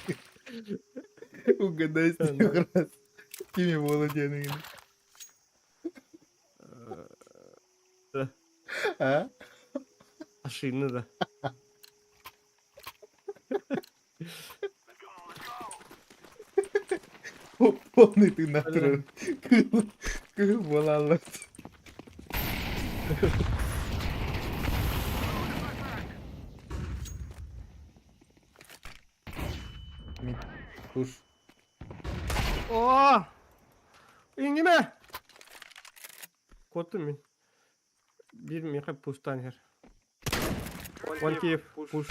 Угадай с трех раз. Ким его тяны? А? Ошибно, да. Полный ты натура. Кыл болалас. Мид. Пуш. О! İngime! Kottun min. Bir meka push'tan her. One cave push.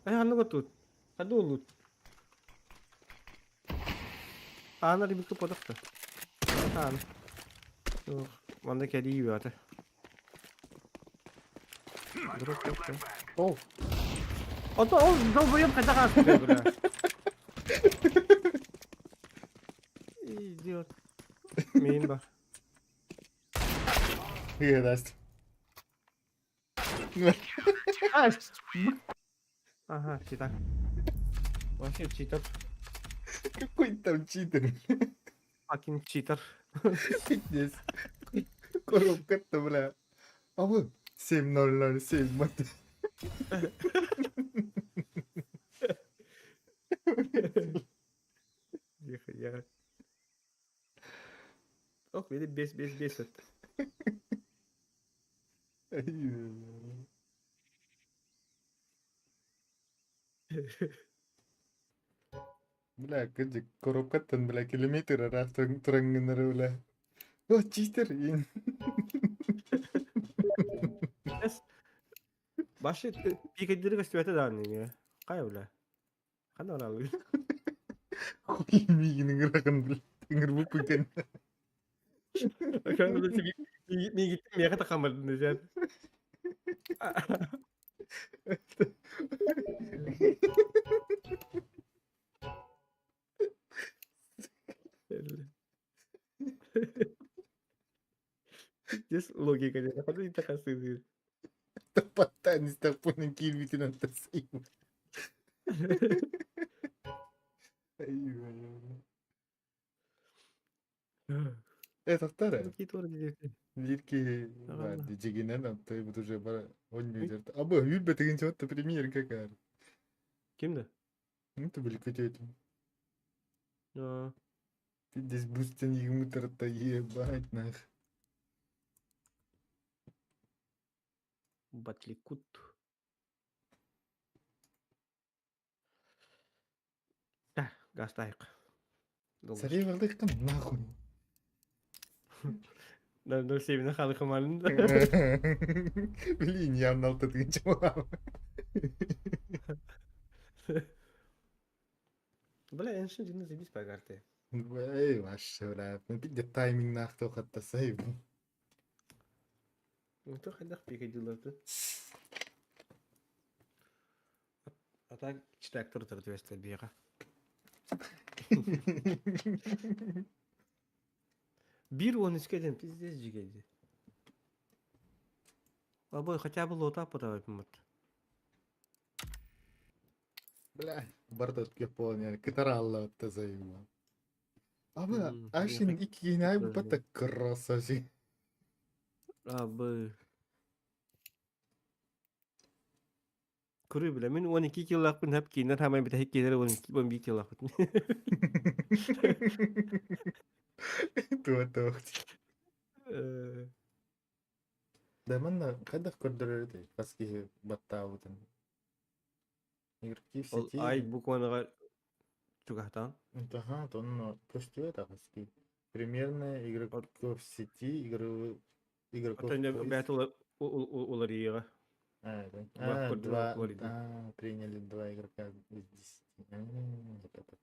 Ay ano ba to? Kadulot. Ana ribik ko patak ta. Ana. Yok. Bana kedi gibi ate. Drop yok ya. Oh. O da boyum kaçak aslında bura. Idiot. Main ba? Iya, даст. Ай! Ага, читак. Вообще читер. Какой там читер? Fucking читер. Здесь. Коробка-то, бля. А вы 7007 мат. Ехай. Ох, бери без это. Бля, кыжык коробкаттан, бля, километр раз тураңгынары, бля. О, читер. Başı piketleri gösteriyor da anne. Kay bile. Kan oralı. Мигінің ырағын, бля. Теңір бұп екен. Kan öyle mi gittim ya kata kamadın sen. Здесь логика не находит такая сыгры. Тапаттан истапунын килбитин антасыйм. Тоқтар, Какие тоже директы. лирки, жегенен антай, вот уже ойнбай жүрді. Абы, үлбе деген жауатты премьер какар. Kimdi? Ну, ты были котетим. Aa, Ты здесь бустен егмутарта ебать нах. Батликут. Да, гастайк. Сарей валдыктым, нахуй. 007'nin halkımanın. Блин, я на вот чувак. Бля, en son dinle zibis pagarte. Эй, вообще, бля. Ну, пиде тайминг нахто хатта сейв. Itu kadar peki diyorlardı. Ata çıtaktır tırtı vestel bir yere. Bir 13'den pizdes geldi. Abi хотя бы лота подавать мот. Бля, бардат Япония, катаралла отта займа. Ama Ashin iki yine bu pata krasasi. Abi. Kuru bile min 12 kiloluk pun hep kina thamai bita hik kina 12 bon 1 kiloluk. Tuh. Eee Да манна, когда коддерды, паски баттаутын. Игроки в Ол сети. ай буквально чугахтан. Ага, то он просто это паски. Примерно игроков в сети, игроков Ата не поиск. бәтул улар иега. Да. Два коддер говорит. Приняли 2 игрока из 10. Вот это.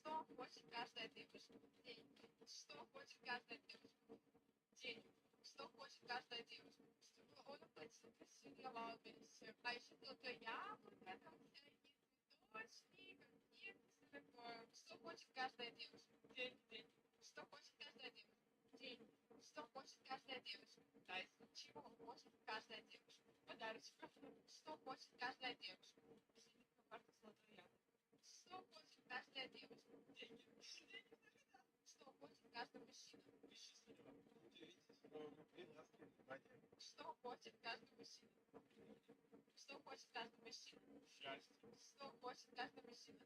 Что хочет каждая девушка? Деньги. Что хочет каждая девушка? Деньги. Что хочет каждая девушка? Чтобы он оплатил посильного пенсию. А еще только яблоко, там всякие цветочки, конфеты, все такое. Что хочет каждая девушка? Деньги, деньги. Что хочет каждая девушка? Деньги. Что хочет каждая девушка? Тайсон. Чего хочет каждая девушка? Подарочек. Что хочет каждая девушка? Визитная карта золотой яблоко. Что хочет каждая девушка? Деньги. Что хочет каждый мужчина? Что хочет каждый мужчина? Что хочет каждый мужчина? Счастье. Что хочет каждый мужчина?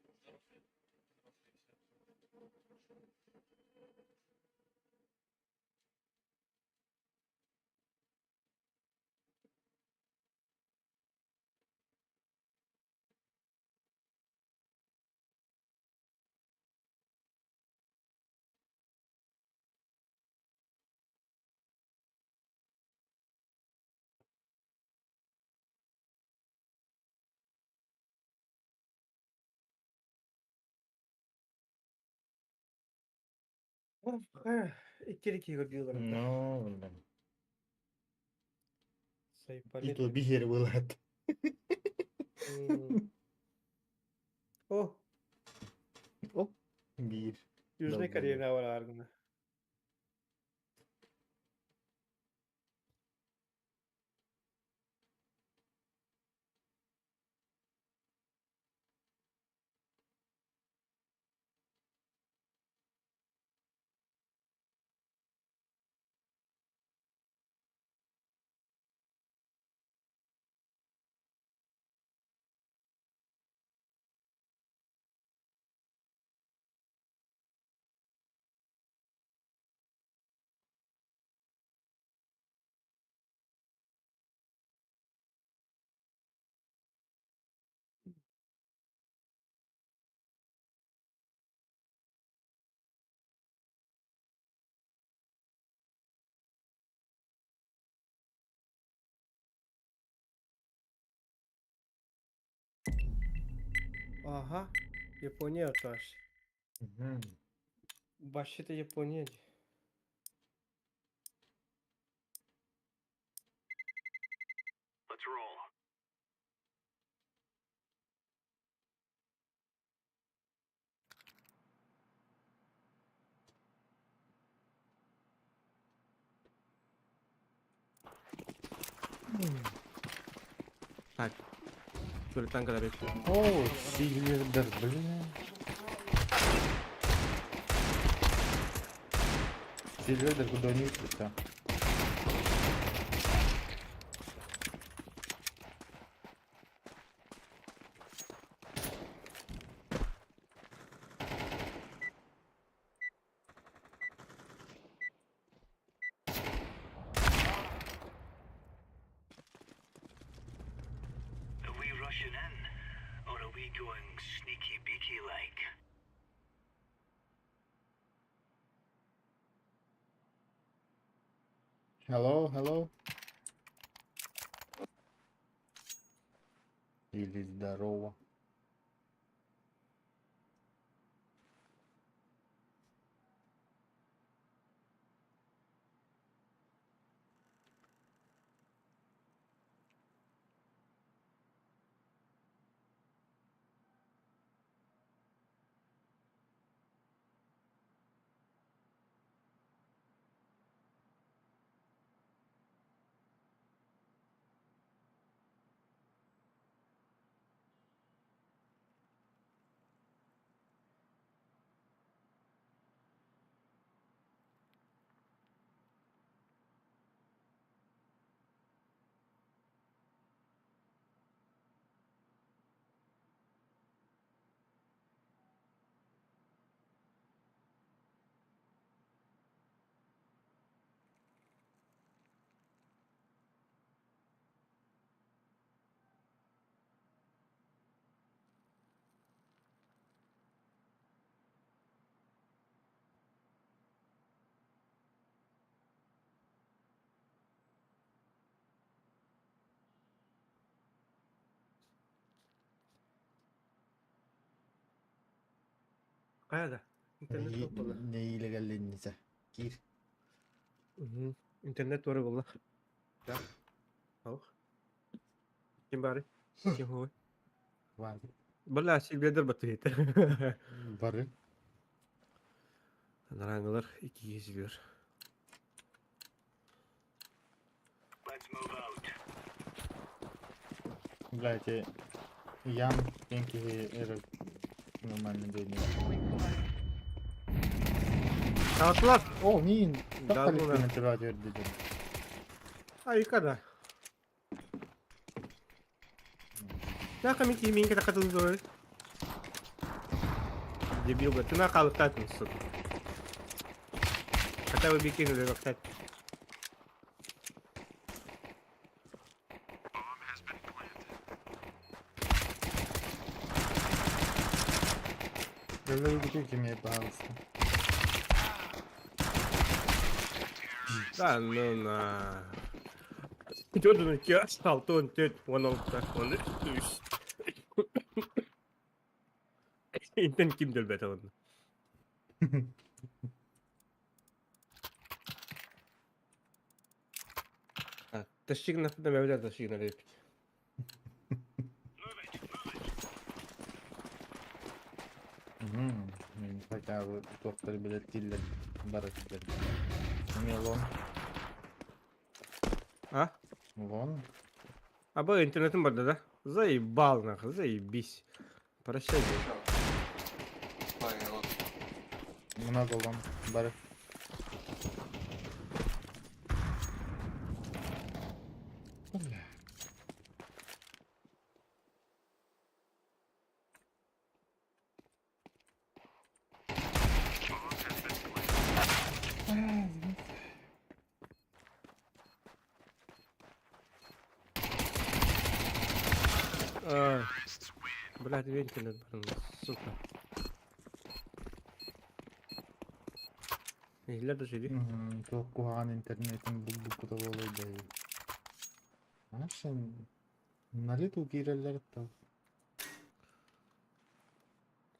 İkili görüyorlar. No, ulan. Sayfalet. Itu bir yeri bulat. Oh, Oh. Bir. yüzme Double. kariyerine var argına. Aha, Japonya arkadaş. Mhm. Başı da Japonya. Так, Султан kadar bekliyorum. Oh, silverdir bля. Silverdir куда не успеется. Are we rushing in? Or are we going sneaky beaky like? Hello, hello. Или здорово. Kayada. İnternet yok valla. Ne illegallerinize. Gir. İnternet var valla. Ya. Al. Kim bari? Kim huy? Var. Valla Silvedir batı yeter. Varı. Narangılar iki geziyor. Let's move out. Блядь, ям пенки нормально дойдет. Kalktılar. О, нин. Да, Так ну да. на тебя dedim. Ay yukarıda. Ne kami kimin kita katulur. Debil betul nak kalau tak masuk. Kata bikin udah roket. Böyle bir мне, пожалуйста. Да, ну на. Jodoh nak kira salton tet wanolta wanol. Inten kim del betul. تشيكنا في ما بدأ تشيكنا ليه Мен хотя бы тоқтар билет тиллер бара тиллер. Не лон. а Лон. а бо интернетім бар да заебал нахуй заебись прощай Ай, вот. Много лон. Бара. Бля. блядь интернет бар сука Игілер де жиди Çok kuhan internetin bulduk da olaydı. Нашим налету кирелер та.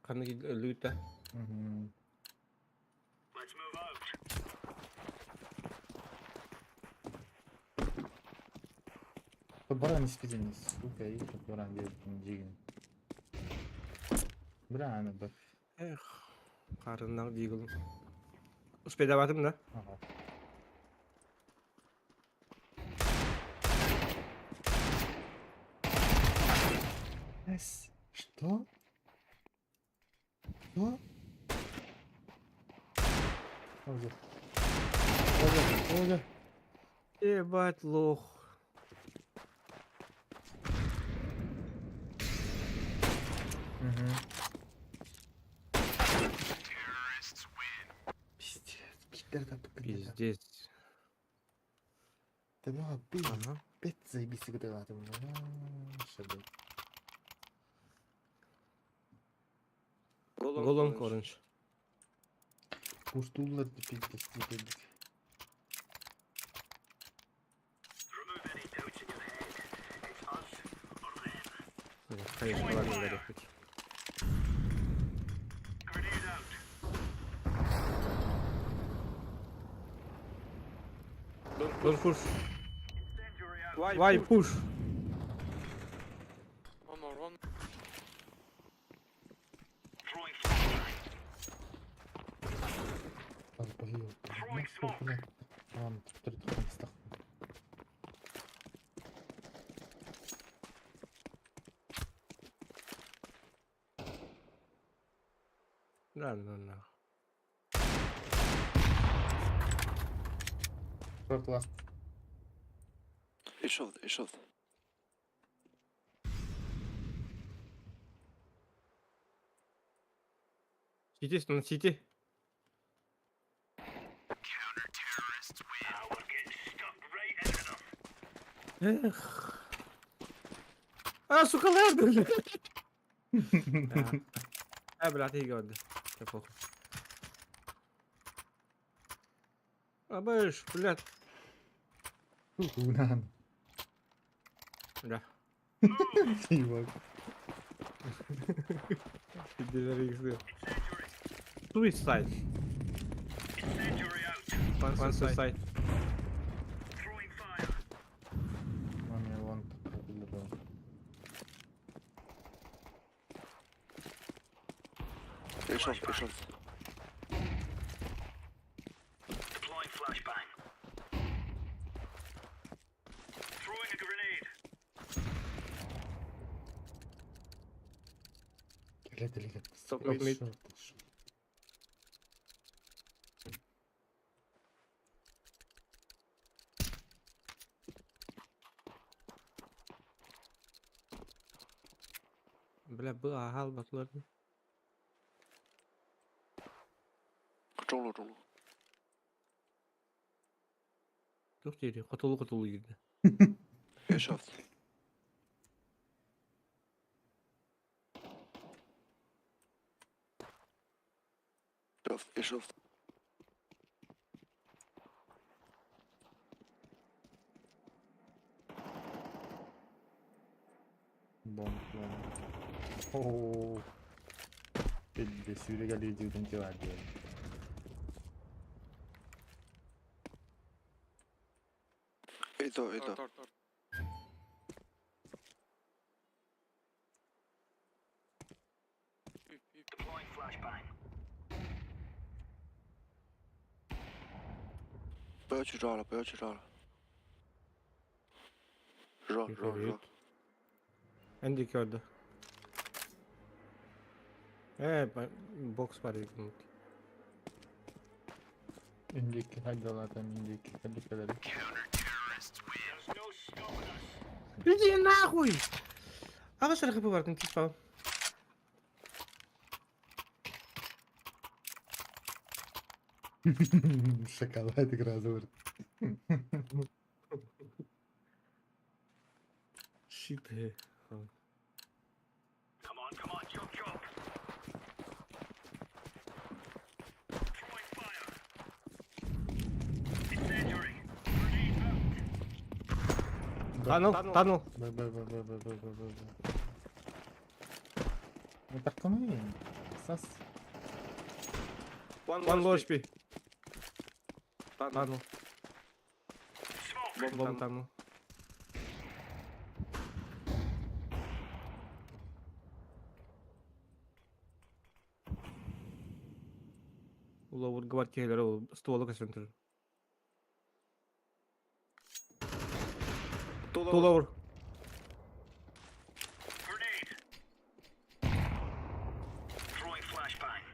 Қаны лүйті Let's move out. Баран істедіңіз, сука, и тут баран дедім жеген. Браны бір. эх қарыннан дигіл успеда батым да Ага. Что? Что? Оза. Оза. ебать лох Пиздец. Пиздец. пиздец Ты была ага пять заебись когда ты шабы. голом корынч Пуштулар пиздец dedik. Remove any doubts in your head. It's us or them. кайышкалармен берекпит Grenade out. Don't push. Incendiary out. Why push? One more, one. Throwing flashbang. Албайо. Throwing smoke. Ладно, теперь ты констах. Да. Short last. Ішов. Сити, на сити. Ah, we're getting stuck right into them. Эх. А, сука, лердер. блядь, я говорю. Да похуй. Абэш, блядь. Унан. Да. Чувак. Suicide. Incendiary out. One suicide. Throwing fire. Маме вон так. Ішов. Deploying flashbang. Throwing a grenade. Лет. Стоп, мид. Бля, был агал батлар. Жолу. Жоқ дейді, қатулы келді. Ішов. Бомб. Ооо. Пиздец, сюррега люди дела делают. Иду. Deploying flashbang. Б чужала. Жо. Yukarı. Endiki orada. Box var yakın. İndiki hadi Allah'tan indiki. Hadi kadar. There's no stopping us. Иди нахуй! А вы что хп варкнуть спал? Шоколадик разовый. Shit. Come on, chop. Throwing fire. Incendiary. Grenade out. Танул. Б. Ну так кому? Сас. One low HP. Танул. Smoke. Бомб танул. Ловур гвардиялар ol стволы касентер. Туловур. Grenade. Throwing flashbang.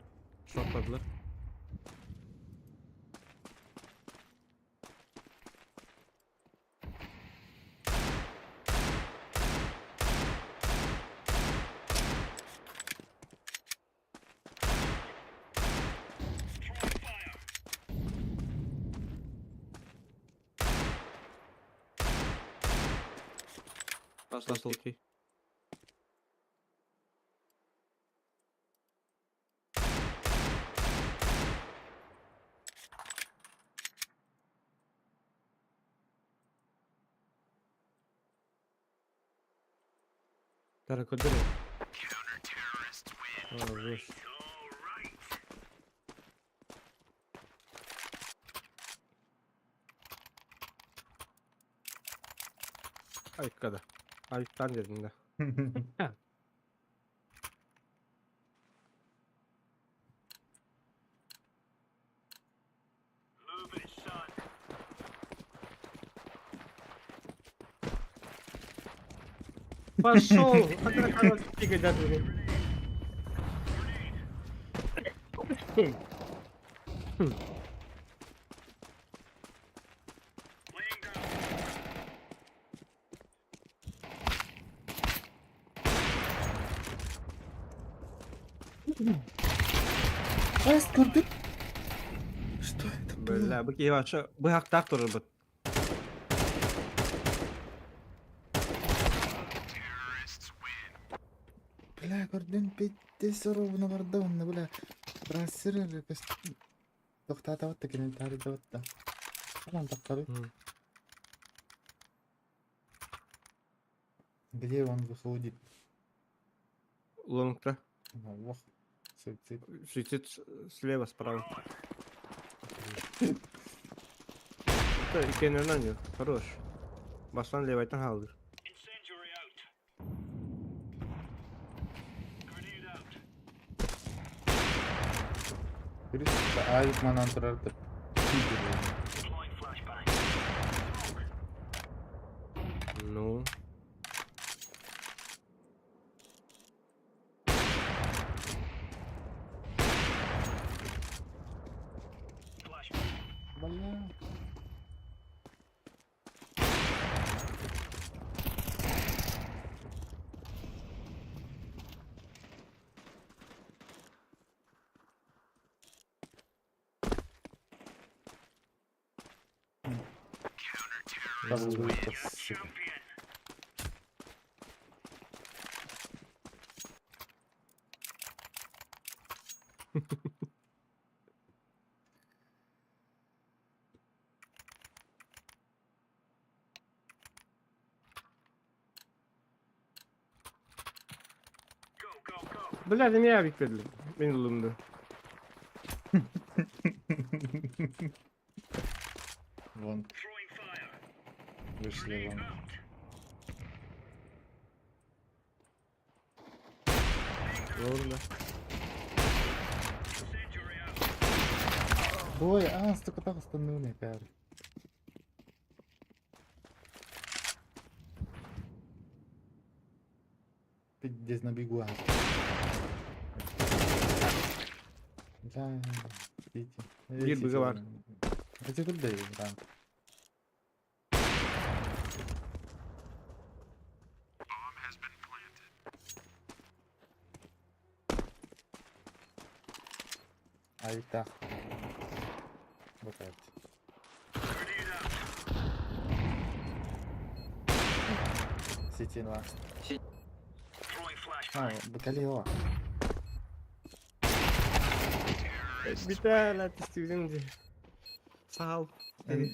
Шотладылар. Throwing fire. Last окей. Так, куда? Жесть. All right. Ay kada. Ay tan dedim de. Move it, son. Пошел! А ты короче тикать да ты. Laying down. Ас gördün. Что это было? Бля, быки вообще бы так тоже бы. Бля, gördün пиздец ровно вардовно, бля. Рассыры пес. Тоқтатаватты комментарийдаватты. Falan таккары. Где он выходит? Лонгта. Аллах. Суицид. Суицид слева, справа. Это икенен аню. Хорош. Басан левайтан халдыр. Incendiary out. Grenade out. Birisi ayıp manan turardı. Deploying flashbang. Smoke. Ну. Flashbang. Бля. Double win, сука. Champion. Go. Бля, да меня виктедли. Мен улымды. Вон. Throwing fire. Вышли вон. Ладно. Ой, столько так остановили, пиар. Ты здесь на бегу, Да, видите. Bir bıgı var. Hadi dur değil, tamam. Ahí está. Вот это. Сети 2. Бакалео. Bir tane istiyorum. Sağ ol.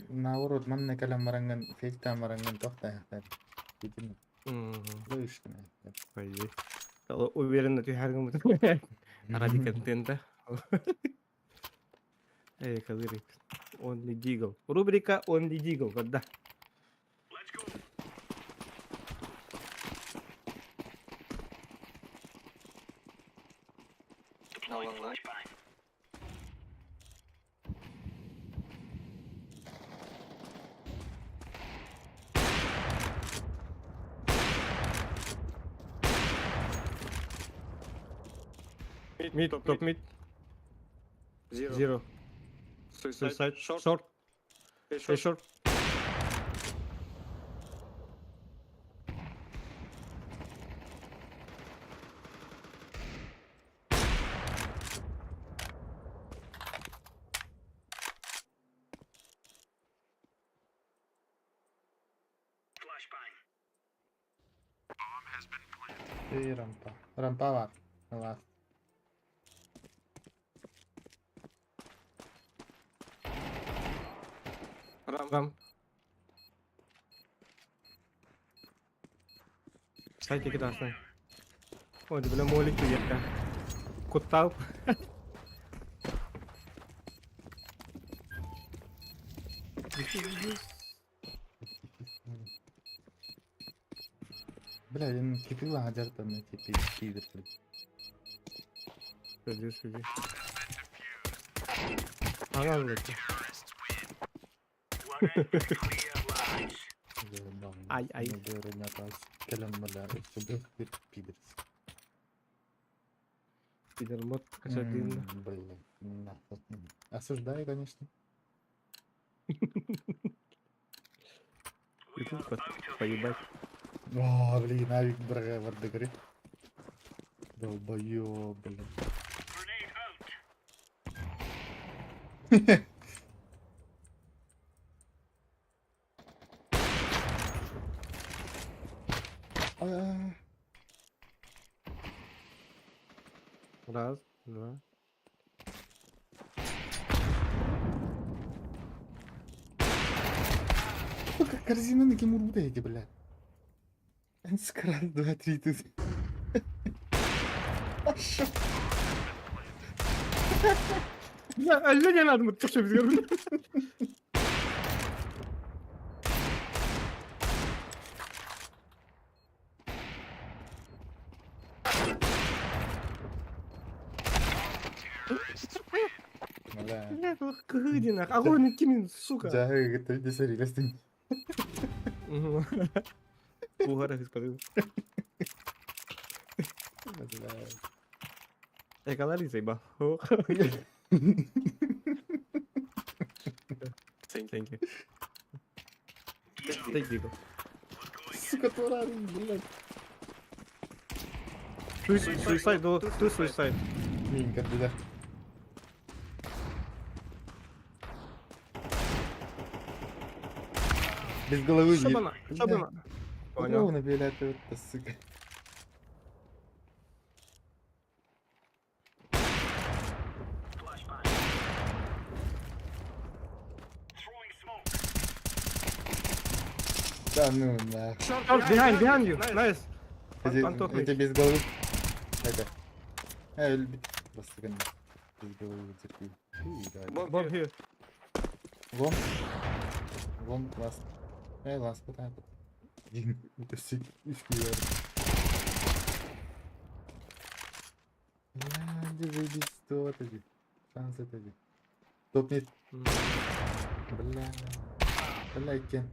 Наоборот, манна калам маранган, фельта маранган тохта яхтар. Видимо, слышно. Пойди. Kalau uверен, ты харгам. Ради контента. Калырик. Only Deagle. Рубрика Only Deagle. Вот да. Mid, top mid. Zero. Suicide. Short. Hey, short. И рампа. Рампа var. Var. Ram. Sai dikit aslan. Oh, di bilang molek tuh ya kan. Kau tahu? Бля, я кипила гаджета на типе пидор. Söylüyor. Anam lagi. Ay. Пидор мод касательно. Блин, нахуй. Осуждаю, конечно. И тут поебать. О, блин, авик, брага, варды говорит. Долбоёб, блин. Раз, два. Сука, корзина на кемуру эти, бля. Раз, два, три, тут. Ya elle gel adım tutuşabiliyorum. Бля. Бля, кыдина. Огонь кимин, сука. Жағы гыты десери лестин. Ухара господин. Бля. Экалари сейба. Thank you. Thank you. Сука, турарин, блядь. Suicide, two suicide. Минка, бля. Без головы бьет. Шабана. Понял. Ровно, блядь, это, сука. Да ну нахуй. Behind you. Nice. Эти без головы. Это. Просто гоню. Без головы терпи. Bomb here. Вон. Вон, класс. Last but Üstü giyiyorum. Hadi ready stop dedi. Şans dedi. Top net. Bella. Bella iken.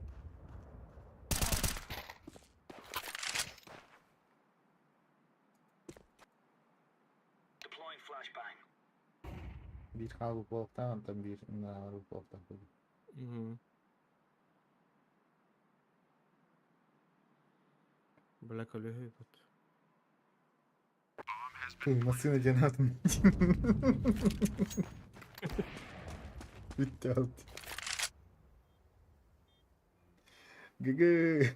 Deploying flashbang. Bir kalbu polktan tam bir naru polktan. Бля, коллеги тут. Kıymasını cenabım. Bitti aldı. Gıgı.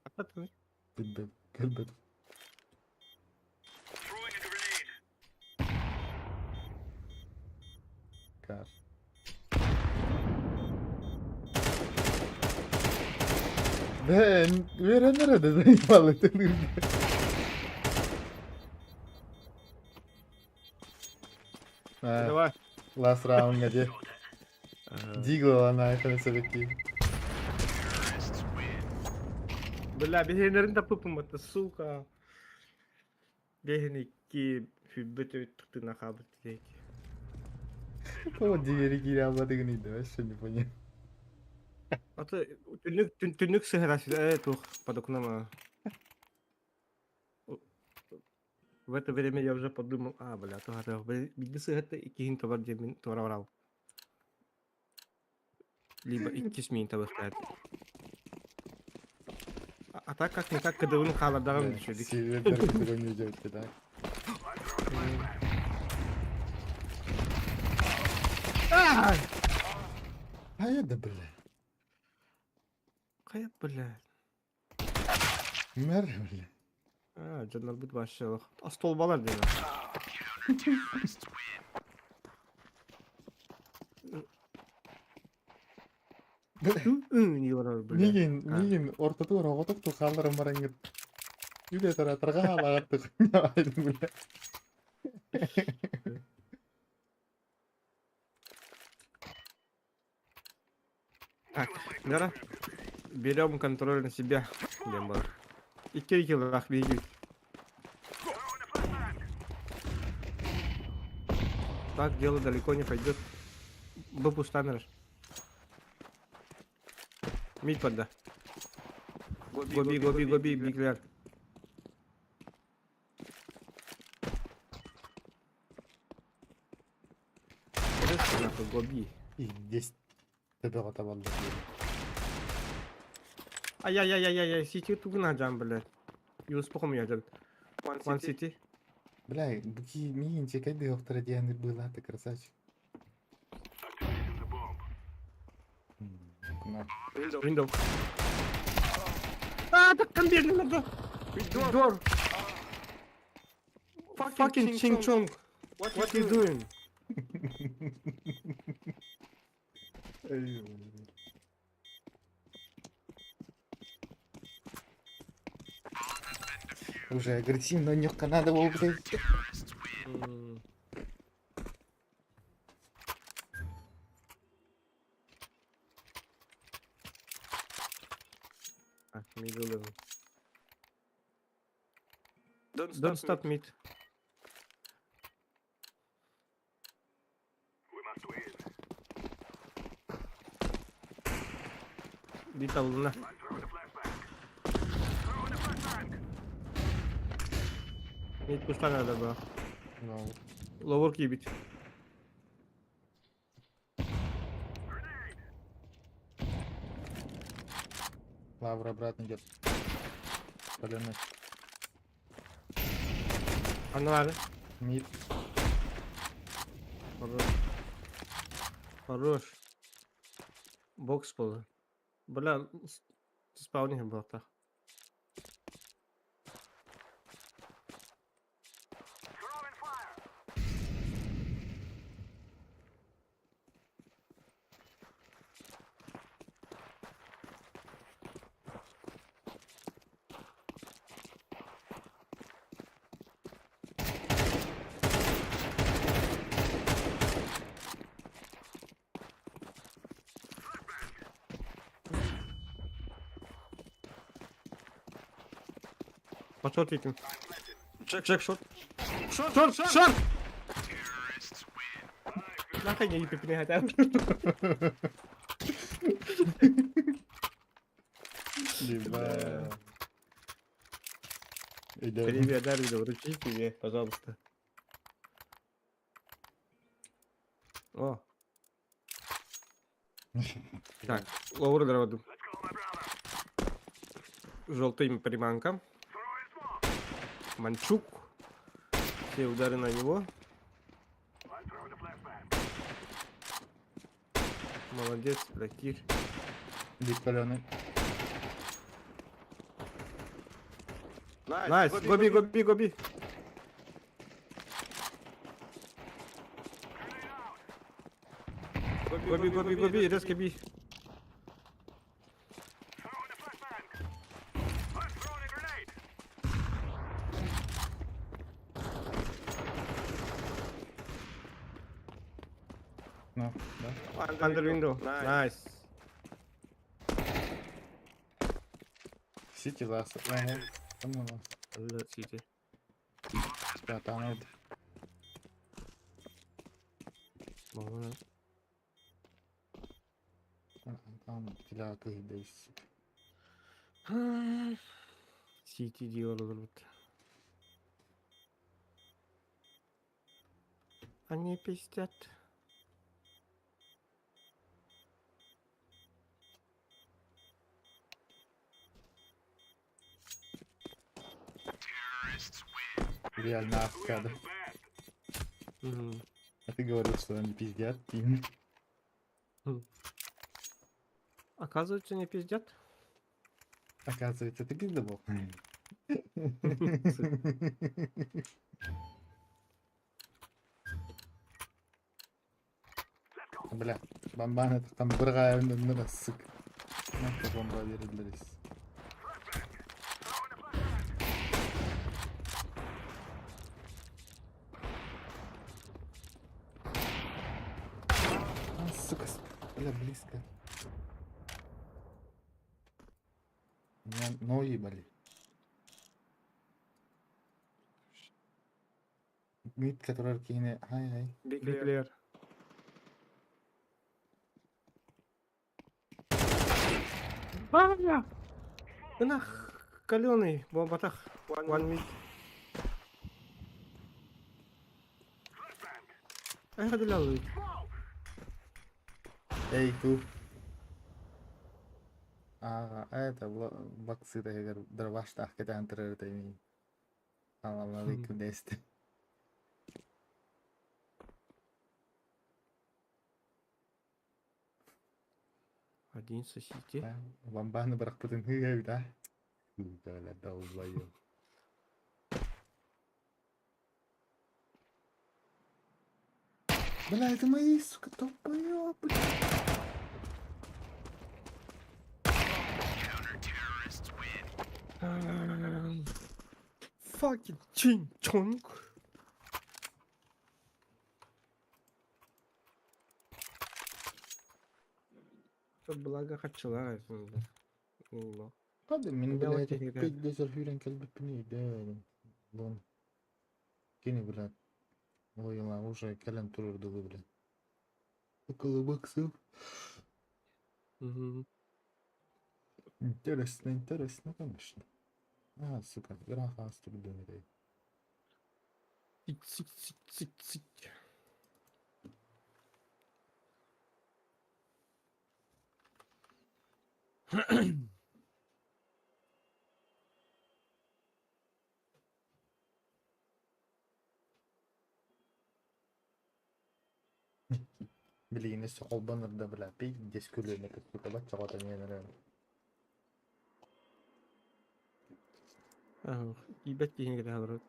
Hakikaten. Bilmem. Görmedim. Throwing a grenade. Kar. Ben verenlere de ben bağlatılırım. Ha, Давай. last round hadi. Deagle olan ayakını sebekli. Бля, бегенерин да пупумата, сука. Бегеники фиббете ты на хабр тейки. O diğeri geri almadığını idi. Ben şimdi bunu. А то тюнük сыграть, тух, подокна на. В это время я уже подумал, бля, то готов. Bilgisi это ikinci товар demin товар. Либо iki смен товар стоят. А так как-никак КДУ'нun халадағын düşürdük. Silverler gibi oynayacak bir daha. Hayır da böyle. Kayıp bля. Mer böyle. Canlar bit başlayalım. Astolbalar diyor. Diyorlar bля. Migin ortada var oğutuk tu kaldırım barangit. Yüle tara tırga halağıttık. Ne aydın böyle. Так, Лера, берем контроль на себя, Дембар. И килах беги. Так дело далеко не пойдет. Б пустанешь. Мид подда. Гоби, биглер. Гоби. İyi, geç. Tepe ataballı. Ай-яй-яй-яй-яй, сити тугнажам, блядь. И успокоим One City. Бля, буки мигин чекайды оқтара дияныр была, ты красавчик. Activating the bomb. Кунар. Window. Так конвейер надо. Door. Fucking Ching Chong. What you doing? Уже агрессивно нёгка надо было, блядь. Middle. Don't stop mid. We must win. Bit alına. I'm throwing a flashbang. Throwing a flashbang. Mid push'tan nerede bu? Вау. Lower key bit. Лавра обратно идет. Пулемет. Anlar. Мид. Хорош. Бокс был. Бля, спаунинг был так. Throwing fire. Пошот викинг. Джек шот. Шот! Нахай не пипни хотят. Либо... Идем. Привет, Дарвин, вручи тебе, пожалуйста. О. Так, ловр дроводу. Желтый приманка. Манчук. Все удары на него. Молодец, Блакир. Лип каленый. Найс, гоби. Гоби, резко би. Ну, да. Under window. Найс. Сити ласт. Ага. Там у нас. Сити. Да, там это. Там филяка идейс. Сити диyorlar. Они пиздят. Реально аркада. А ты говорил, что они пиздят. Им. Оказывается, не пиздят. Оказывается, ты пиздобол. Бля, бомбаны там бір қайымды рассык. Нақты бомба берілдіріс. Сука, бля, близко. У меня ноги болят. Мид, который аркейне. Ай. Big clear. Бля! Нах, каленый, бомбатах. One mid. Ай, ходылял. Эй, ту. Это боксы дагер дроваштах кетен тирертейми. Салам алейкум десте. Один со сити. Бомбаны бірақ бүтін хүйеу да. Бля, долбоёб. Бля, это мои, сука, долбоёб, бля. Fucking чин-чонг. Благо хатчылар айсында. Hadi min Ya bile okey, güzel. pek güzel hüren kelbip neydi. Bon. Kini bile. Oyunlar уже kelem tururdu bu bile. Около боксов. Интересно, конечно. Сука, граха стук думает. Цик. Билигине соқолбаныр да бля. Пей дес күлөне сука бат чагата менен. Ибет кейін кете алыр.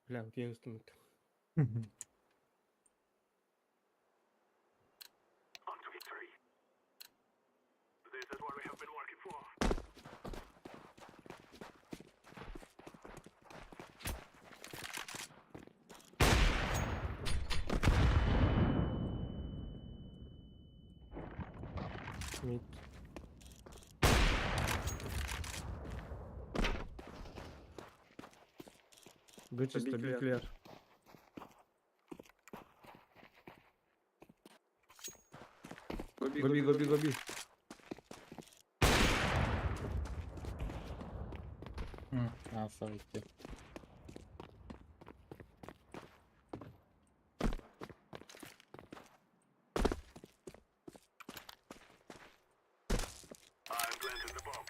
Бля, вот я устал. On to victory. This is what we have been working for. Мид. Б чисто, Б клер. Гоби, гоби, гоби. Savit'ti. I'm planting the bomb.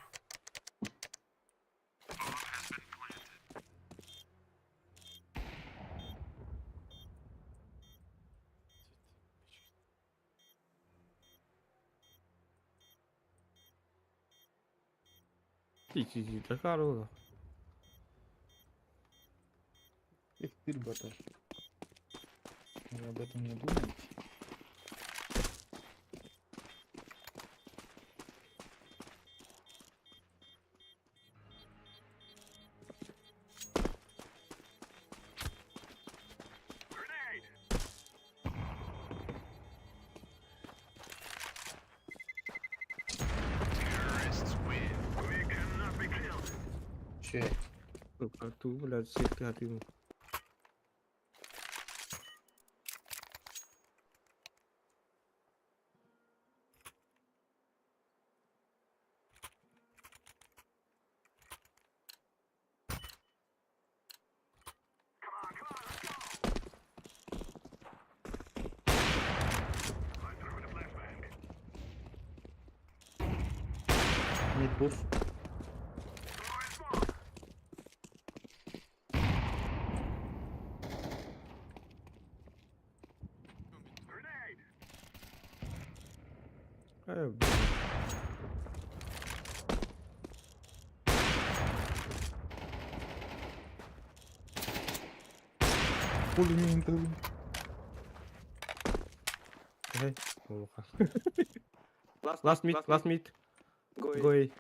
Иди, такая рода. Их пирбата. Вы об этом не думаете? Grenade! Terrorists win. We cannot be killed. Че? Карту, блядь, сетка от ему. I'm throwing a flashbang. Mid push. Throwing smoke. Grenade! Блядь. Пулемет. Эй, плохо. Last mid. Гой.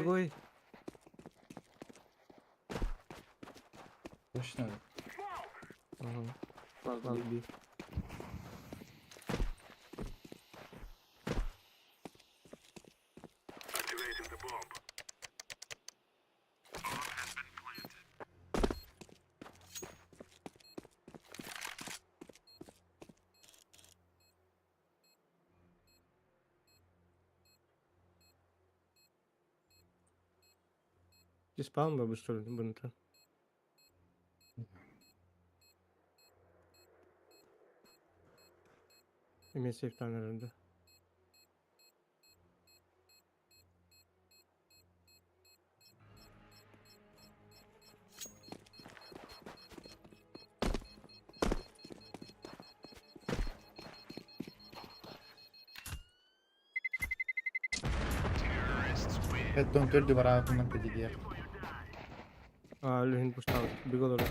Гой. Точно. Ага. Last B. Activating the bomb. Ты спал бы, что ли, бунта? Имеет сейф там, наверное, да? Headdown öldü var ağzından dedi diye. Легин пустал. Бегал дорога.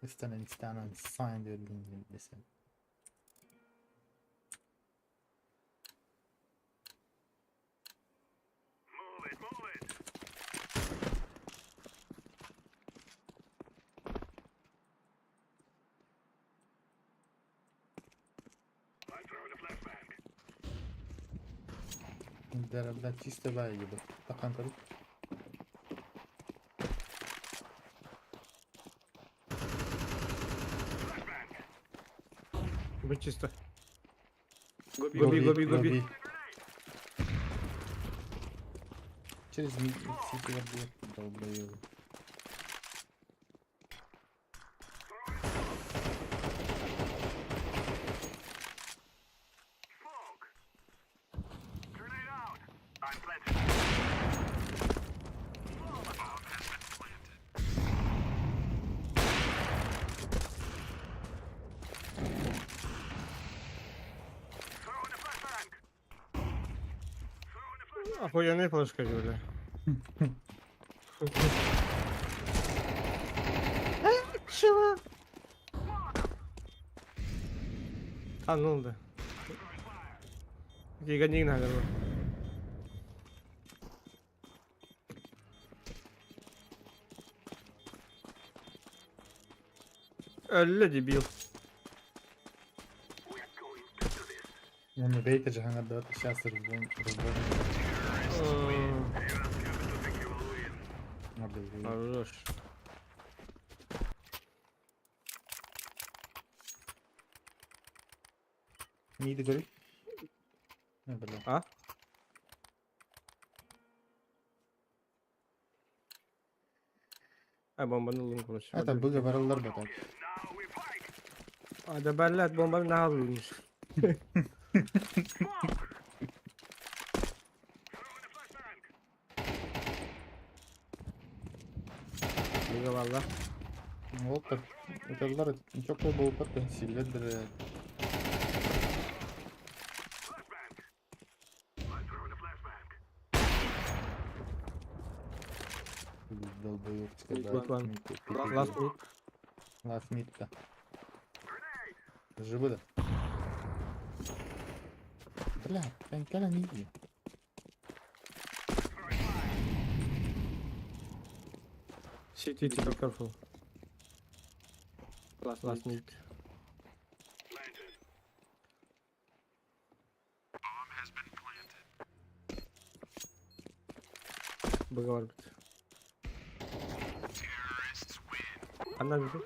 İstenen sign diyor bildiğin desem. Move it. I'm throwing a flashbang. Herhalde чисто бай gibi. Takan tabii. Быть чисто. Гоби. Через мид сити будет. Долбоёбы. Smoke. Grenade out. I'm planting. Throwing a flashbang. Охуенная флешка, Юля. Чего? А, ну да. Гигантик надо было. Öyle debil. Onu beytece hangar dağıt сейчас разборим. Хорош. Миди горит. Не, бля. А? Ay bombanın oğlum konuş. Это быга varıllar da так. Hadi belli bombanın ne yapıyormuş. Bıga valla. Вот так. Италар çok da bol potansiyelli de. Долбоёб сказал. Good one. Last mid. Last mid да. Живы да. Бля, пенкала не видно. City, be careful. Last mid. Bıga var bir. Anladın mı?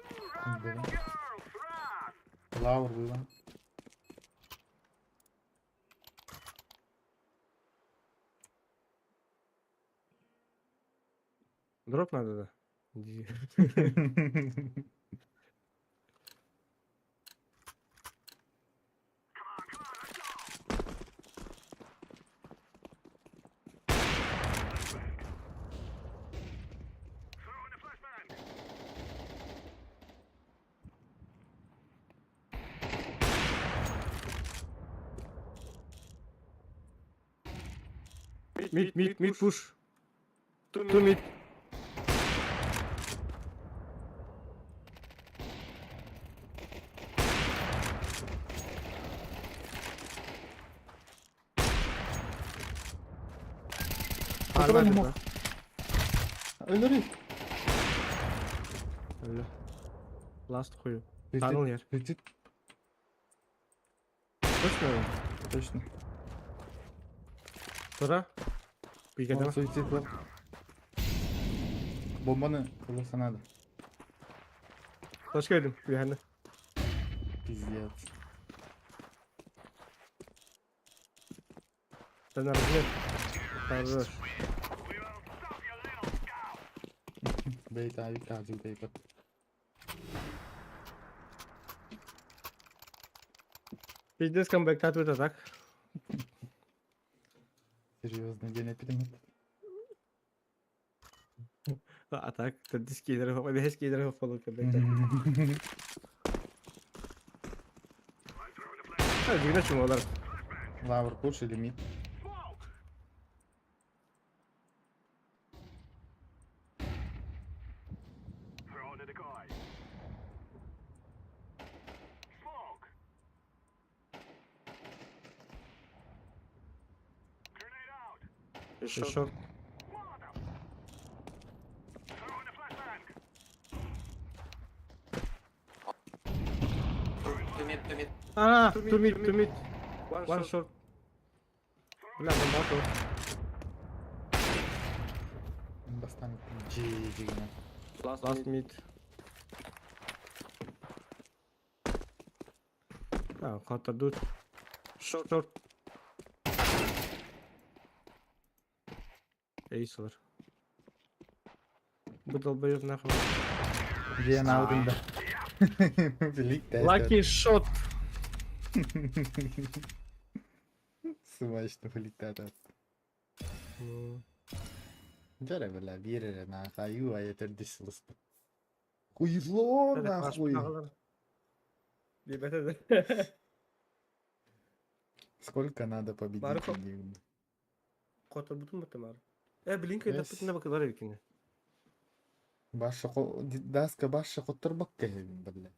Да. Лаур было. Дроп надо, да? Иди. Mid, push. Two mid. Bakalım Harbi mı? lan. Ölürüz. Öyle. Last koyu. Tunnel yer. Летит. Точно öyle. Точно. Sonra. Bir kere Он суицид был. Бомбаны куласа надо. Başka yedim. Bir yerde. Пиздец. Sen harbi. Harbi. Бейт ави казик бейт. Business comeback that with attack. Серьезно, день перемет. Attack. The skater of the skater of follow comeback. Hadi yine şunu olarak. Лавр пуш или мид? Short. Ah, two mid. One short. Ulan bomba atıyor. Бастан GG гана. Last mid. Ah, counter dude. Short. Ace var. Bu dolbayı nahme. Где я на аудинда? Великая. Lucky shot. Смачно вылетает. Джаре бля, бире на хаю, а это дислыс. Хуйло нахуй. Сколько надо победить? Марко. Kotor butun muhtemel. Blink edip Yes. bütüne bakıyorlar evkine. Daska başa kotor bak kehim bille.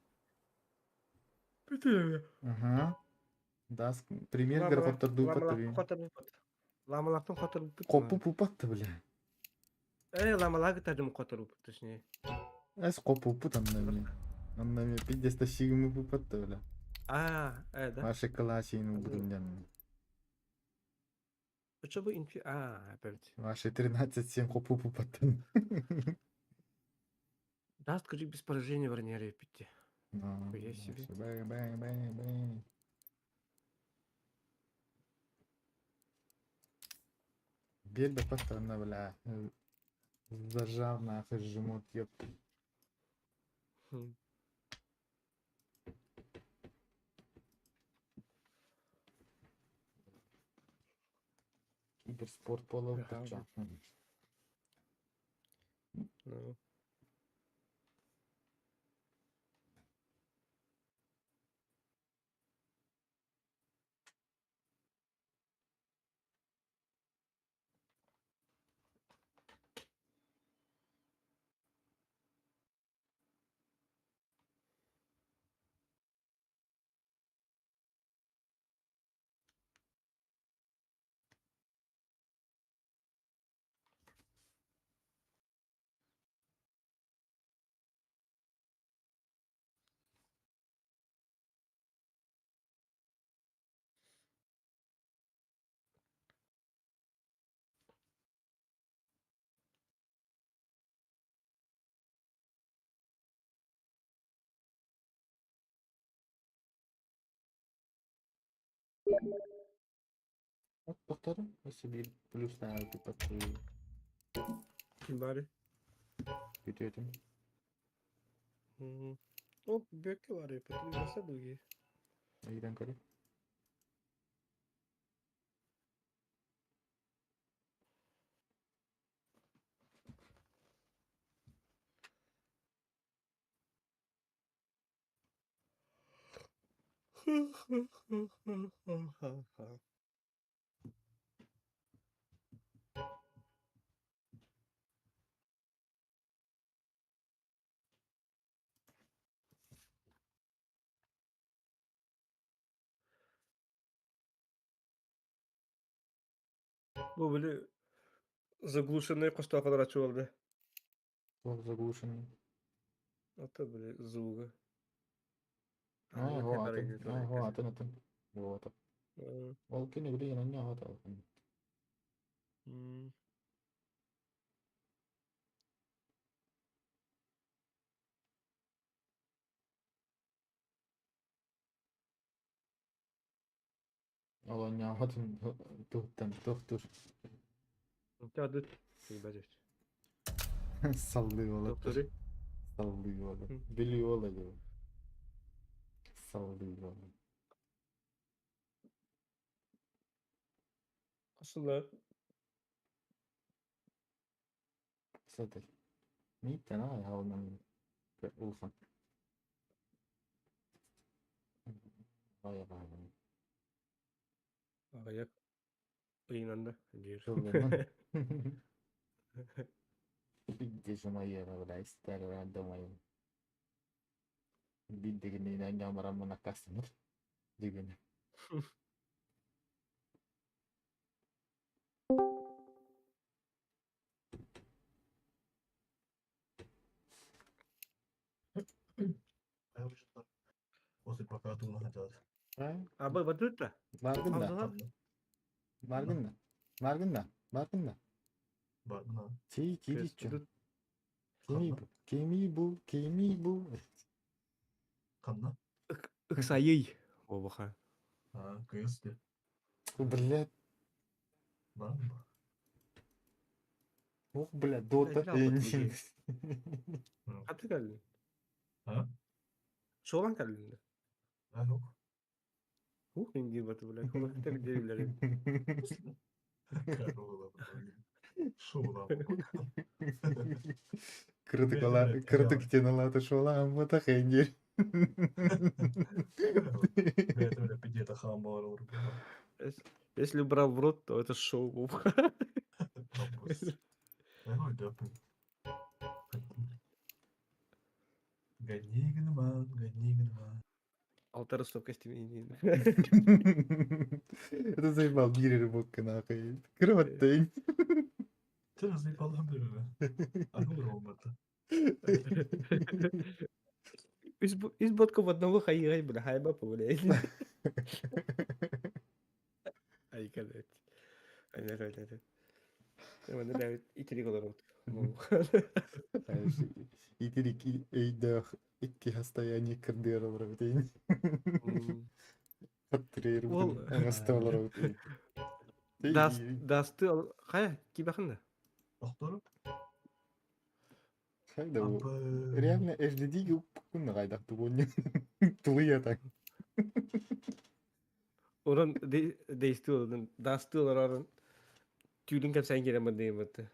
Bütün evi. Aha. Dask premier gar kotor du patı bi. Lamalardan kotor butun. Kopu pupattı bile. Lamalar gıtadım kotor butun. Es kopu put anlamı. Anlamı pidesta şigimi pupattı bile. Evet. Başa kalaşini budun canım. Coba infi. Evet. Ваши 13 7 kopu pupattın. Даст кажи без поражения в арнере пяти. Ну, Я себе. Бэй. Бельда постоянно, бля, зажав нахуй жмут, ёпта. Киберспорт полов Ага. пача. Ну. Вот повторю, если bir плюс на пипату Kim bari? бюджетом. O büyük var ya peki nasıl bu iyi? Aydan kare. Bu böyle заглушенный кошта kadar açı oldu. Çok заглушенный. Ata böyle звука. Атын. Вот. Волки не были на него так. Алanya hatın tuhtur. Hadi. Bacak. Sallıyor Doktoru. Sallıyor. Hı. Biliyor oluyor. Sallıyor. Aslında Satır. Mitten ha ya ondan Ulfan. Vay vay. ayak yayınlandı. Diyor. Şuradan. Geçim ayı var da ister random ayı. Bir de yine nyamaran mana customer. Digene. После пока тут хотят. Abi batut da. Vargın da. Aldılar. Vargın da. Bana. Şey kiri Kes, içiyor. batut. Kimi bu. Kanna. Iksayıy. O baka. Ha, kıyaslı. Bu блядь. Var mı? Oh блядь, Dota Biraz engine. Hadi geldin. Ha? Çoğulan geldin. Ha yok. Hindi batı böyle. Kulak da bir devlerim. Karola böyle. Şuradan bak. Критик тянула що лам вот охренеть. Evet öyle bir diye de hamar olur. Если брал в рот, то это шоу. Tapos. Jag har inte öppnat. Ganyigan naman, ganyigan naman. Алтары стоп костюме. Это заебал гирер бокка нахуй. Кровотень. Teraz nie padam böyle. Arıyorum olmadı. Из бодка в одного хаига, бля, хайба, бля. Ай, кадет. Ай. Mana David itiri kadar oldu. Итирик эйдах икки хастояние кырдыра братень. Хаттырыр Ол бүтүн аңасталар братень. Дасты кая кибахында. Doktorum. Хайда бу. Абы. Реально эждидиги уппукун кайдак тугон. Тулыя так. Оран дейсти олдун. Дасты оларын түйдүн кеп сайн керем дейм батты.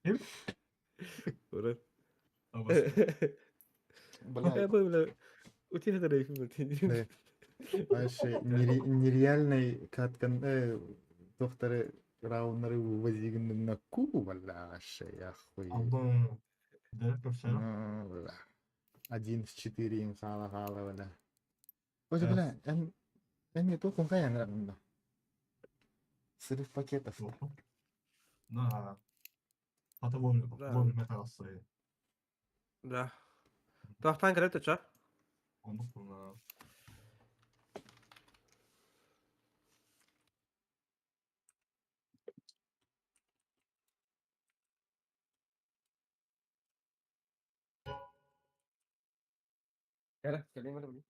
Kim? Оран. Abası. Бля, Бля. Ути хада рейфи батты. вообще нереальный каткан докторы рауннары вывозигин на Кубу, бля, вообще, я хуй. Abı. Derek profesörüm. Ну, бля. 1 в 4 им хала, бля. Ой, бля, не только кая нравится. Сырых пакетов. Doktor. Na. Hatta vurma kalsaydı. Да. Тахтан керет ча. Onu kullan. Яра, келем бля.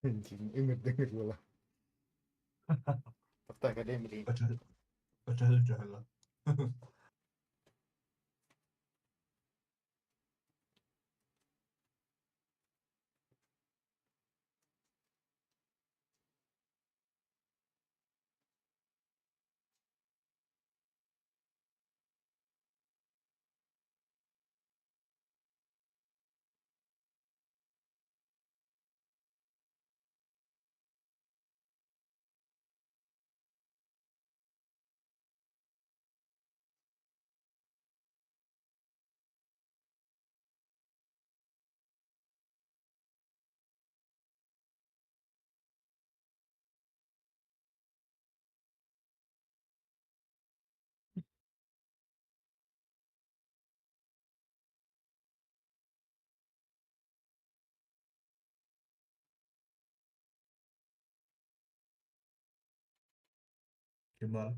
Ыңыр бола. Тоқта кәдем білейін. Ötesi cahil. Kim var?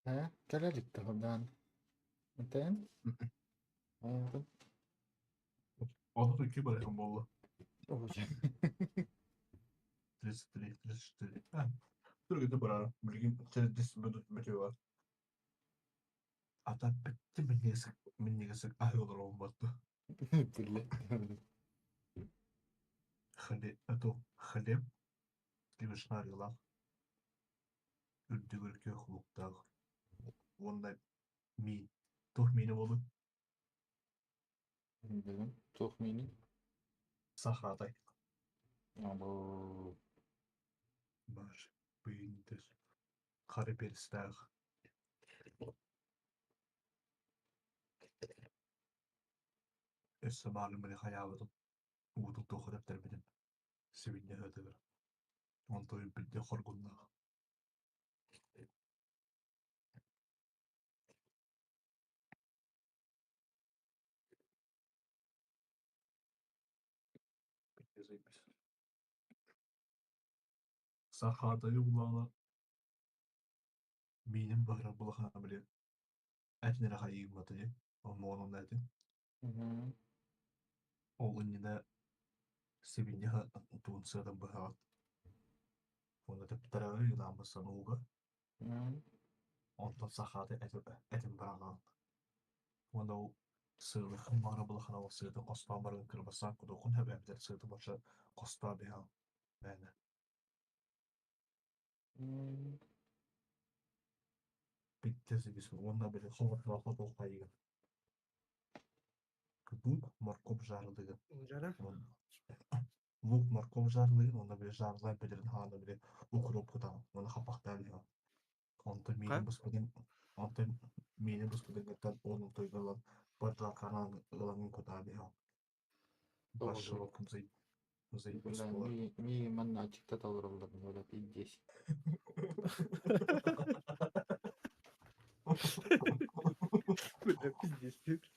Ha, kələlik də ondan. Enten? Ayağın. Onu da kim bırakın bolu? Oy. 33, 34. Ha. Dur gidip bırakın. Bilgin içeri distribütör var. Ata bitti min yesek ah olur olmadı. Bile. Хлеб, это хлеб, сливочная рыла, үлдігілге құлықтағы, онда тоқ мені болу, Bilmem. Tahmini. сахрадай, Abo. бар, бүйіндер, қары берістағы. Өсі малымын қаябыдым, ұғдық тоқы дәптер бідім, севинне өтігір, он тойын білде қорғындағы. Сахрадайы бұлағына, менің бағырам бұлағына біле, әтінері қайығым баты, оның әтін. Ол үніне севинне тұғын сырдың бұғат. Оны тәптәрәуі юнамысын оғы, ондан сахады әтін бағаған. Оны Sığlıkın mağara bulakana o sığdı kostan barın kırbasan kudokun hebepler sığdı başa kosta biha. Yani. Bittesi biz onunla bile soğutma fotoğraf kayıgın. Luk morkop jarlığı. Canım. Luk morkop jarlığı onda bile jarlığı belirin hana bile ukurop kudan. Onu kapaktan ya. Onta minin buspudun gatan onun toygalan barda kanan ılanın kudan ya. Başı bakım zayıf buspular. Mi man açıkta tavırıldı böyle bir geç. Böyle pizdestir.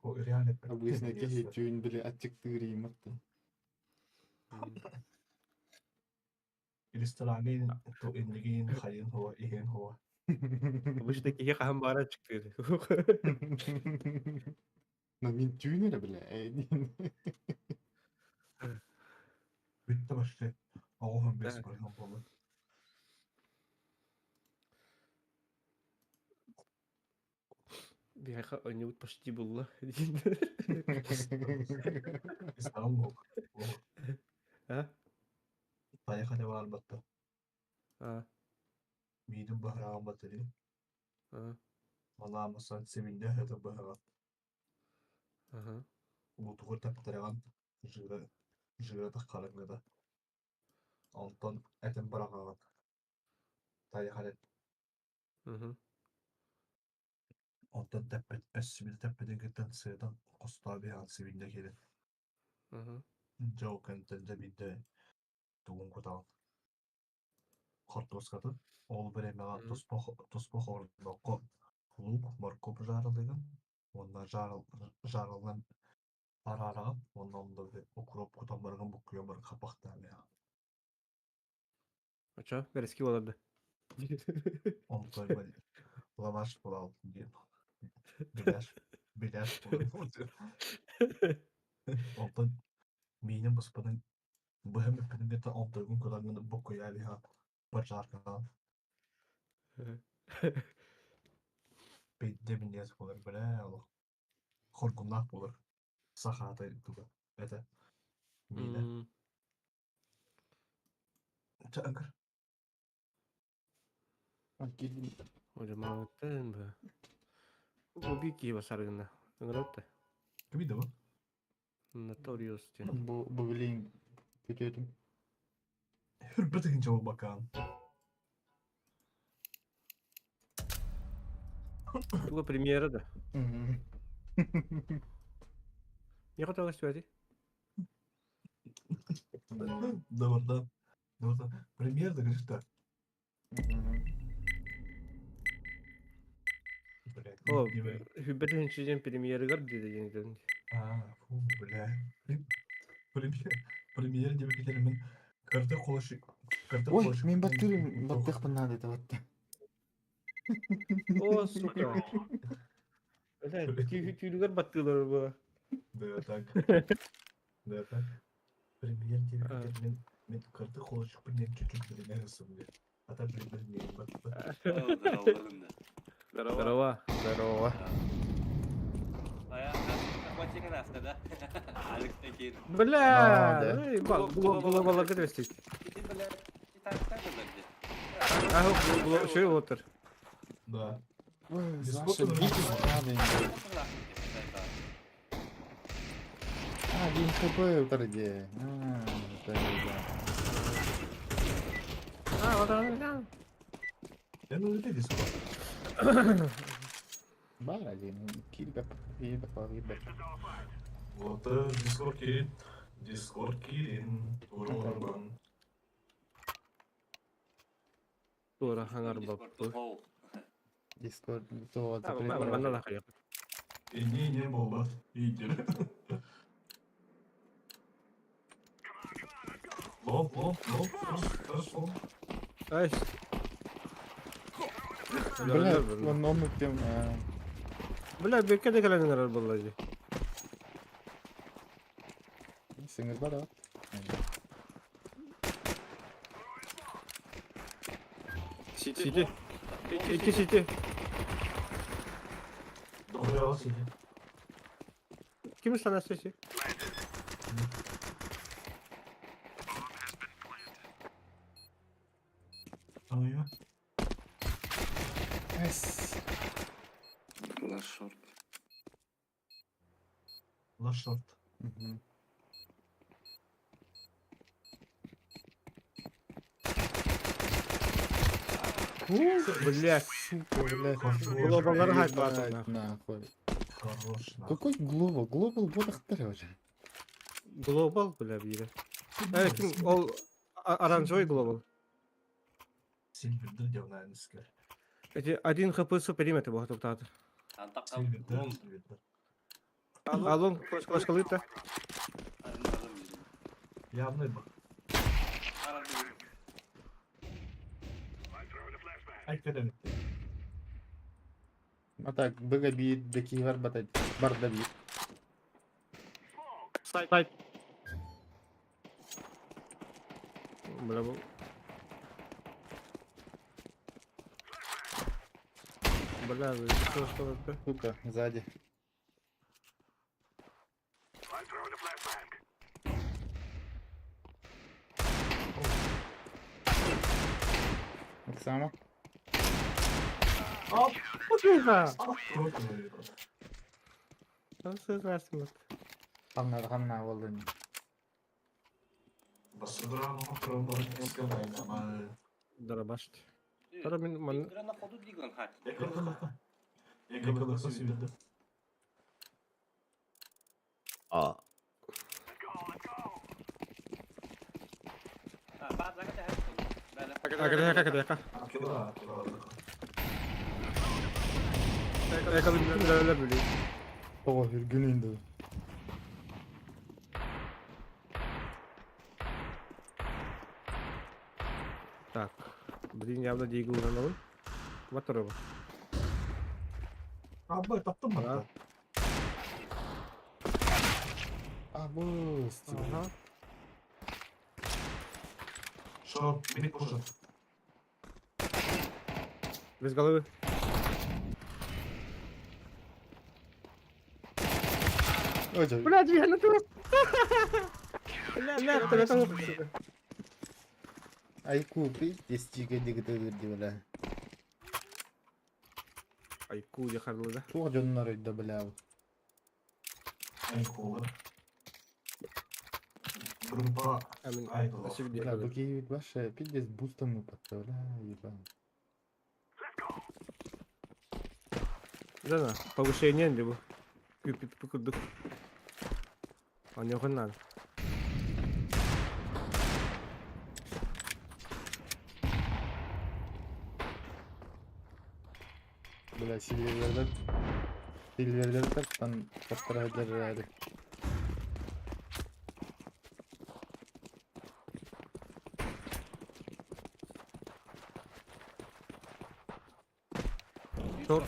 O yani Bu esneki hecün bile açık dırıyım attı. İlistrani to indigin hayın hova ihen hova. Bu işte ki kaham bara çıktı. Min tüyünere bile. Bitti başta. Allah'ım Evet. besbelli bolu. Bir haka oynayıp başlı bulla. İslam yok. Ha? Taya kale var albatta. Ha. Midin bahrağı batırı. Ha. Valla masan sevinde hada bahrağı. Aha. Utuğu taptırağın jıra da kalınlı da. Ondan etin bırakağın. Taya kale. Hı. Ondan teppet, esmini teppeden gitten sığdan kosta bir han sevinde gelin. Hı. Joken tende binde doğum kudan. Kortos katı. Ol beremeğe tospa horloko. Luk markop jaralıyın. Onlar jaralan arara. Ondan da bir okurop kutamlarının bukluyor barı kapaktan ya. Aça, vereski olurdu. Onu koyma lavaş bulalım diye. Bilaş bulalım. Ondan minin bıspanın bu hem öpünün de ontaygun kullanmanı bukuyor yani ha. Bacarkan. Bedde minyaz bulur böyle Allah. Korkunlar bulur. Sahada duga. Ete. Mine. Çankır. Hocam anlattın mı? Bu bir ki basar gında. Anlattı. Gibi de bu. Notorious diye. Bu bilin kötüydüm. Hürbet ikinci ol bakalım. Bu pремьера da. Я хотел сказать. Doğrudan. Premier de gırışta. О, Hübbet'in içeceğim pремьера gar dedi yeniden. Böyle. Premier gibi giderim karta kolaşık. Ой, мен батырым баттық надо это вот. О, сука. Öyle tüylüler battılar bu. Да, так. Premier gibi giderim ben karta kolaşık bir çocuk gibi ne hırsım diye. Hatta premier battı. Здорово. Здорово. Бля, эй, балалар кетебестик. А, şey otur. Да. Ой, Без Саша, фото бить надо. А, один хп вроде. Да. А, вот он. Ben öyle dedi sonra. Бар один. Киль как Вот Discord kilin. Orman. Doğru hangar baktı. Discord то Tamam, ben de hayır. Ne baba. İyidir. Hop. Ay. Бля, он номер тем. Бля, bekle gelen arabaları. Сингл бара. City. İki City. Kuruyor seni. Kim sana sesi? Tanıyor. Yes. Last short. Last short. Мгм. Блядь. Сука, блядь. Глобалları Ебать, хайпладым, нахуй. Хорош. Какой глобал? Глобал bu da уже. Global bile biri. Evet kim? O оранжевый Global. Silver'da diyorlar eski. Эти один хп с периметра buvo топтати. Silver'da. Алон клашкалыта. Yanlış bak. Ayıklarım. А так, быга бит, дакий var батать. Барда бит. Сайт. Бля bu. Бля, что это? Сука, сзади. Так само. Бля. Çok iyi. Nasıl versin? Хамна oldu. Basıdıran ama kralların eski olaydı ama. Дарабашт. Тара мен Yakaladı. Yakaladı Silver'da. А. Яка. Yakaladı. Яка öyle böyle. О, günündü. Так. Блин, явно Дигл уронalım. Motoru bu. Abi tattın mı? Ha. А, бусти. Ага. Short. Minik koşun. Без головы. Ой, чё, Блядь, я на ту. Блядь, ты это лучше. ай купи, дестига дигдыгырди бля. Айку яхарлы да. Тух жоннор өйдө бля. En cool. Группа. Амин. Ай, было. Насип Бля, дихали. быки баша, пиздец бустом упадта, бля, ебан. Да на. Повышение не bu. Pükürdük. Anlıyor lan. Бля, Silver'den taktан kaptara eder. Short.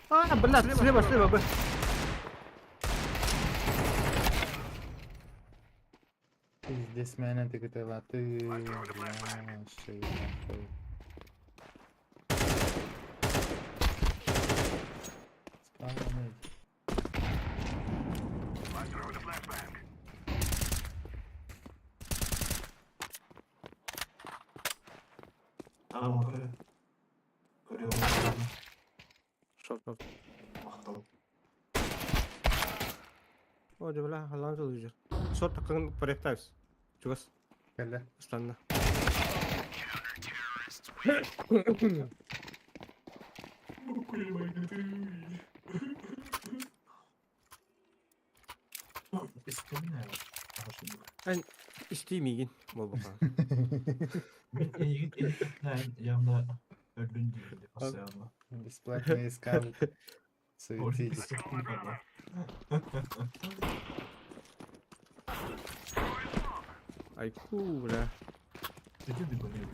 А, блядь, слева, бля. Пиздец, мене тикатила, ты, бля, шей, нахуй. Спавнить. Tamam bakıyor. Görüyorum. Шорт. Bakalım. О, да, бля, халан уже. Short takın проектайс. Чугас. Келе. Станна. İstemi ne? Başım. İsteyemeyin. Bol bakalım. Ben iyi yanında öldün değildi. Asayallah. Бесплатные скауты. Суицидик. Айку, бля. Dedi de böyle.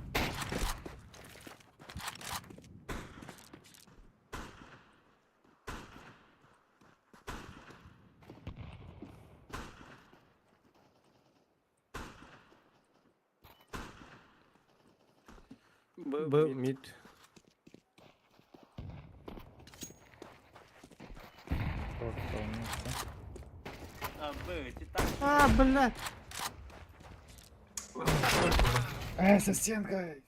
B mid. Шорт полностью. А, бля. Со стенкой!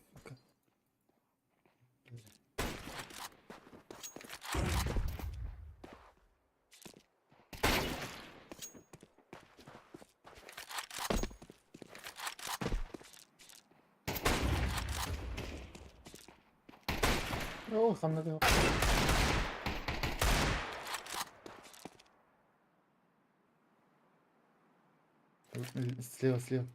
О, сам надел. Слева, слева.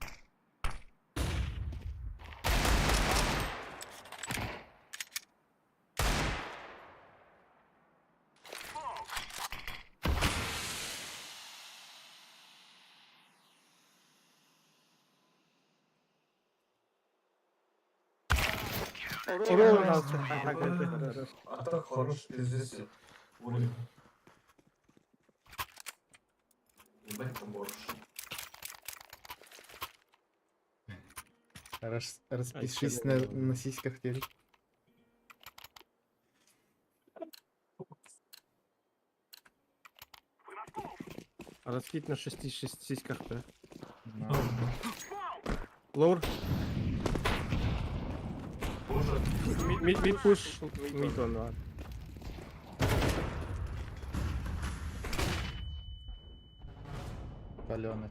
Урон пожалуйста. Так, это хорошо. А так хорош, пиздец. Урон. Ебать, там хорош. Распишись на сиськах теперь. Раскид на 6 сиськах, да. На. Лоур. Боже. Мид пуш. Мид он, ладно. Паленый.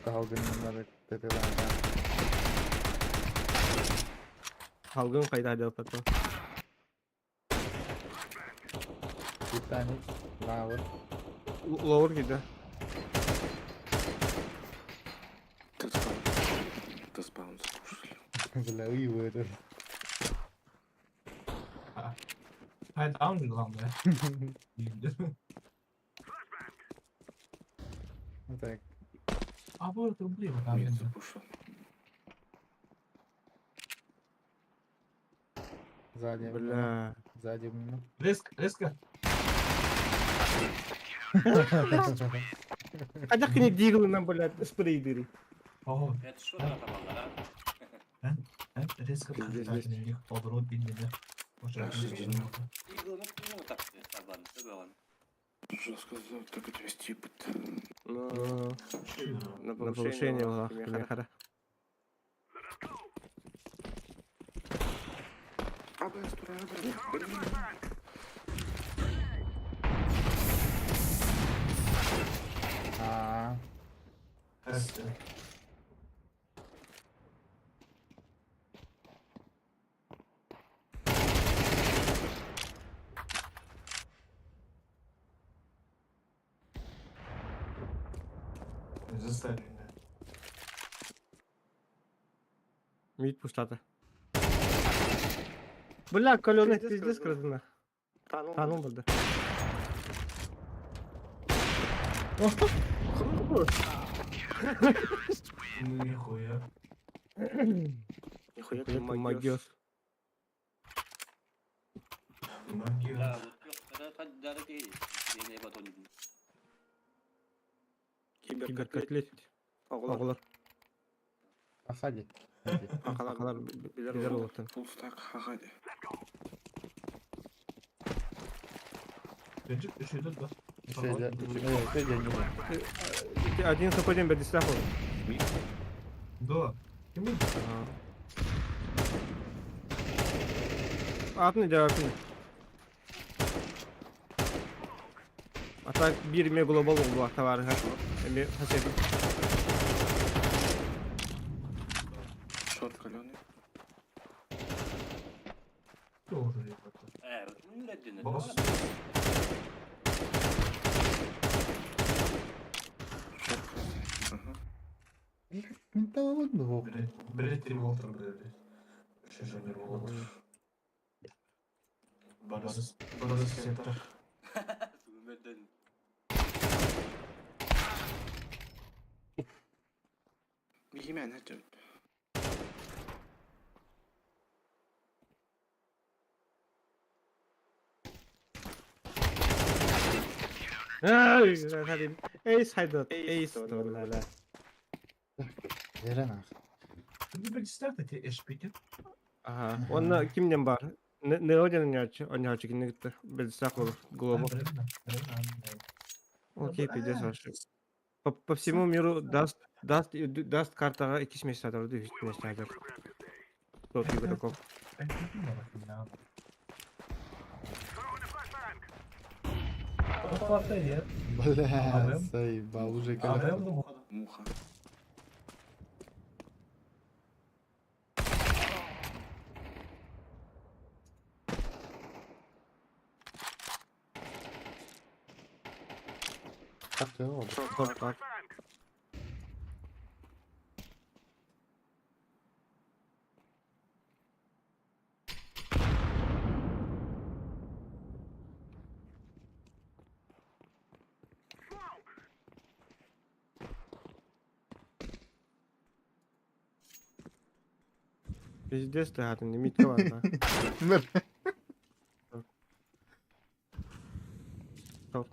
Калган надо тетеланга. Халгын кайда деп атты. Титаник. Мало. Лоур киді. Таспаун заслушали. Бля, уйву это. Hayır, down mıydı lan be? Değildi. Вот так. Aa, bu arada buraya bak abi. Нет, запушил. Сзади. Бля. Сзади у меня. Резко. Кадак кіне дигіліна, блядь, спрейдері. Aa, Это что за команда, ben резко Здесь, takip edildi. Odron dinledi. O Да, şarkıyı жизнь. dinledi. Ну так, ладно. Жестко так отвести будет. Ну, Şu- на повышение была мехара. А, Ters. Заставили. Мид пуштаты. Бля, каленый пиздец кырдына. Таныл болды. Нихуя. Нихуя ты магиос. Магия. Киберкотлет. Оғылар. Ахади. Ақалар билер болатын. Пустак, хагади. Bence şeyde de. Один с нападением без страху. Да. Kimin? Атны да атны. А так bir me global oldu aktavar ha. Эми хасеби. Шот каленый. Doğru yaptı. Bas. Шот красный. Ага. Ментал двух. Бред ремонтом, блядь. Ще же не ремонт. Барыс сектор. Бегемен, это. Ай, Халин. Эй, сайдот. Эй, столла. Eren ah. Şimdi ben isterdim ki eşpeki. Aha. Onda kimden var? Ne hocanın yaşı? Onun yaşı kimden gitti? Bilsek olur. Global. Окей, пиздец вообще. По всему миру даст картага 2 месяца тұрды, 3 месяца hazır. Тот игроков. Ben kötüyüm ama bakayım ya. Çok farklı ya. Бля, заебал уже Abi как. ben bunu Муха. Как ты его? Тот так. Пиздец ты, а ты не митка var. Tort.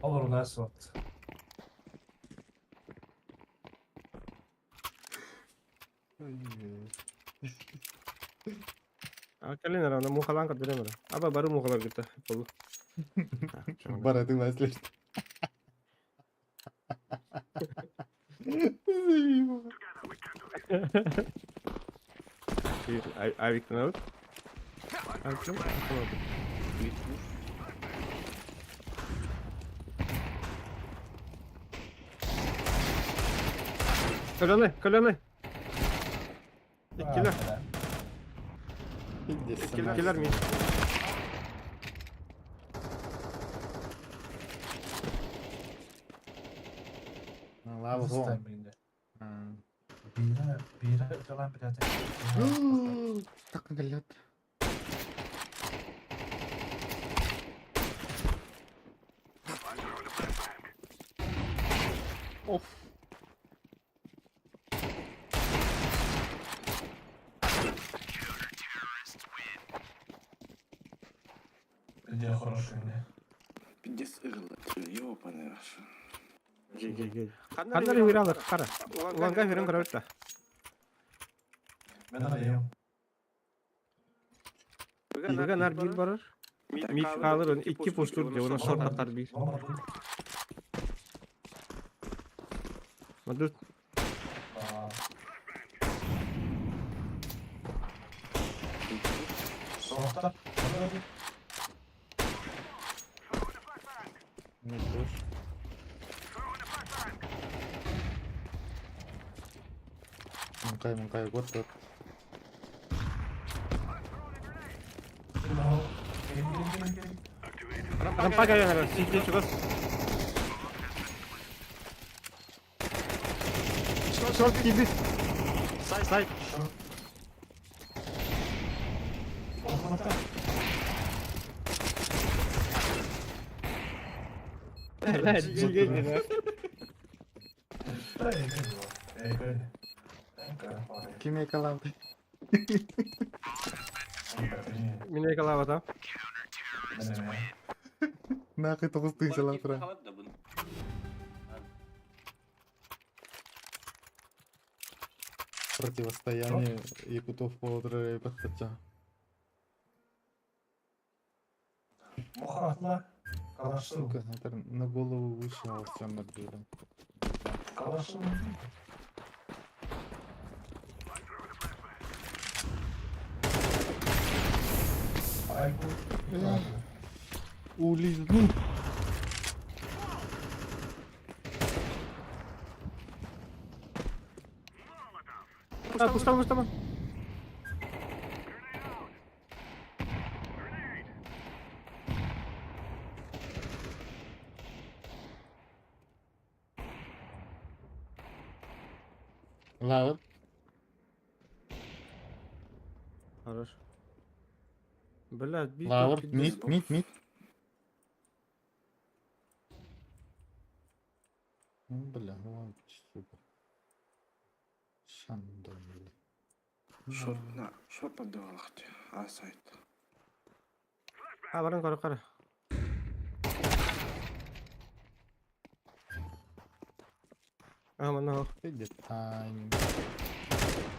olur o nasıl oldu? Kalian orang muka langkat dari mana? Apa baru muka baru kita? Polu. Бара, ты маслишь. Заебал. Avik kenal? Avik kenal? Kalian. İkiler. İkiler mi? Lava Hızlı home. timing'de. Bire falan bir adet. Так галет. Of. Где хороший не. Пиздец ырылатыр, ёбаный вашу. Gel. Kanları uyaralım, kara. Ulan verin kara. Ben arayayım. Bugün her bir barır. Mif kalır, onu 2 postur diyor, ona short atar bir. Ama bu. Madut. Aa. Soğukta. Hadi. Не push. Мункай, вот так. Gelin. Rampa geliyor hemen, CT çıkız. Short gibi. Side. Kim yakalandı? Mine yakalavada. Нахуй толстый салафра. Противостояние якутов Полдера и Пахтача. Мухатла. Калашту. Сука, это на голову выше, а вот всем отбили. Калашту. Айку. Улизнул. Пустама. Лавр. Хорош. Блядь, бит. Лавр. Мид. Бля, ну сука. Шандон. Шот поддавал, а сайт. Barang kara. Mana o? Take the time.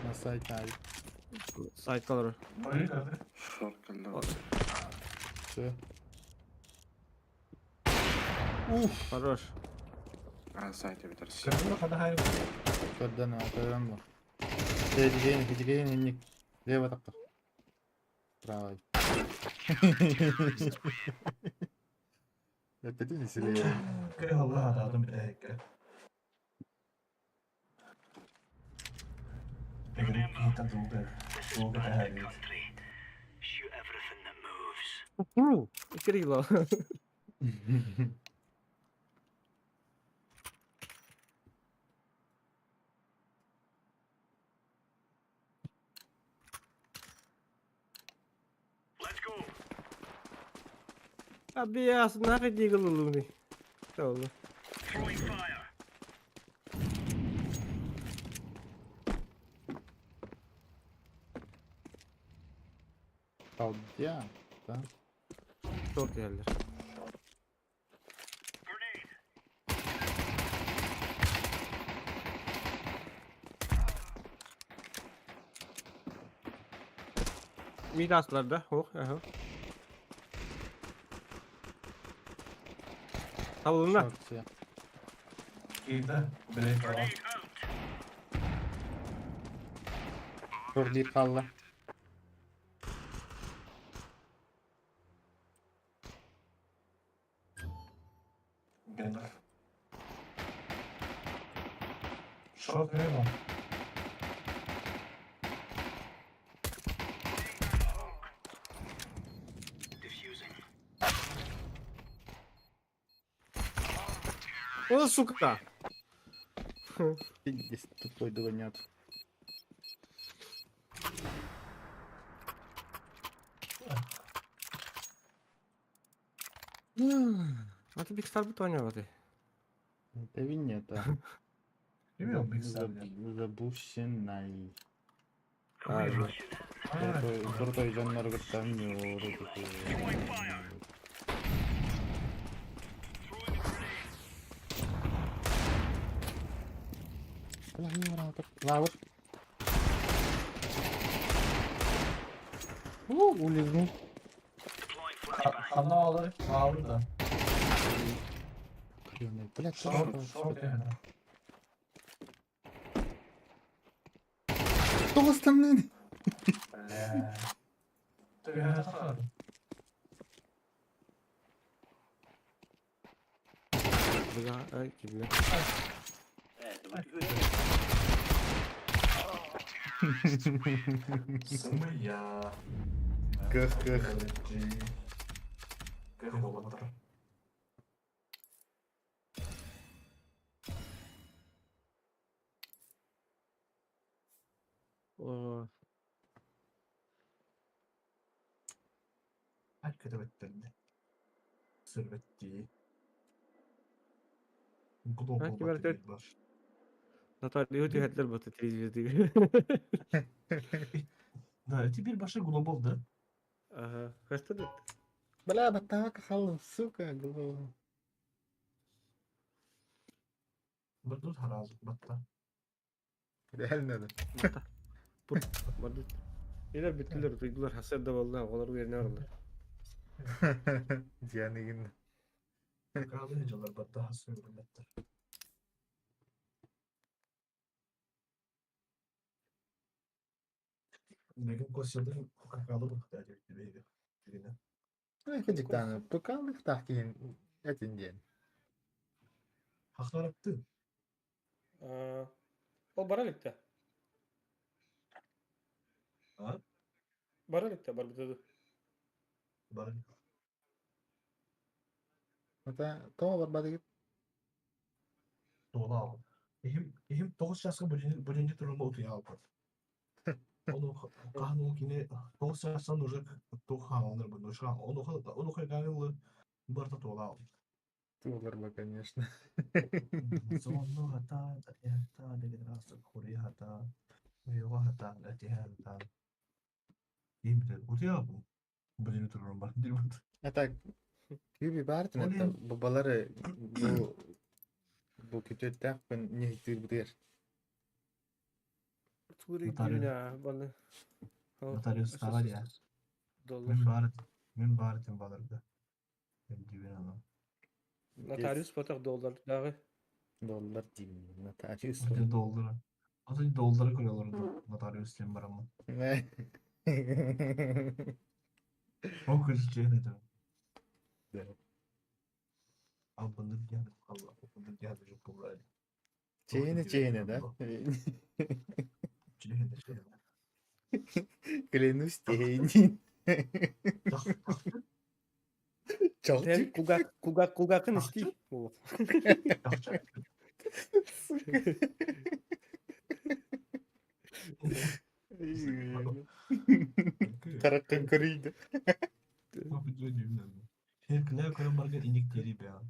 Nasıl time? Side color. Öyle nerede? Short killed. Şey. Хорош. Site bitirsin. Kırmızı hadi hayır. Kaddan atarım var. Хиджигейн, инник. Лево тапта. Правый. Это ты не слева. Kırı Allah hadi adım bir dakika. Eğer bir hita doğru da her bir. Крило. Abi ya aslında deagle lu nih. Allah. Kaldı ya. Da. Short geldi. Mid aslarda. Oh, aha. Savunma. Çok şey. İyide break falan. Dur değil kaldı. Gelir. Short ne var? О, сука. Здесь тупой догонят. А ты Big Star bu oynuyordu. Это винета. Bilmiyorum bilgisayarda. Запущенный. Abi. Крутой жанр гортанёр. Лавр. Улизнул. Kanlı alır. Ağır da. Блядь, Short yani. Кто остальные? Tabii her takar. Bırak ay gibi. Sımı ya. Кых. Kırık olamadı. О, Herkese betlendi. Sırvetti. Global Belki belki- batı var. зато люди хотели бы ты 3 звезды. Да, теперь başa globaldı. Ага. Kaçta da? Бля, батака халым, сука, голову. Burada haraz batta. Реально, да. Bardı. Neler bittiler, duydular. Hasar da vallahi olar yerine varlar. Диана Гинна. Kaldı heceler batta hasır hürmetler. Begüm Kosya'da kakalı bu kadar bir beydi. Birine. Хажик таны, покалых тахкин этин ден. Haklar attı. O Baralik'te. Ha? Baralik'te barbitadı. Bari. Это то бар бадыгыт. Doğru aldı. Ehim 9 yaşında birinci turunda oturuyor aldı. Onu kahve yine 9 yaşında уже тоха alınır bu. Onu kayganlı barda doğru aldı. Туларба, конечно. Sonlu hata, hata, degenerasyon, kuri hata, yoga hata, latihan hata. İyi bir de oturuyor bu. Bölümü dururum bak. Bir bak. Hatta gibi bardın hatta Oğlum. babaları bu kötü ben ne hitir bu der. Tuğrul Notaryo. gibine bana. Notarius da var ya. Dolar. Min baretim balardı. Ben dibine anam. Notarius batak dolar. Dağı. Dollar diyeyim. Notarius. Hadi doldura. Az önce doldura koyuyorlardı. Notarius için var ama. Ne? O kırıcı ne demek. Evet. Abi bındık geldi. Allah bındık geldi. Çok kolay. Çeyne de. Çeyne de. Klenus çeynin. Çok Sen kugakın isti. Bu. Karakkan karıydı. Abi dönüyorum ben. Şey kılaya koyan barga inik deri be ya.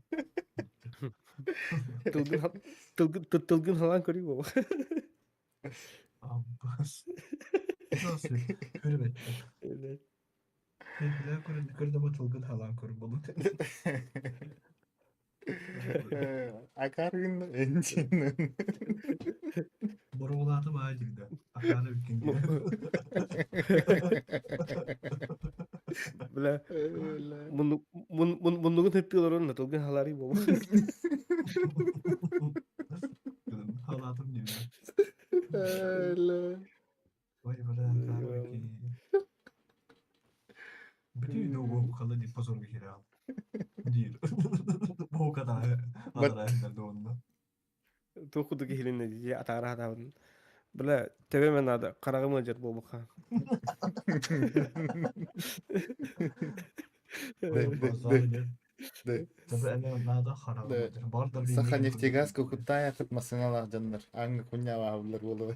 Tılgın halan körüyor bu. Abi bas. Nasıl? Böyle be. Evet. Şey kılaya koyan yukarıda mı çılgın halan koyan bunu. Akarın encinin. Borulatım acilde. Akarı bir gün diye. Bile bunun tepkiler onun tılgın halari bu. Halatım gibi. Öyle. Vay bre karı ki. Bütün de bu kalı diye pasor bir kere al. Değil. Bu kadar. Adara ederdi onda. Tokudu gihilin diye atara hatavan. Bile tebemen ada karagı mıcır bu baka. De. Tabii hemen nada harap De. eder. Barda bir Saha yemek neftegaz kokuttan yakıtmasını Allah canlar. Hangi kunya vahvlar bolu.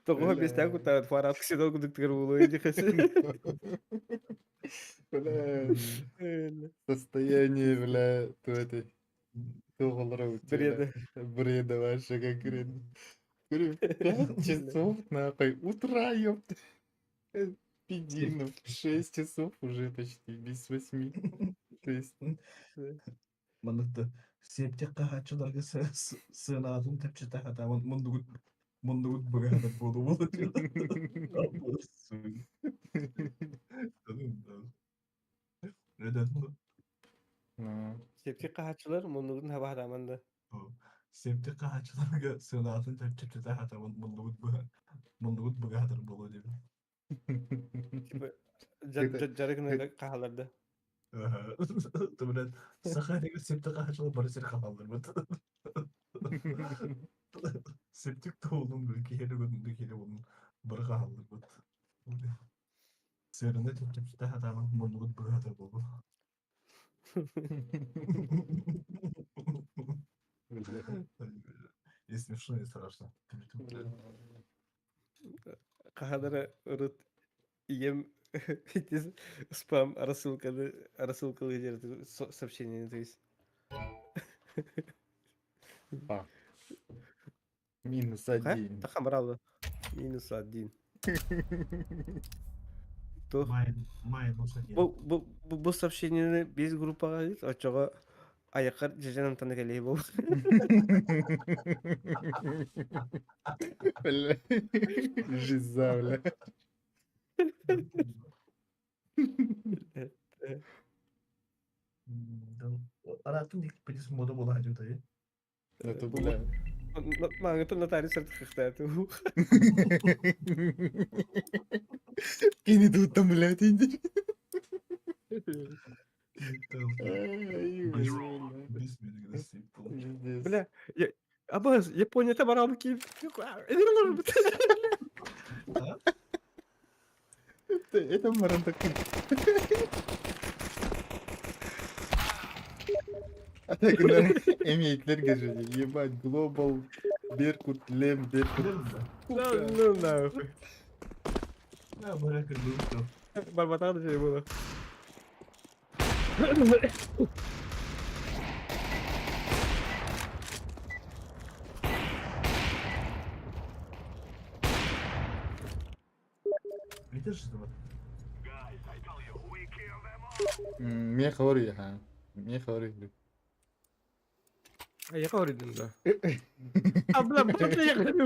Tokuha besten kutar farat kişi de okuduk tıkır bulu önce kesi. Бля, состояние, бля, то это, доллара у Бреда. тебя. Бреда вообще конкретно. Говорю, 5 часов, нахуй, утра, ёпта. Пидину, 6 часов уже почти, без 8. То есть, Manıktı. Septik kahaçılarga sığınağın tepçite hata mundugut bugada bolu diyor. Neden bu? ну, Septik kahaçılar munluğun hava hadamanda. Septik kahaçılarga sığınağın tepçite hata mundugut bugada bolu diyor. Jarıkın kahalarda. Tabii Sakarya'ya septik kahaçılar barışır kafalar. Septik de oğlum böyle ki hele gözünde hele onun barı kafalar. Sığırında tepçite hata mundugut bugada bolu. И смешно, и страшно. Kahalara ırıt iyem spam арасылкалы жерді сообщение то есть. минус 1. Тахан брал. Минус 1. То bu сообщениені без группаға дейт, очоға аяққар жеженен таны келей бол. Бля, жиза, бля. Aratım ilk petis moda bola hacı dayı. Это, бля. Маңы нотариус сертификаты. Кинь тут там, блядь, иди. Бля, Абаз, Японияда барамын кейін. Это Маран такой. А так эмейтler geçiyor. Ебать, Global, Беркут, Лем, Беркут. Ну нахуй. Ya bırakın lütfen. Барбатағы да жай болады. Видишь, что Мия говори, ها Мия говори. Ya kau dah. Abla betul ya kan.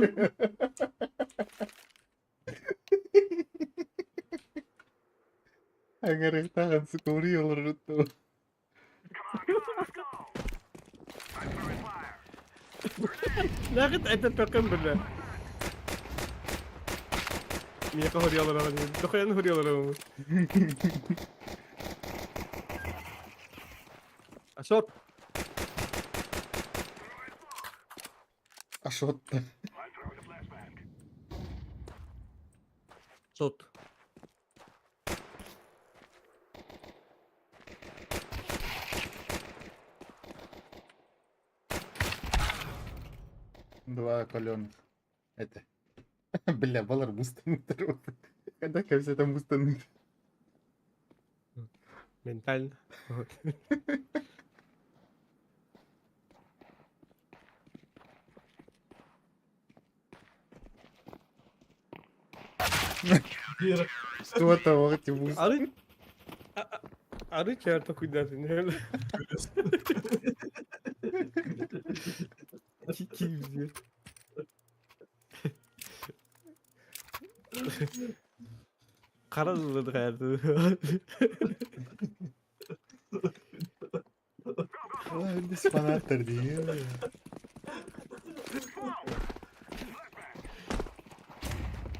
Agar tahan sekuri olur itu. Nakit ito token bala. Niye kau huriyalar ama? Token huriyalar ama. Ashot. Ашот. Shot. Два каленых. Это. Бля, балар бустанный. Когда все там бустанный. Ментально. Что того эти бусты? Arı çağırta cuidado, né? Que dizer. Karaladık hayatı. Ой, без фанатор diyor ya.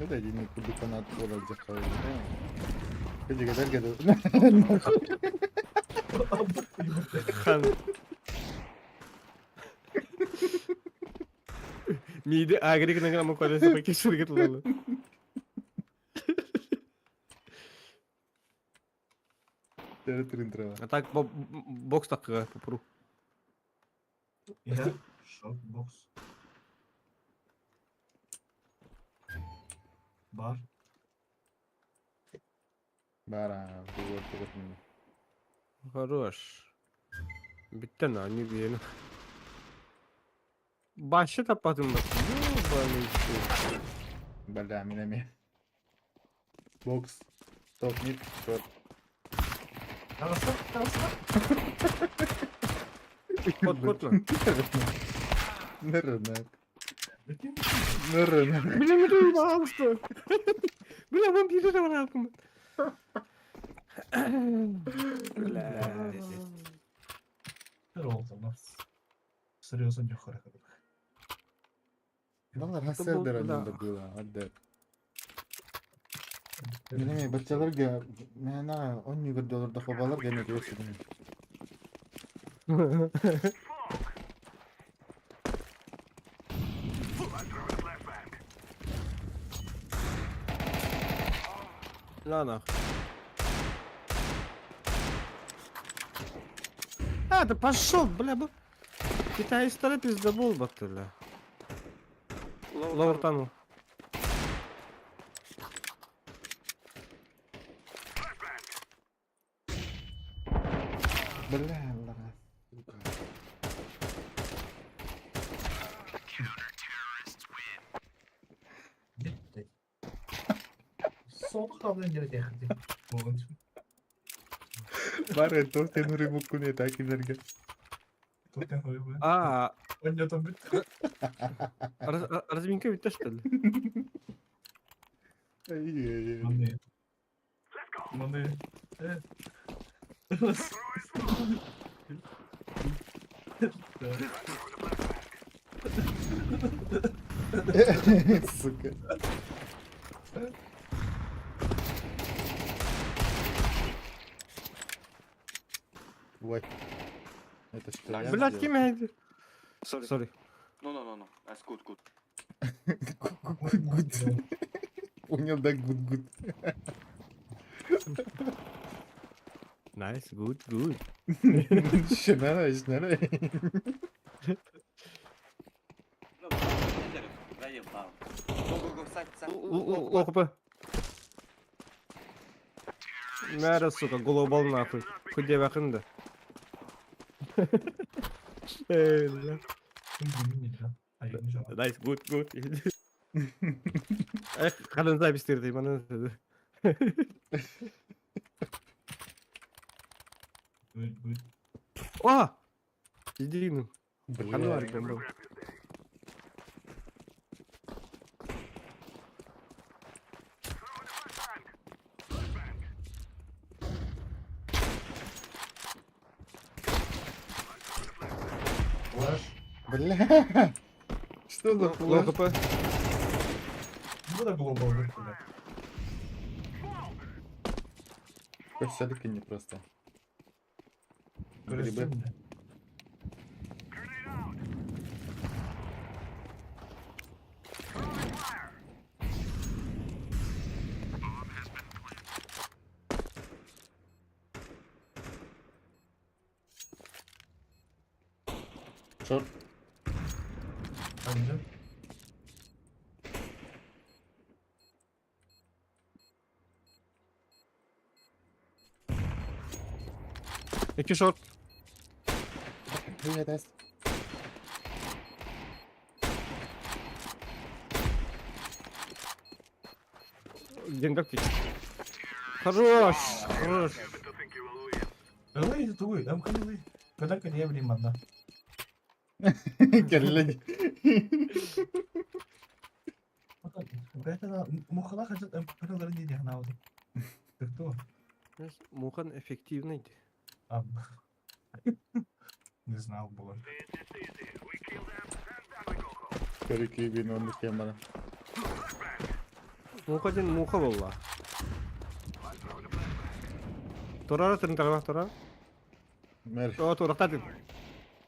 Ya da yine kurdu kanat olacak öyle. Gece kadar kadar. Kan. Mide agri kena nama kuala sampai kisur gitu lalu. Cara terintro. Tak box tak ke puru. я шотбокс. Бар. Бара, вот вот. Хорош. Bitti lan ne diyelim. Başı tapadım bak. Ёбаный şey. Бля, минами. Бокс. Стоп, мид, шот. Kod lan. Нервно. Нервно. Bilemedim bağımsız. Bilemem bir de var aklımda. Тэр уулнаас сериозно нөхөр хэрэг. Балар хасер дер анында була. Адда. Минами бачаларга мена 10 $1 долларда хобалар гене көрсөдүм. Ланах. А, да пошел, бля, Китай старый пиздобол баттыла. Лавртану. Бля, Аллах. Gitti. Son kalın yere geldi. Bugün. Бар это тен рыбу куне такилерге. Токен хойбу. А, Он не там бит. разминка ведь что ли? Ай-яй-яй. Маны. Маны. Сука. Ой. Это что? я Блядь, сделал? кем я? Sorry. Sorry. No. That's good. Гуд-гуд. Понял, да, гуд-гуд. Nice, good. Şunlara. Лохопа. Мэра, сука, глобал нахуй. Kudya bakın da. Öyle. Bilmiyorum. Hayırlı cevap. Nice, good. Kanın sahibi isterdi, bana dedi. Good. Aa! Ciddiyim. Kanı var Бля. bomba. Flash. Бля. Что за Лоу флэш? kapı. Bu da global bir flash. Косяки не просто. Грибы. Göresin de. Шорт. Bence. İki short. Привет, Аст. Генгак фикс. Хорош. Давай, давай, дам каналы. Когда kan я bileyim benden. Келле. Bakın, buraya kadar muhalla kaçıp kanaların değil yani aldım. Tıktı o. Мухан эффективный. Abi. Не знал было. Короче, виновный тема. Мухаден муха валла. Торара тын тарава тора. Мэр. О, тора тадин.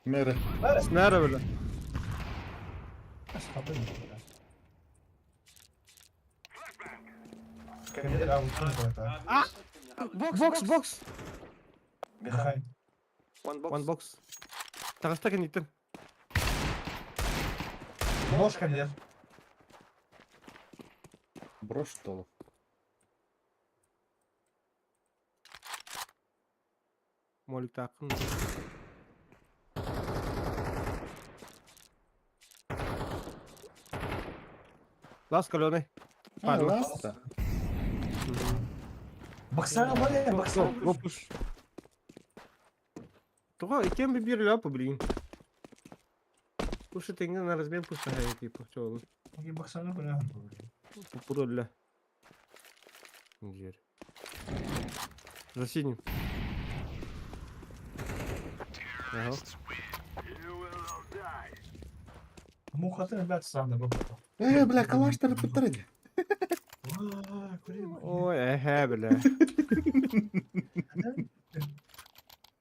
Мэр. Снара бля. Kapı mı? Kanallar aldım burada. Бокс. Behind. One box. Тагыста кенитин. Boş kanallar. Брошь что ли? Молик такын. Лас калёный. А, ласта. Baksana var ya baksana. Лопуш. Туга икем би бир ляпа, блин. Пуша тенген на размен пуша хай типа чолу. Baksana bu ne? Пуролля. Жер. За синим. Ага. Muhatın ben sandım bu. Бля, калаш-то репетируй. Vay kurayım. Ой, бля.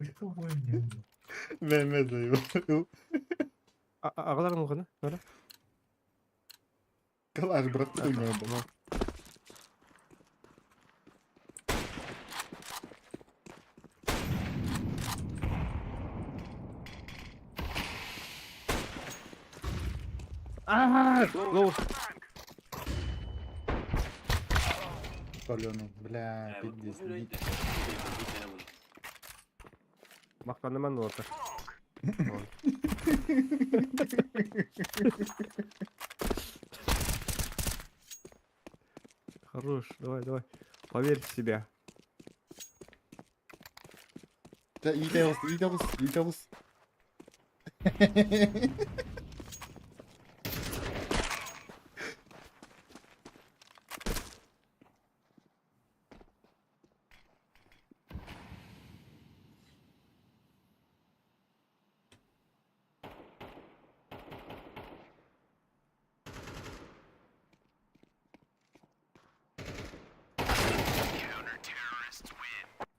Что bu oynuyor? Mehmet ayı. Ağlar mı kana? Böyle. Калаш, брат, ты не был. Лоу. Соленый. Бля, пиздец. Мақтанды ман отыр. Хорош, давай. Поверь в себя. Да, идёс.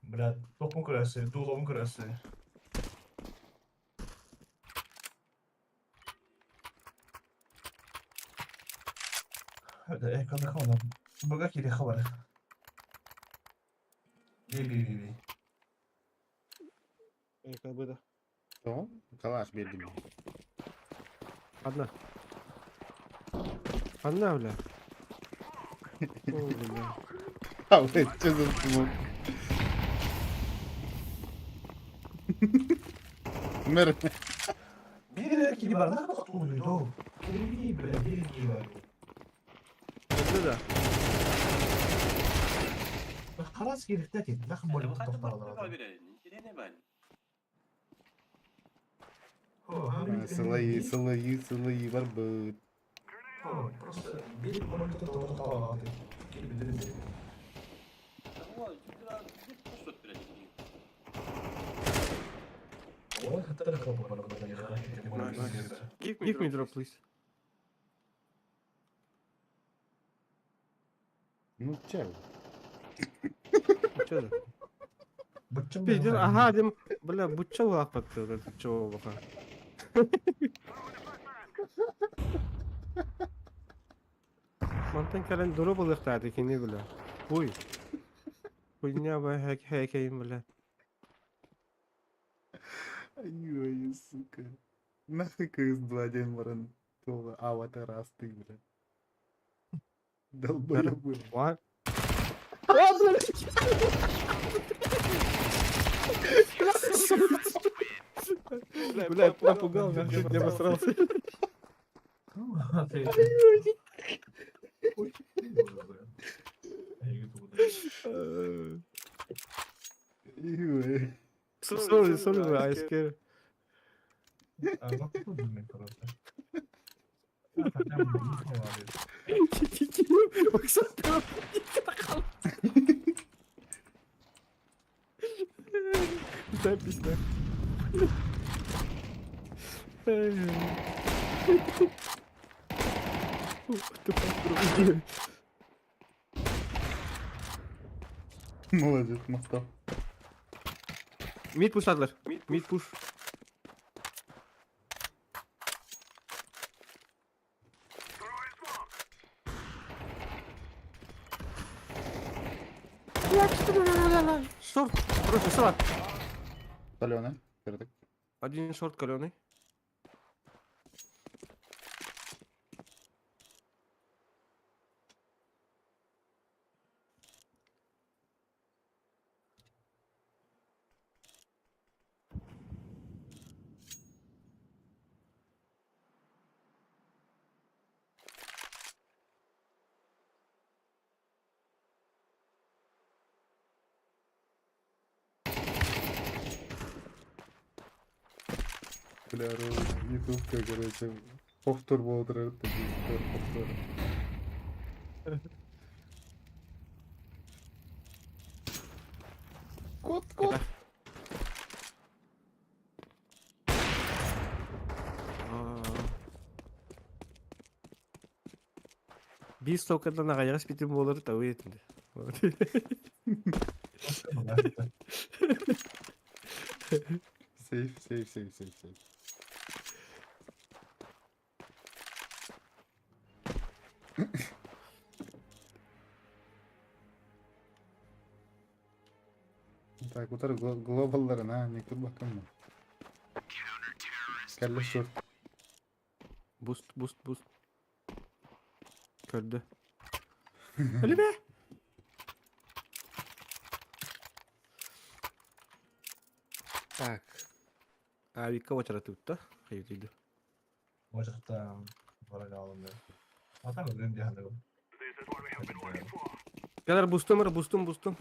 Блядь, topun kırası, dolabın kırası. Hadi ekranda kalalım. Bugak yedi haber. Bir. Как бы да. Что? Калаш бердим. Одна, бля. Ой, бля. А, блядь, что за звук? Мер. Birileri gibi var. Ne kadar oluyordu o? Biri böyle, biri var. Öldü de. خلاص كده افتكر دخل بولي بالضبط Сылайы бар быт. просто бери команду того. Give me drop, please. Ну чё? Что это? Пиздец, ага, дем, бля, бутча лапа ты, вот это чего пока. Мантен кален дуру был их тати, кини бля. Хуй. Хуйня бы хэкэйм, бля. Ай, сука. Нахуй КС-2 день маран. Това аватар расты, бля. Долбоёбы. What? Бля, напугал, я чуть не обосрался. Ой. Sorry, bro, I scared. Baksana. Güzel piste. Молодец, Мостов. Mid pushladılar. Mid push. Шорт. Короче, салат. Соленый. Пердик. Один шорт каленый. Бля, ютубка, короче. Повтор болдырып, повтор. Кот. Biz tokadan ağaya spitim olur tavu yetindi. Сейф. Так, вот это глобаллар, на, не тут бакам. Кәлле шорт. Boost. Kördü. Öyle be. Так. А Вика очередь тут, да? Hayır değil. Ocakta para aldım ben. Atar ödüm diye hadi. Kadar boostum.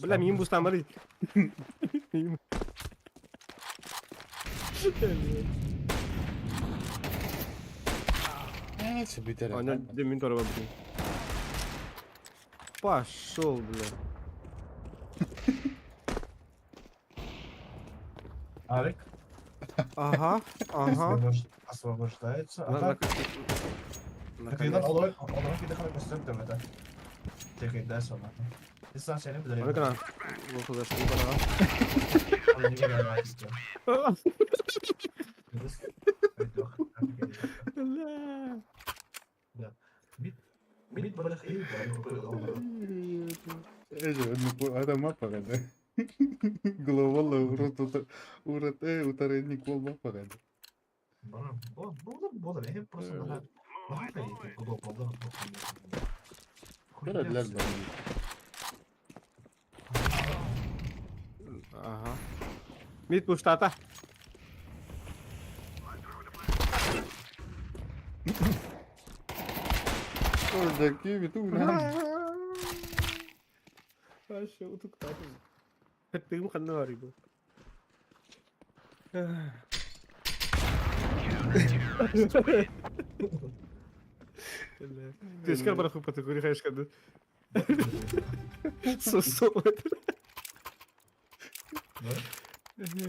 Bля, miyim boostam var. Miyim. Себе терял. Aynen demin torba bakayım. Пошел, бля. Арик Ага. освобождается. На- А так, на- это видно, olarak bir defa gösterip demeden. Tekrar sonra. İnsan seni bilir. Ona kadar. Bu kadar şey bana. Onu niye gelmek istiyor? Bit bırak iyi. Это мапа, да? Глобалла урат, утаренник бол мапа, да? Bu da hep просто daha iyi. Global'da. Görediler beni. Ага. Mid push'ta ata. Oradaki bütün ulan. Aşağı utuk tadı. Hepim kanı var bu. Тышкар бараху потыкури хайшкады. Сосо.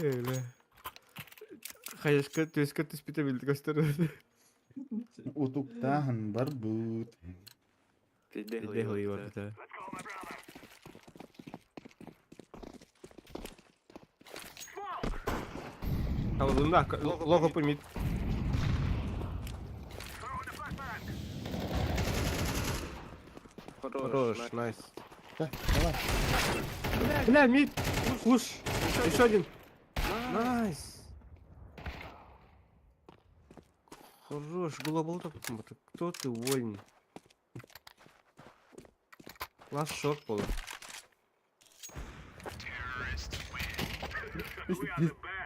Öyle. Hayışka tüskü tüspite bildi gösteriyor. Utuktahan barbut. Dehoyu var bir tane. Havuzunda logo помит. Хорош, найс. Давай. Бля, мид, пуш. Еще один. Найс. Хорош, глобал так. Кто ты, вольный? Лast шот был.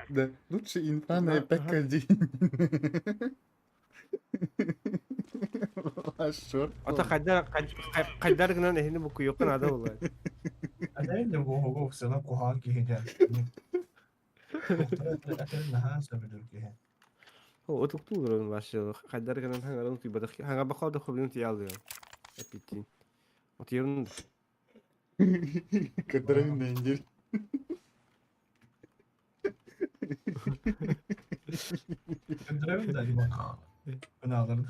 Да, лучше инфа на ПК-1. Шорт. Ата кайдар гына нехини буку йокан ада булай. أنا اللي هو سنة كوهان كهين أكل نها سبدل كهين О, тукту дурун башы. Кайдар гына хаңаран тибада хаңа бакау да хобин тиялды. Эпитин. Отирун. Кадрамин дендер. Öldüremedim de Ali bak. Bunu alırım.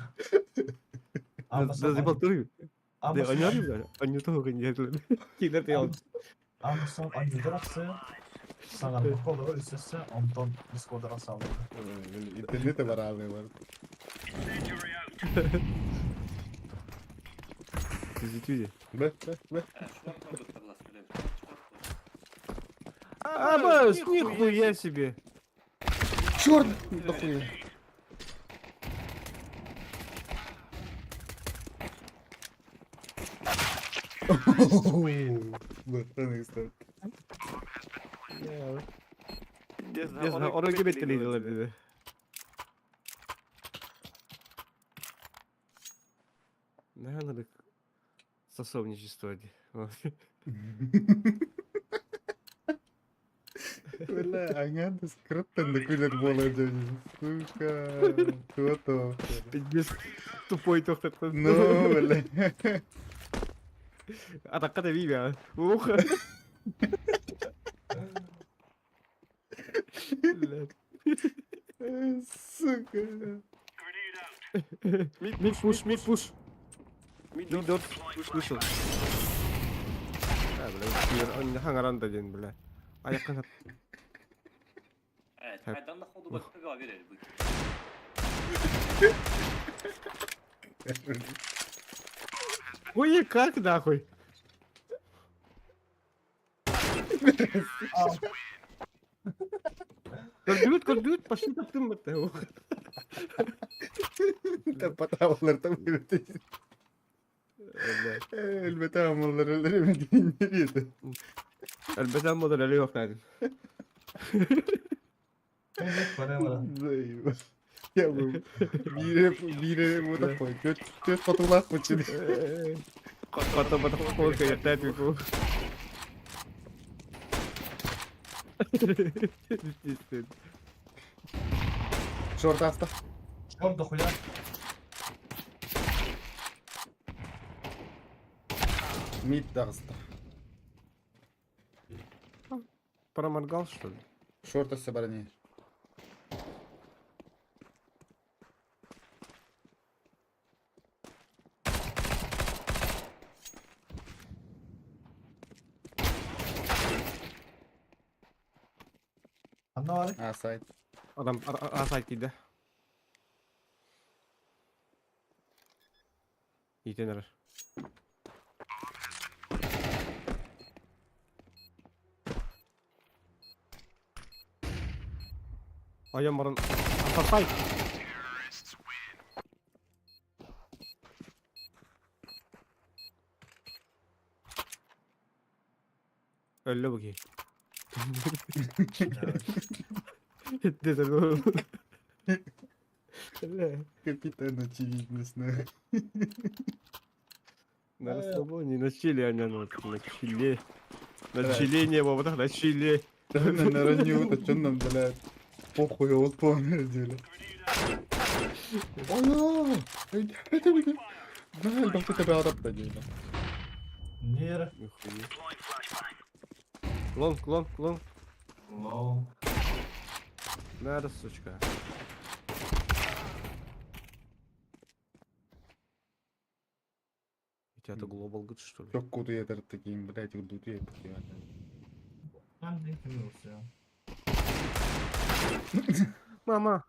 Да забалтыры. Да Ama они арю. Они то гынjatlar. Кинер тиял. son anjudurası sana bak olur üstüse ondan Discord'a sağladı. İnternete var abi var. Тизи-тизи. Be. Абас, нихуя себе. Черт! Дохуя. Братан, история. Oraya gebetliydiler dedi. Ne anladık? Сосовничество. Бля, Аня скрытно накулер молодежь. Сука. Кто-то. Без тупой тоқтатқан. Ну, бля. Атаққа да бейбе. Ух. Сука. Mid push. Mid 4 вышел. Бля, хаңаранда ден, бля. Аяққа сап. Haydan ходу baktığı verir bu. Ой, как нахуй? Кордют, пошли таптым бітті. Tapatalar tabii öyle. Elbette amaları öldüremediğin nereydi? Elbette modelleri yok dedim. Evet bana var. Zayıf. Ya bu bire bu da koy. Göt fotoğraf mı çizdi? Foto kol kayak tadi ku. Short hasta. Şurada хуя. Mid hasta. Проморгал, что ли? Short hasta барани. Anla var. А, сайт. Adam asaytıydı. İyi dener. Ayağım varın. Asay. Öyle bu ki. Это ну. Бля, Капитан очевидность, нахуй. на расслабоне, на чили, а не на чили. На чили не было, вот на чили. На разneуточенном, блядь. Похуй, я вот помню, деле. Ой, это блин. Да, бахты тебя адапта деле. Нер. Нихуя. Лонг, лонг, лонг. Лол. Надо, сучка. У тебя-то глобал гуд, что ли? Çok kutu yeter takayım, блядь, kutu yeter ya. Ben de yıkılıyoruz ya. Мама!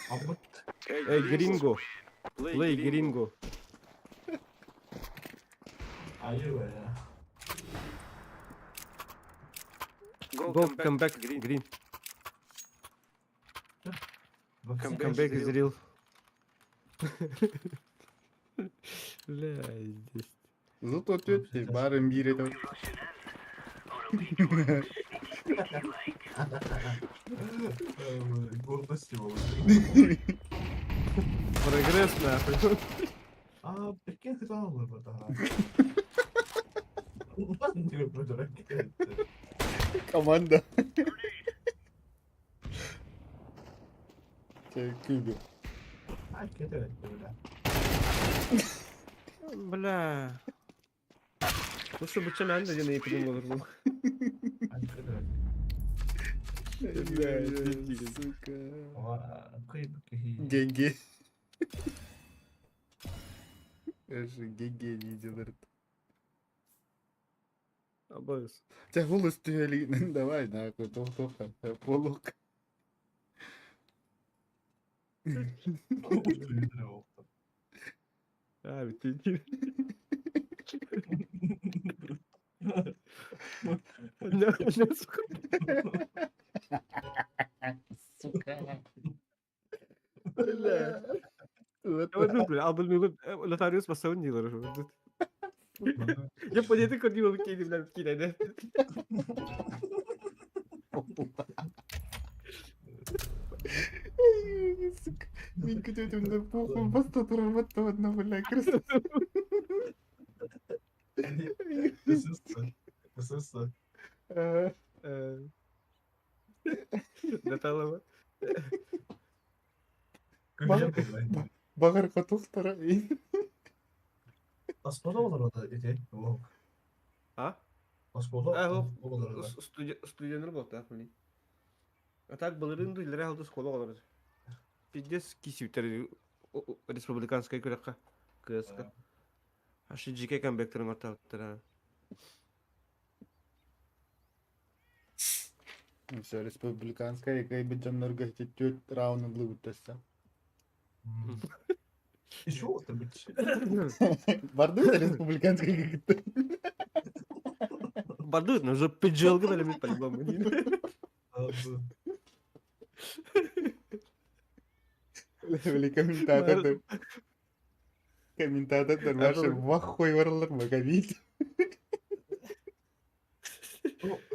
Ama Эй, гринго! Плей, гринго! ayı be ya. Go, come back, green. Baksana Come back is real. Бля, здесь. Зато тетя, барым бирет. Гордость его. Прогресс нахуй. Aa, Pekin hızlı olur bu daha. Ulan diyor bu da rakip. Команда. Кубик. Hareket evet böyle. Бля. Слушай, бы чем anda не придумал был. Hareket evet. Блядь, сука. Aa, kıyıp ki. Геге. Аж геге не делает. Обоюсь. Тебя голос тюли. Давай, нахуй, толка. Полок. А, ведь ты... Сука. Сука. Бля. Вот. Бля, абылмылы нотариус басауын дейлер. Я понятый көрдім ол кейді білән кейді. Ай, сука. Мен күтетім да похуй баста тұрарбатта одна, бля, красавца. Kısırsa. Наталова. Gülüyor bu. Бағарға тоқтара. Aspoda olur o da. O. А? Aspoda olur o da. Студентер болды, ақылы. А так былырын дүйлері алды скола олар. Пиздес кисиптер республиканская көрекқа. КСК. Ашы жеке комбекторын орталықтыра. Все, республиканская, яка би жаннарға тет рауны бұлғыттаса. Еще oldu bir şey. Барды да республиканская кекітті? Барды, но уже пиджелгі бәлемет по-любому. Abi. Бля, комментатордар ваши вахой варлар магавит.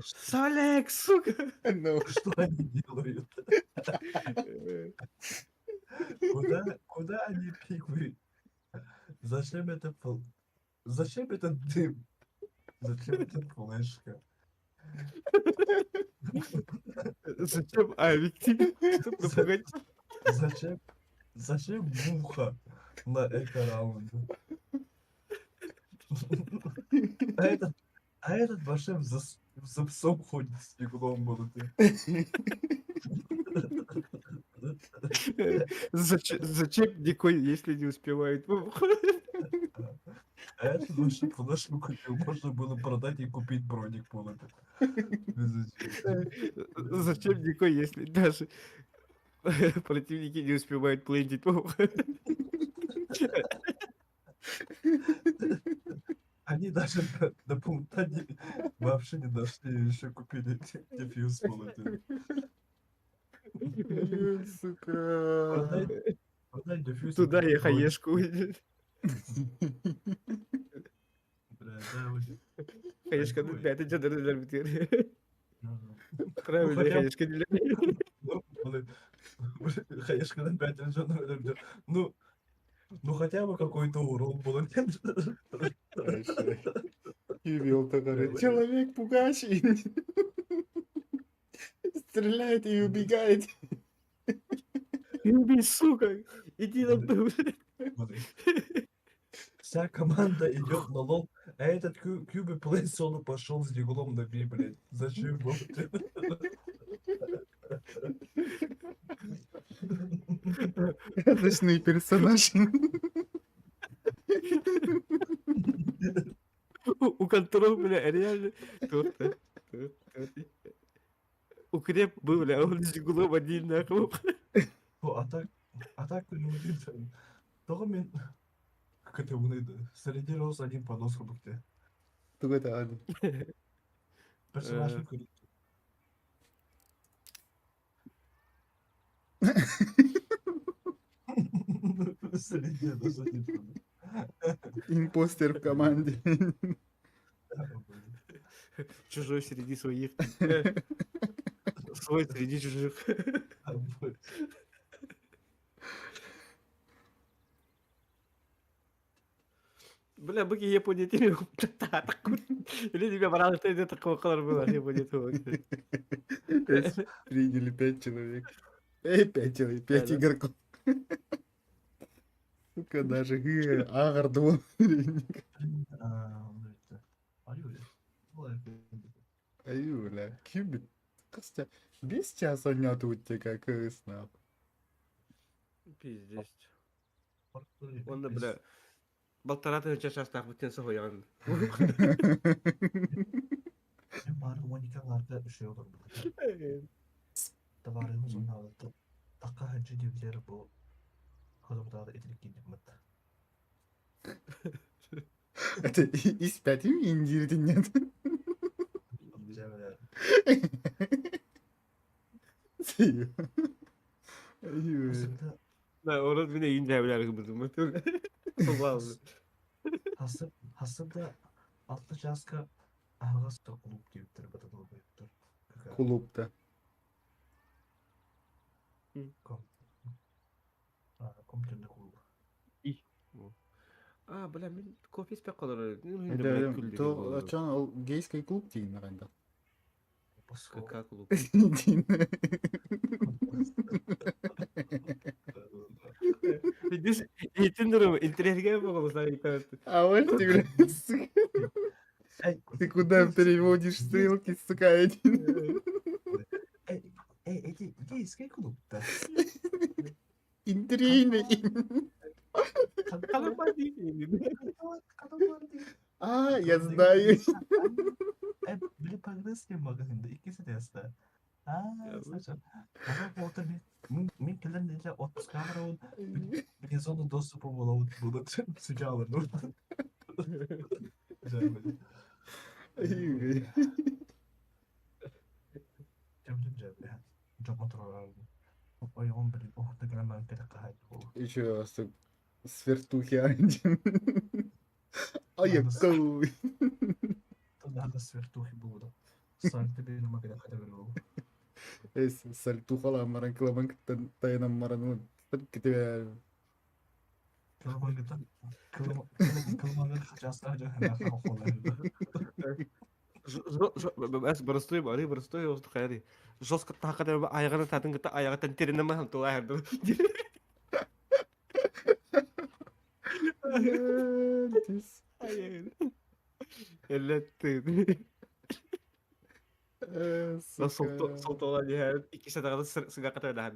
Солек, сука! Ну, Что они делают? Куда они пикают? Зачем это Зачем этот дым? Зачем эта флешка? Зачем авики? Напугать. Зачем муха на эко-раунде? А этот Башем за псом ходит с иглом молотым. Зачем дикой, если не успевает? А этот Башем флешку купил, можно было продать и купить броник молотым. Зачем дикой, если даже противники не успевают плентить? Они даже до пункта вообще не дошли, еще купили дефьюз молотым. сука. Продай дефьюз. Туда я хаешку. Бля, да, вот. Hayışkanın beyni canları neler bitiyor. Bu Правильно, хотя бы- hayışkan ileri. Хайшкадан бәтін жаны өлімді. Ну хотя бы какой-то урон был. Хорошо. Кирилл такой, человек пугач. Стреляет и убегает. Юби, сука, иди на ту. Вся команда идет на лол, а этот Кьюби Плей соло пошел с диглом на Би, блядь. Зачем был? Отличный персонаж. У контрол, бля, реально. Укреп был, бля, он с углом один нахуй. Bu atak bölümü değil tabii. Daha ben kötü bunuydu. Среди роз один подос букте. Только это один. Персонаж bir kırık. Среди роз один подос. Импостер в команде. Чужой среди своих. Свой среди чужих. Бля, быки Япония тебе такой. Или тебя брал, ты это такого колор было, Япония твой. Приняли 5 человек. 5 человек, 5 Да-да. игроков. Сука, даже Агар 2. Аюля, Кьюбит. Костя, без часа нету как снап. Пиздец. Он, бля, болтараты чашас так бутен соğuyan. Ben bari 12'lerde şey olur. Tavarımız onu aldı. Dakika hacı divleri bu. Kadar da etrik gidip mi? Это из 5 mi indirdin ya? Güzel. Аюля. Аюля. Aslında Ben orada bile ince evler kıpırdım. Vallahi. aslında altı caska ağız da kulüp gibiydir. Bu da doluyuptur. Клуб-то. Kompüterde kulüp. А, бля, мен кофе испек қалар. Это то, а чё, ол гейский клуб дейін ағайында. КК клуб. Видишь, Тиндером интернетке болса айтады. А вот ты, блядь, сука. Ты куда переводишь ссылки, сука, эти? Эти гейский клуб-то. Интрийный. Kalamar değil. А, я знаю. Biri Pagresya magazinde ikisi de yazdı. Saçma. Ama bu orta min kellerinde 30 kamera oldu. Bir sonra dostu bu bunu sıcağı alır. Güzel böyle. Аюля. Cem. Çok motor aldı. Ayağım bir orta gelen kadar kahret bu. Еще раз тут свертухи один. Ай-яй-яй. Daha da svertuhi buldu. Saatte benim kadar kadar oldu. Сальтухала маранкламан тайна маранун. Kita Kılmanın kaçaslarca hemen kalkmalarında. Барыстой бары, барыстой осы қайры. Жостқа тақады аяғына татын кітті аяғы тәнтеріне ма тұла әрді. Әлетті. Сол тола не iki сәтағады сыңға қатар дән.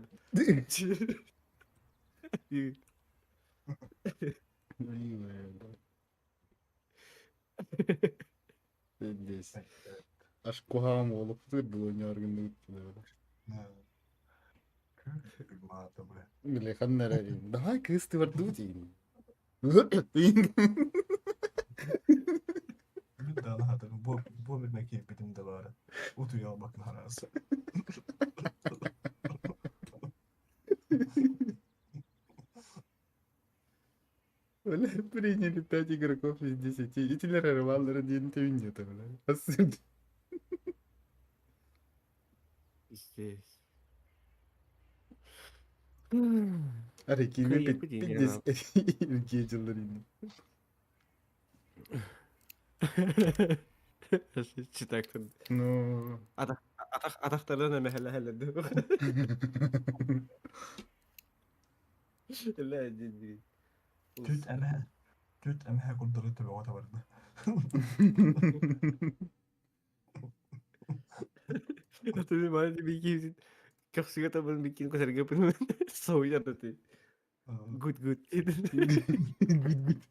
Здесь. Аж кугам олыпты был не организован. Бля, ханнара. Давай кысты вардути. Bir daha hatırım. Bu bir mekip bitim de var. Utuya bakın arası. Бля, приняли 5 игроков из 10. И Тиллера Валлера не нет, бля. Особенно. Здесь. Аре, кими Кайıp değil ya. 50 geceleri. Читакын. Ну. Атактардан эме хеле. لا جدي. Tüt eme kurdurdu tabi o da vardı. Tabii bana bir iki kapsıya tabii bir iki kadar yapın. Soğuyor da tabii. Good good. Good good.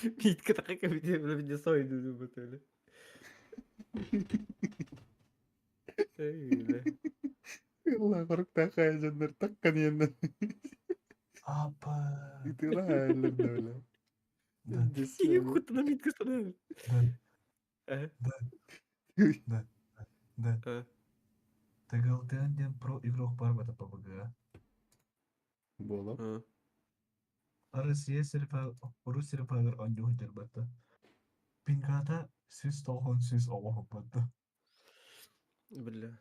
Bir iki dakika bir de böyle bir de soydu bu böyle. Öyle. Allah korktu kayacanlar takkan yandan. Apa. Itulah haller de öyle. İyi kutuna mit kutuna. Да. Тагалтен про игрок барбата побага. Боло. Арасия Рус серфагер анжу хтербата. Пингата сис тохон сис овохбата. Бля.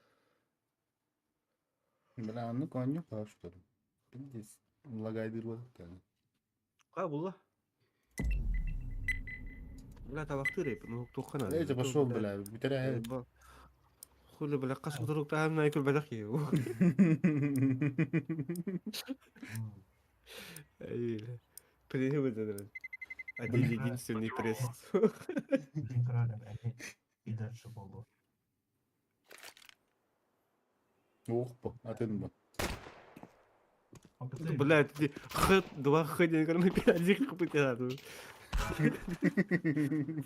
Бля, ну коню паш что ли. Здесь лагайдыр так. Кабулла. Бля табактыр еп. Ну тохана. Эйже пошел, бля, битера. Хули бля касып туруп та хамна айкыл бадак ей. Öyle. Preni mi dedin? Один единственный пресс. Пинкрада и дальше болу. Ох, атын ба. Блядь, ты два ходя, когда мы один капитану.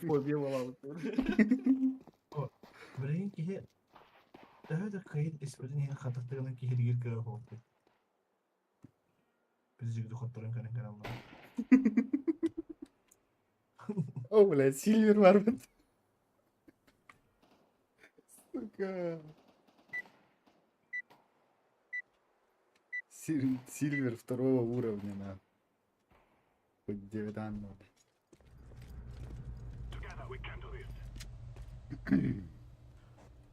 Фобия была. Блин, ки да кайын исподин хин хататтыгынан ки хиргир кыра болду. Biz jigdi xottorun kanın kanalına. О, блядь, Сильвер var mı? Сука. Сильвер второго уровня, на. Хоть 9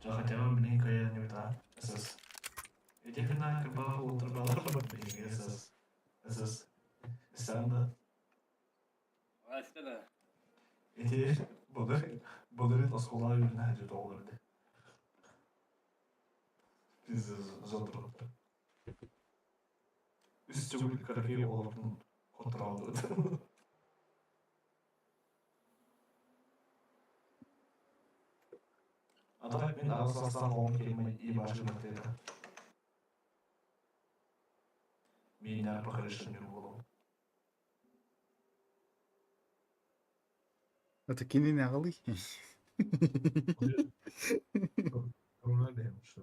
Хотя блин, кая не вида. Esas. Edekina kaba oturmalar var benim esas. Esas. Sen de Aslında Bolların oskolar yürüne hacı doğurdu. Biz zor durumda. Üst çabuk karakiyi oğlunun kontrolü. Atak ben ağızdan olmak kelime iyi başlamaktadır. Mina покороченный голову. Это кини не али. Rural demiş.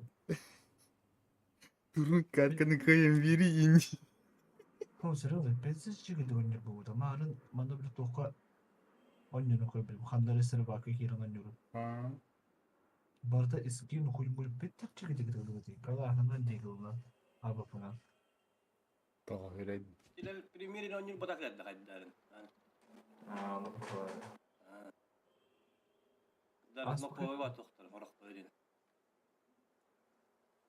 Durun karkanı kayın biri indi. Ama серьезно, 500 çıkıdı önce bu da. Marın bana bir toka onunu koyabilirim. Handları sıra bakı kiran onunu. Ha. Barda eski nukuy bu petek çıkıdı gidiyordu. Kala hanan değil lan. Abi falan. Tamam öyle. tidak primir ini onjur batak lihat dah dan. Aa, Dan mau kau buat dokter orang kau ini.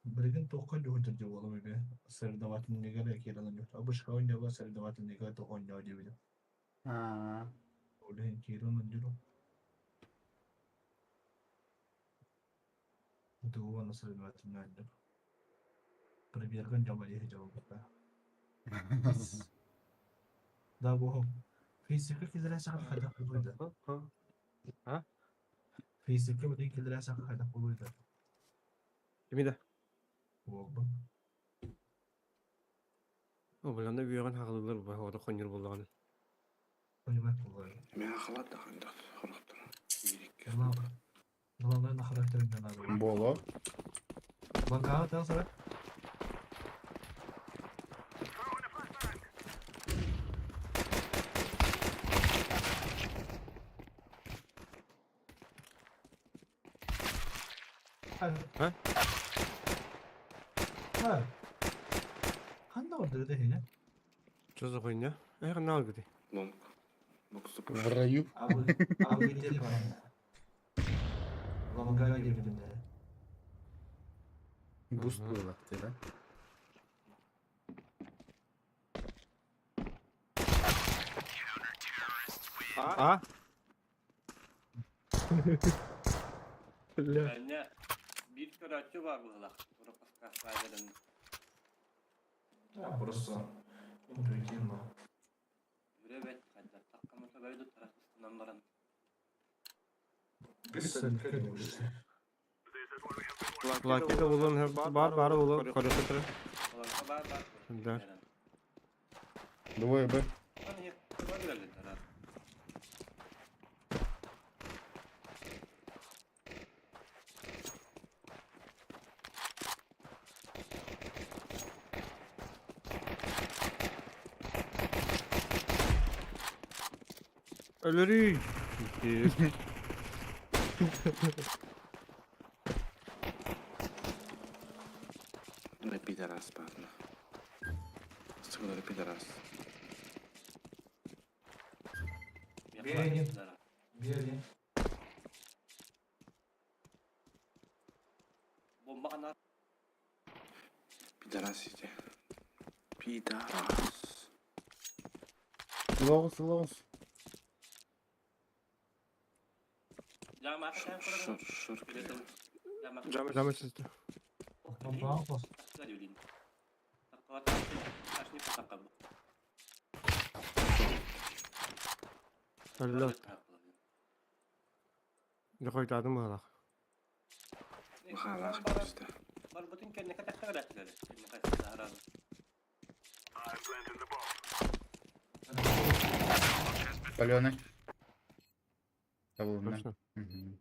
Berikan toka dihutar jawab olay be. Serdavatın negara kiran onunu. Abış kavun jawab serdavatın negara toka onunu jawab. Ha. Olay kiran onunu. Dua nasıl serdavatın negara. Perbiarkan jawab dia jawab. Da bu Facebook'a kilere sakın kaydak buluydu. Ha? Facebook'a bütün kilere sakın kaydak buluydu. Kimi de? Oldu. O bulanda büyüyen haklılar bu. Orada konyur bulduğunu. Oynamak buluydu. Ben halat da kandı. Halat. Yalanların karakterinden abi. Боло. Lan kahve sonra. Ha? Ha. да orada da hele. Что за хуйня? Я канал где? Лонг. Лонг В стопыш. раю. Abi gidelim abi. Longa girdim de. Буст Ага. было ты, да? А? Бля. Bence bir köratçı var burada. Burası kasaylarında. Ya burası. Bunu girme. Evet, kadar takımı böyle tarafından varan. Biz seni kırıyoruz. Лаки да улун бар улун коридор. Olansa var. Да. Двое Б. Hani var geldi taraf. Ölürük. Ne pideras, padre. Sicuro pideras. Beğenin. Beğenin. Bomba kanar. Pideras işte. Pideras. Лоус. Cama sen kuralım. Şur. Cama. Жама чисто. Bomba bas. Söyleyeyim. Takvat taşını takab. Ölür. Ne koydadım hala. Bakalım işte. Var bütün kendine kadar öğrettiler. Kendine kadar herhalde. Паленый. Кого у меня? Точно. Мгм.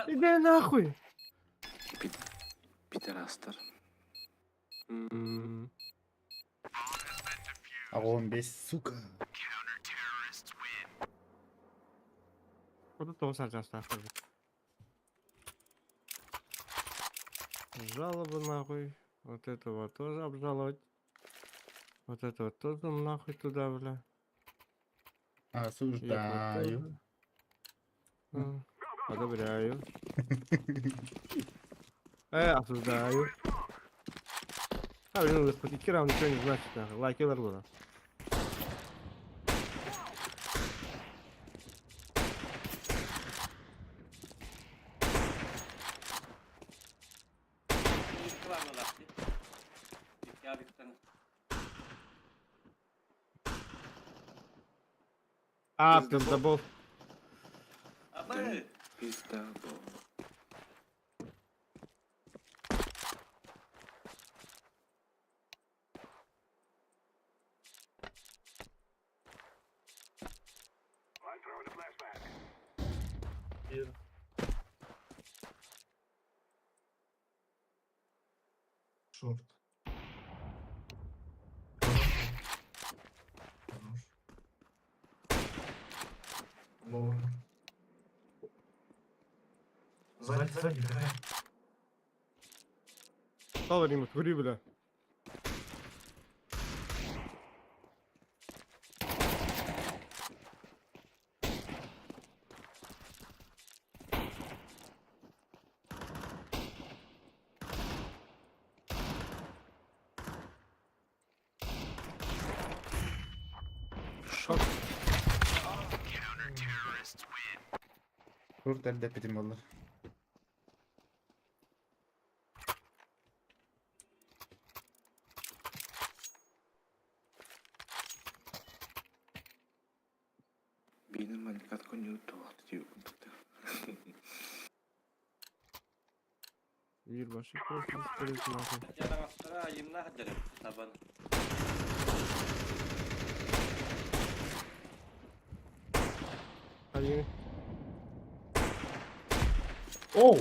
Иди нахуй. Pideraslar. А он без сука. Вот это тоже оставь. Жалобы нахуй. Вот этого тоже обжаловать. Вот этого тоже нахуй туда, бля. И этого Осуждаю. тоже. Одобряю. Осуждаю. А, блин, господи, Кирам ничего не значит, нахуй. Лайки было. İlk var mı laktı? İlk ya bitten. А, ты забыл. Ama Pizda bu. Short. Lower. Сзади, давай. Стал ремонт, кури, бля. Kurt elde prim olur. Benim manikat kon YouTube atıyor. Bir başı koşmuş, kırık nahуй. ya da mastra yimna haderim taban. Hadi. Оу!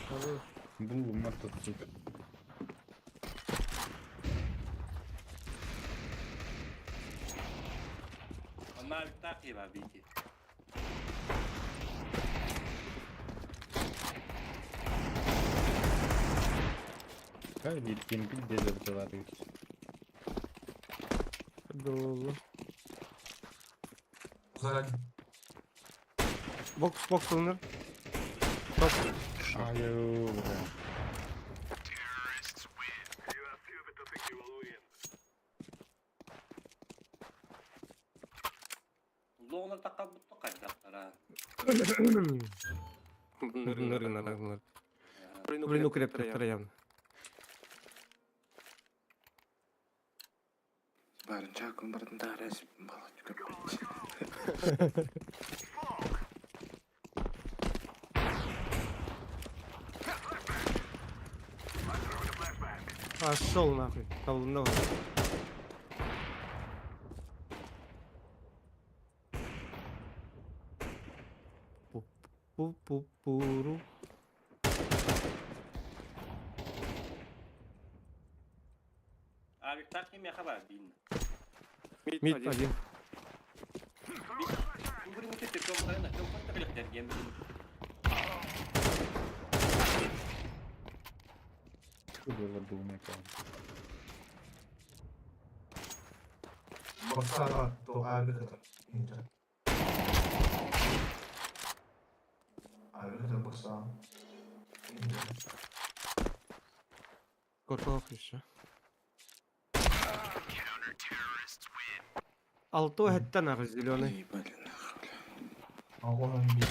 Hadi. Был мотор, сука. Onlar Ama bir takip abi iki. Kanka bildiğin bir delirdi var yüz. Dolu. Güzel. Box alınır. Box. Ayo. Loğuna takabutlu kaçacaklar ha. Bunlar. Buraya krep tarayam. Barınca akın barında resim balık köpek. Aşağı olun akı. Tavlında var. Puru. Abi takayım ya haber bin. Mid один. Bugün bu tepki çok fayda. Çok fayda bilekler game. Şurada bulmak lazım. Baksana to abi kadar. İnce. Abi kadar baksana. İnce. Готов еще. Алто хэттен ах зеленый. Ağolun bir.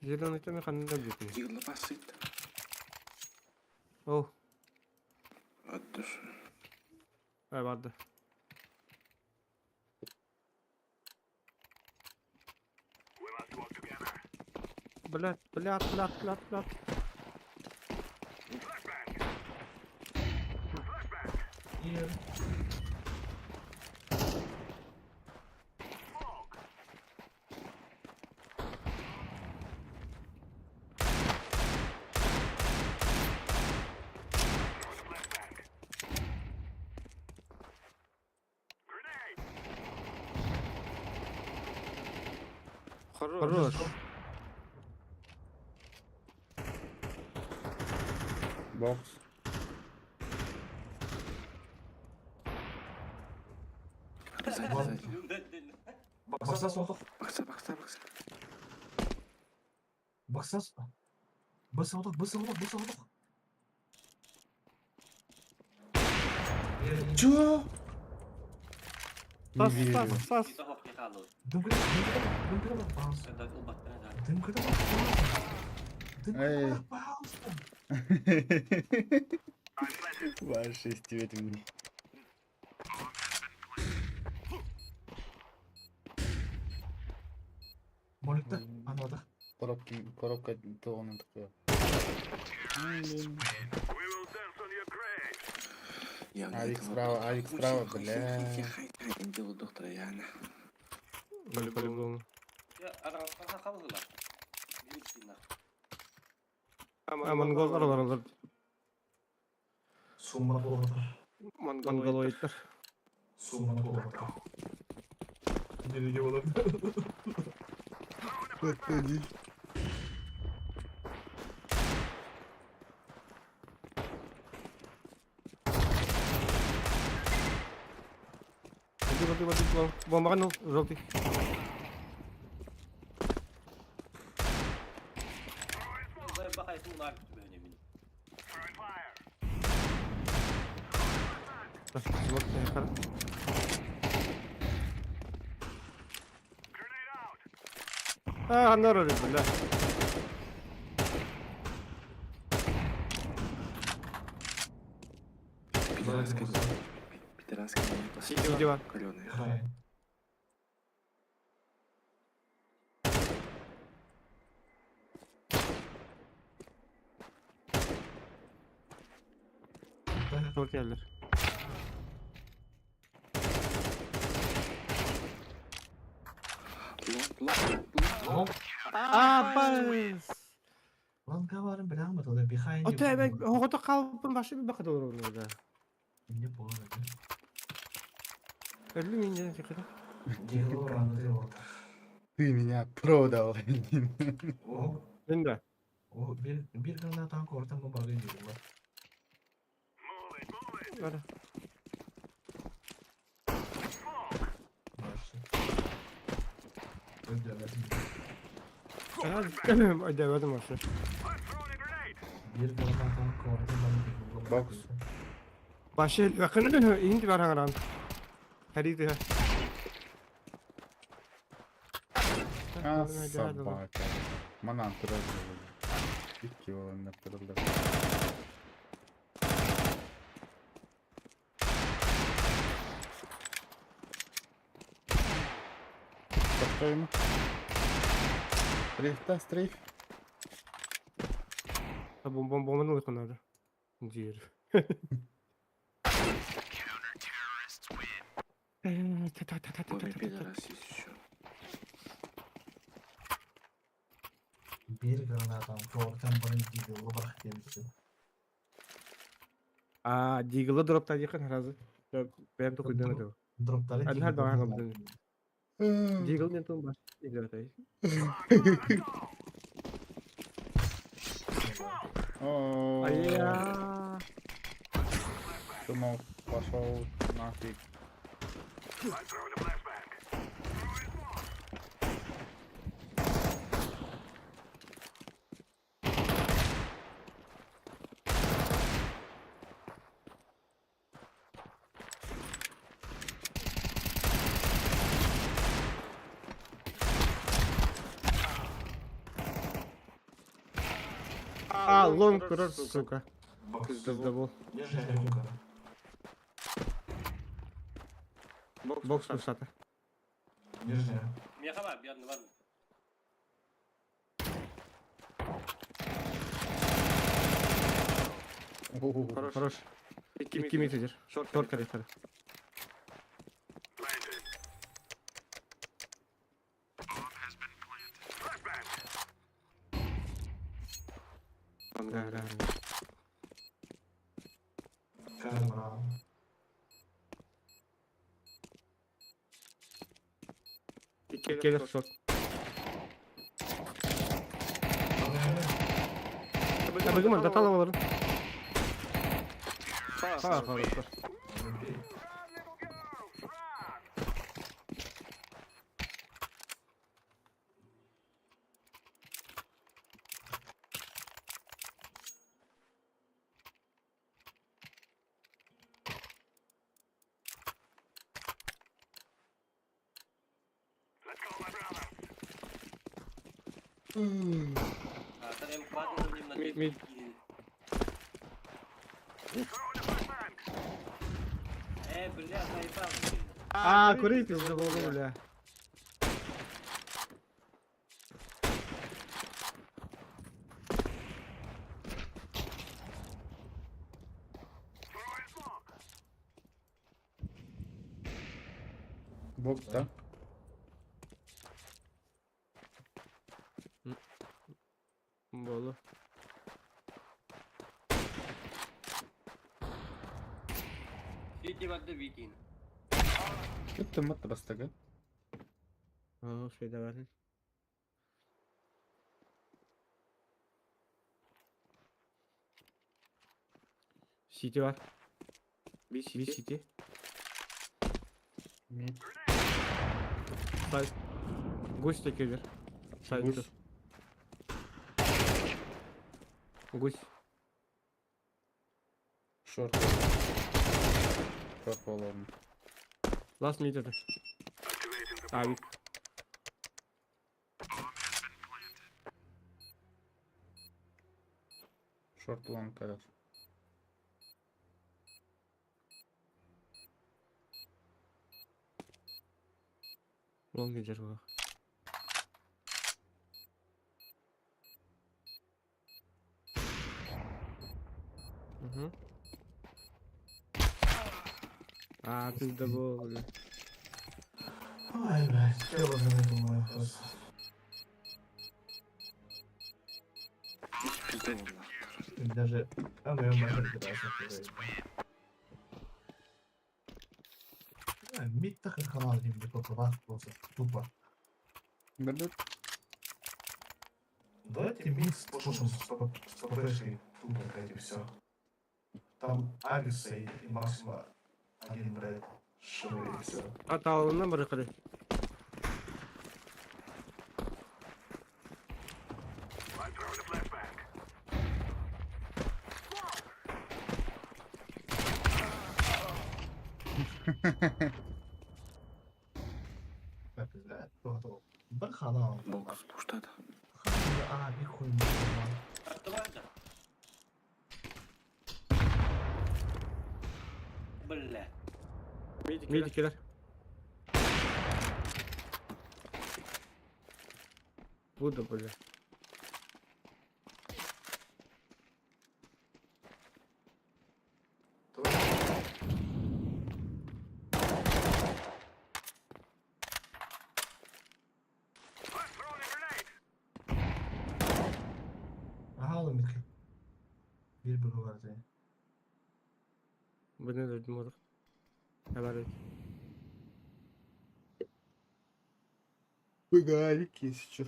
Зеленый то механизм битный. Yılı basit. О, Öttür. vardı. Блядь. İyi. Хорош. Box. Baksana solduk. Baksa. Baksana. Bas olduk. Ço. Сас. Bir daha hafif kaldı. Dınkıda bak. Sen de o baktığına da. Dınkıda Ey. bak. Var şey istiyorum. Monikte anladı. Коробка doğunun tıkıyor. Авик справа, бля. İnce oldu doktora yani. По-любому. Ya arasına kaldılar. Bilirsin lan. Монгол аралар. Summa oldu. Монголоидтер. Summa oldu. Nereye olur? Воды. Бомба канул, желтый. Böyle bakarsın bunlar böyle emin. Вот, Андор öyle bля. Пидораска. Сиди var. Калёная. Hayır. Çok geldiler. Bas. Lan kavarım bilen mi tadı? Bir hayli. O tebe hoğda kalbin başı bir bakıda olur orada. Ne bu arada? Öldü mü ince fikri? Дигл оранды деп отыр. Ты меня продал. О, Ben de. bir granattan kortan bu bagay Digl. Hadi. Başlı. Öldürmedim. Hadi demedim aslında. Bir granattan kortan bagay Digl. Box. Başı yakın indi var hangaran. Hadi de. А, собака. Манан кырылды. Икки баланы кырылды. Тоқтойм. Стрейфта, стрейф. Bombanın uykunları. Diyor. Ой, пидорасист еще. Bir granattan kortan bagay Digl'ı bırak demişsin. Aa, Deagle'ı drop'tan yakın herhalde. Ben de koydum hadi. Dropları Hadi Digl'ı her daha bırak. hanım. Deagle ne tuğum baş. Deagle atayım. О, Ay ya. Думал, пошел нафиг. Aa, long kurar suka. Kızda bu. Не жарюка. Box fırsatı. Нижняя. Меха var bir yanında var mı? Хорош. İki metedir. Short kadar. Камера. Gelir short. Ya bugün de talamaların. Ha, хорош. А, тогда им хватит за ним на Мид. Бля, заебал. Aa, Kore'yi pizza oldu bile. Бокс, да? Bolu. Сити воды викинг. Bitti mi бастага? Aa, şeyde var. City var. Bir City. Мид. Side. Guş da gelir. Side. Гусь. Guş. Шорт. Шорт боларын. Last mid dedi. Abi. Шорт лонг карат. Long gelir bu. Hı. Aa, pizza bu. Ай, блядь, что я уже не думаю просто. Даже... А, ну я могу играть. Mitte kanal gibi попадать просто тупо. Білдік. Давайте мид спушим с ППшкой тупо, блядь, и все. Там Агиса и Максима один, блядь, шивы и все. Аталына бырыкыры. Блядь, просто. Бір канал. Бокс пуштады. Bir koymuş lan. Открывается. Бля. Медикилер. Буду, бля. Aha oğlum bir. Bir bölü var diye. Bu ne dedim orada? Haber et. Bu gayet kesici.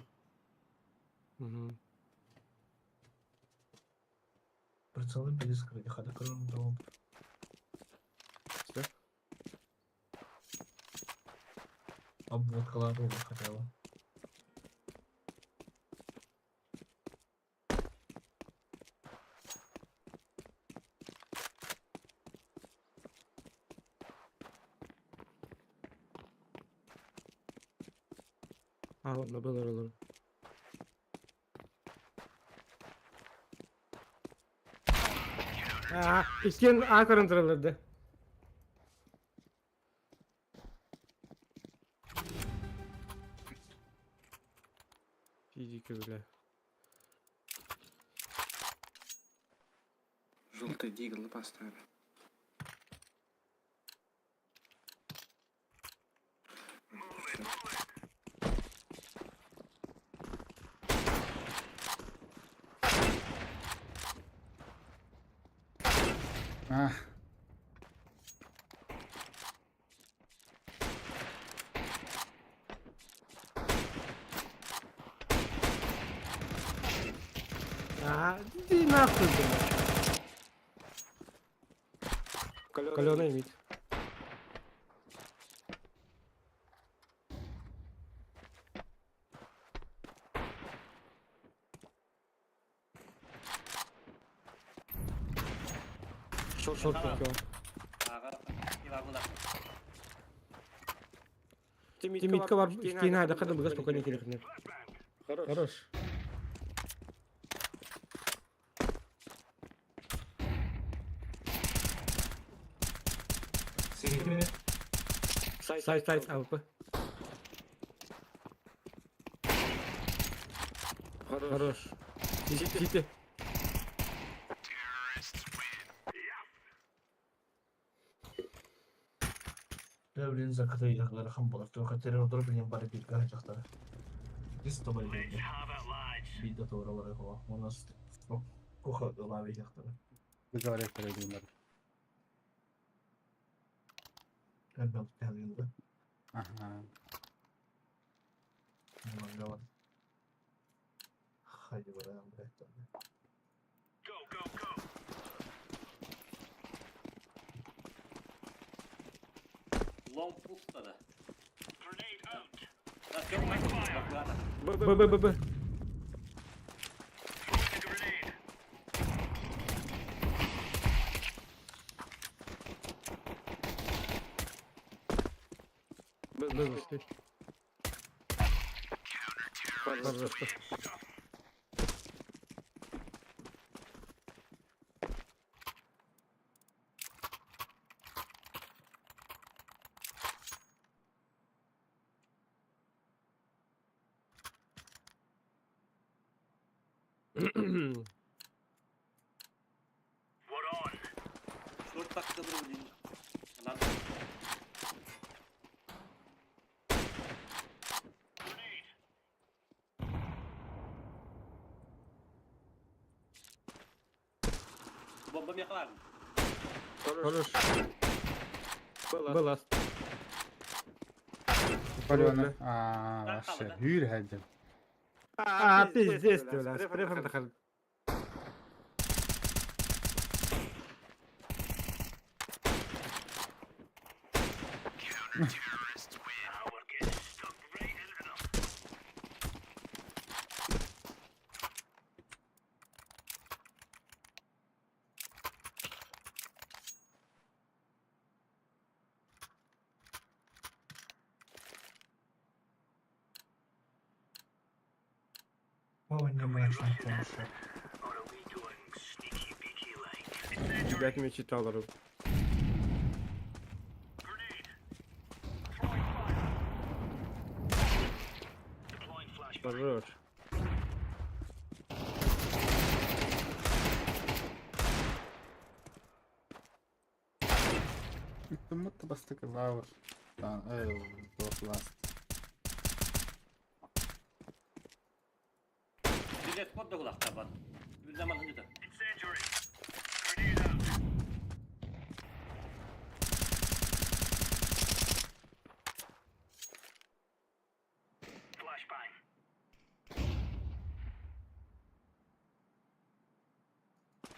Угу. Прицелы были скрыты, ходы кроме того. Все. Обводка было хотя бы. А, ладно, было роллер. İşken A kontrolörde. Физика, бля. Желтый дигл поставили. Ah. Иди нахуй, бля. Калёный мид. Шорт такой. Тимитка бар, стена айда кадым бігіз спокойно келекіне. Хорош. Сайт, АВП. Хорош. Сити. Да, блин, закрыли их хамбалов. Только террор блин, бары бит гахтахтар. Biz de böyle bir bir de doğru olarak o. Ona koha lava yaktı. Bu gayet öyle. Ben geldiğimde. Aha. Aman var. Haydi buraya bıraktım. Лом пусто, да. Б. Хорошо. Шорт так добрый, блин. Надо. Бомба мне хлам. Хорош. Баласт. Полёный. Вообще. Hür hacım. Пиздец, ты, бля, с префом так. Oynamaya konuşuyor. Ребят, мечи талору. Хорош. Mutlu bastık Laur. Lan Dot Last. Bir de spot da kulakta bak. Bir zaman hızlı da.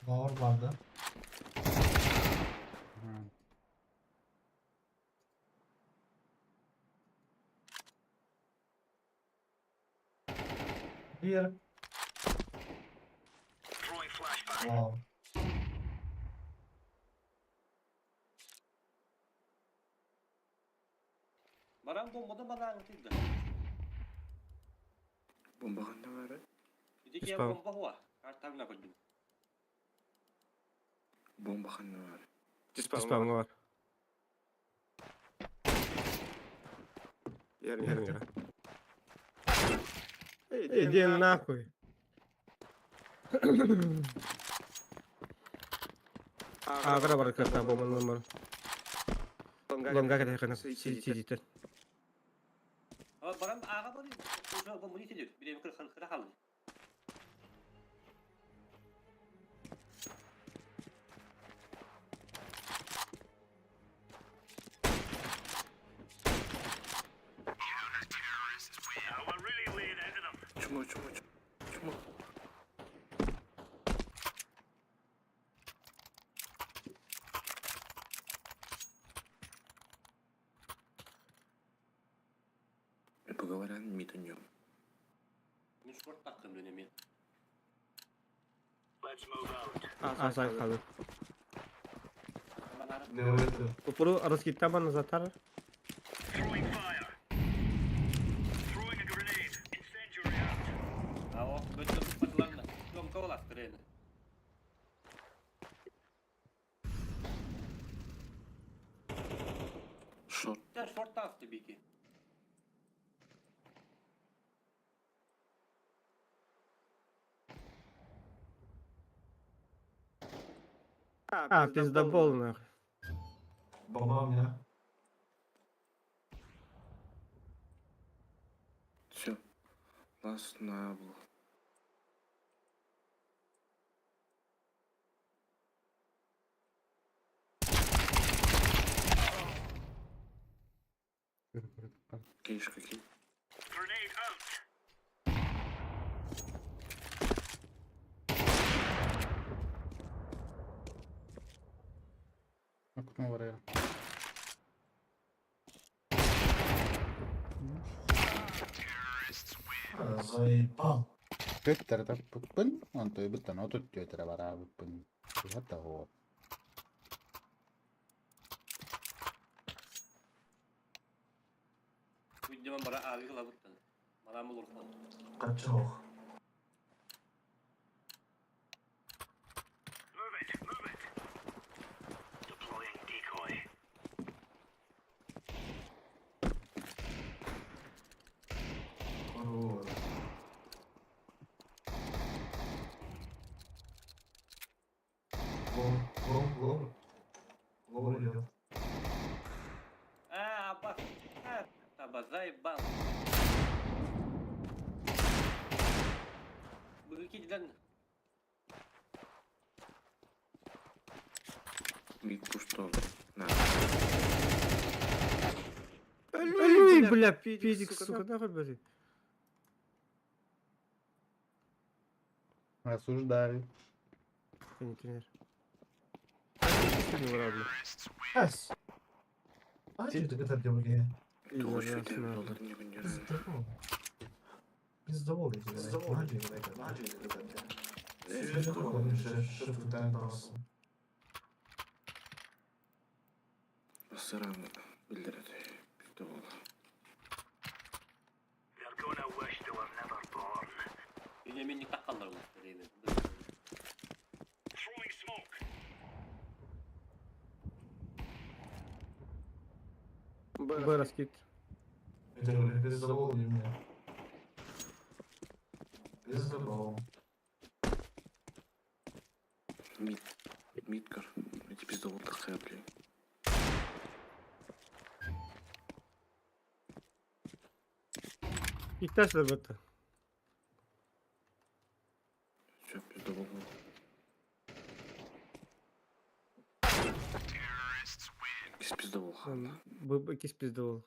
Var vardı. Bir. Wow. Baran bombada bana anlatıldı. Bomba kanda var. Dedi ki Spam. bomba huwa. Kartlarına koydum. Bomba kanda var. Спам var. Ярин. Иди нахуй. Агра бараката бомба номер. Лонга кете kana сидит. Ama Baran ağa var. O bombayı itiliyor. Bir de kıra kaldı. Çumo. Поговорим, митаньем. Ben sport taktım dönemi. Asay kaldı. Bana Evet. Упору раскидтаман затар. o bütün patlarına. Yom kovalar treni. Шорт. Sen sport taktı tabii ki. Пиздобол нахуй. Babam ya. Все. Last Nabl. Кейш какие? Okutma var ya. Заебал. Götterdə pıppın. Antoi buttan otut götürə var abi pıppın. Hatta o. Videoman bara abi kılavuttan. Bana mı olur? Kaçak. Лол идет. Bak. Tabi zaybal. Bu ülkeden Мид пустой. На. Ölüm Ой, бля, педик, сука, нахуй, блядь. Осуждаю. Ты не тренер. Ты не врал, бля. Ес. Acı kadar diyor ki. Туғыз Пидор, өте ясна. болдыр не күндері. Biz de oluyor. Biz de oluyor. Biz de oluyor. Şırfıktan kalsın. Басыран білдіреді. Бізде бол. Elemenlik takkanlar olmuş. Б раскид. Biz de oluyor ya. Biz de bol. Мидгар. Эти бізде болдық қайыплы. İhtaç da battı. Жоқ, бізде бол. Бізде болған. Б ikisi bizde oldu.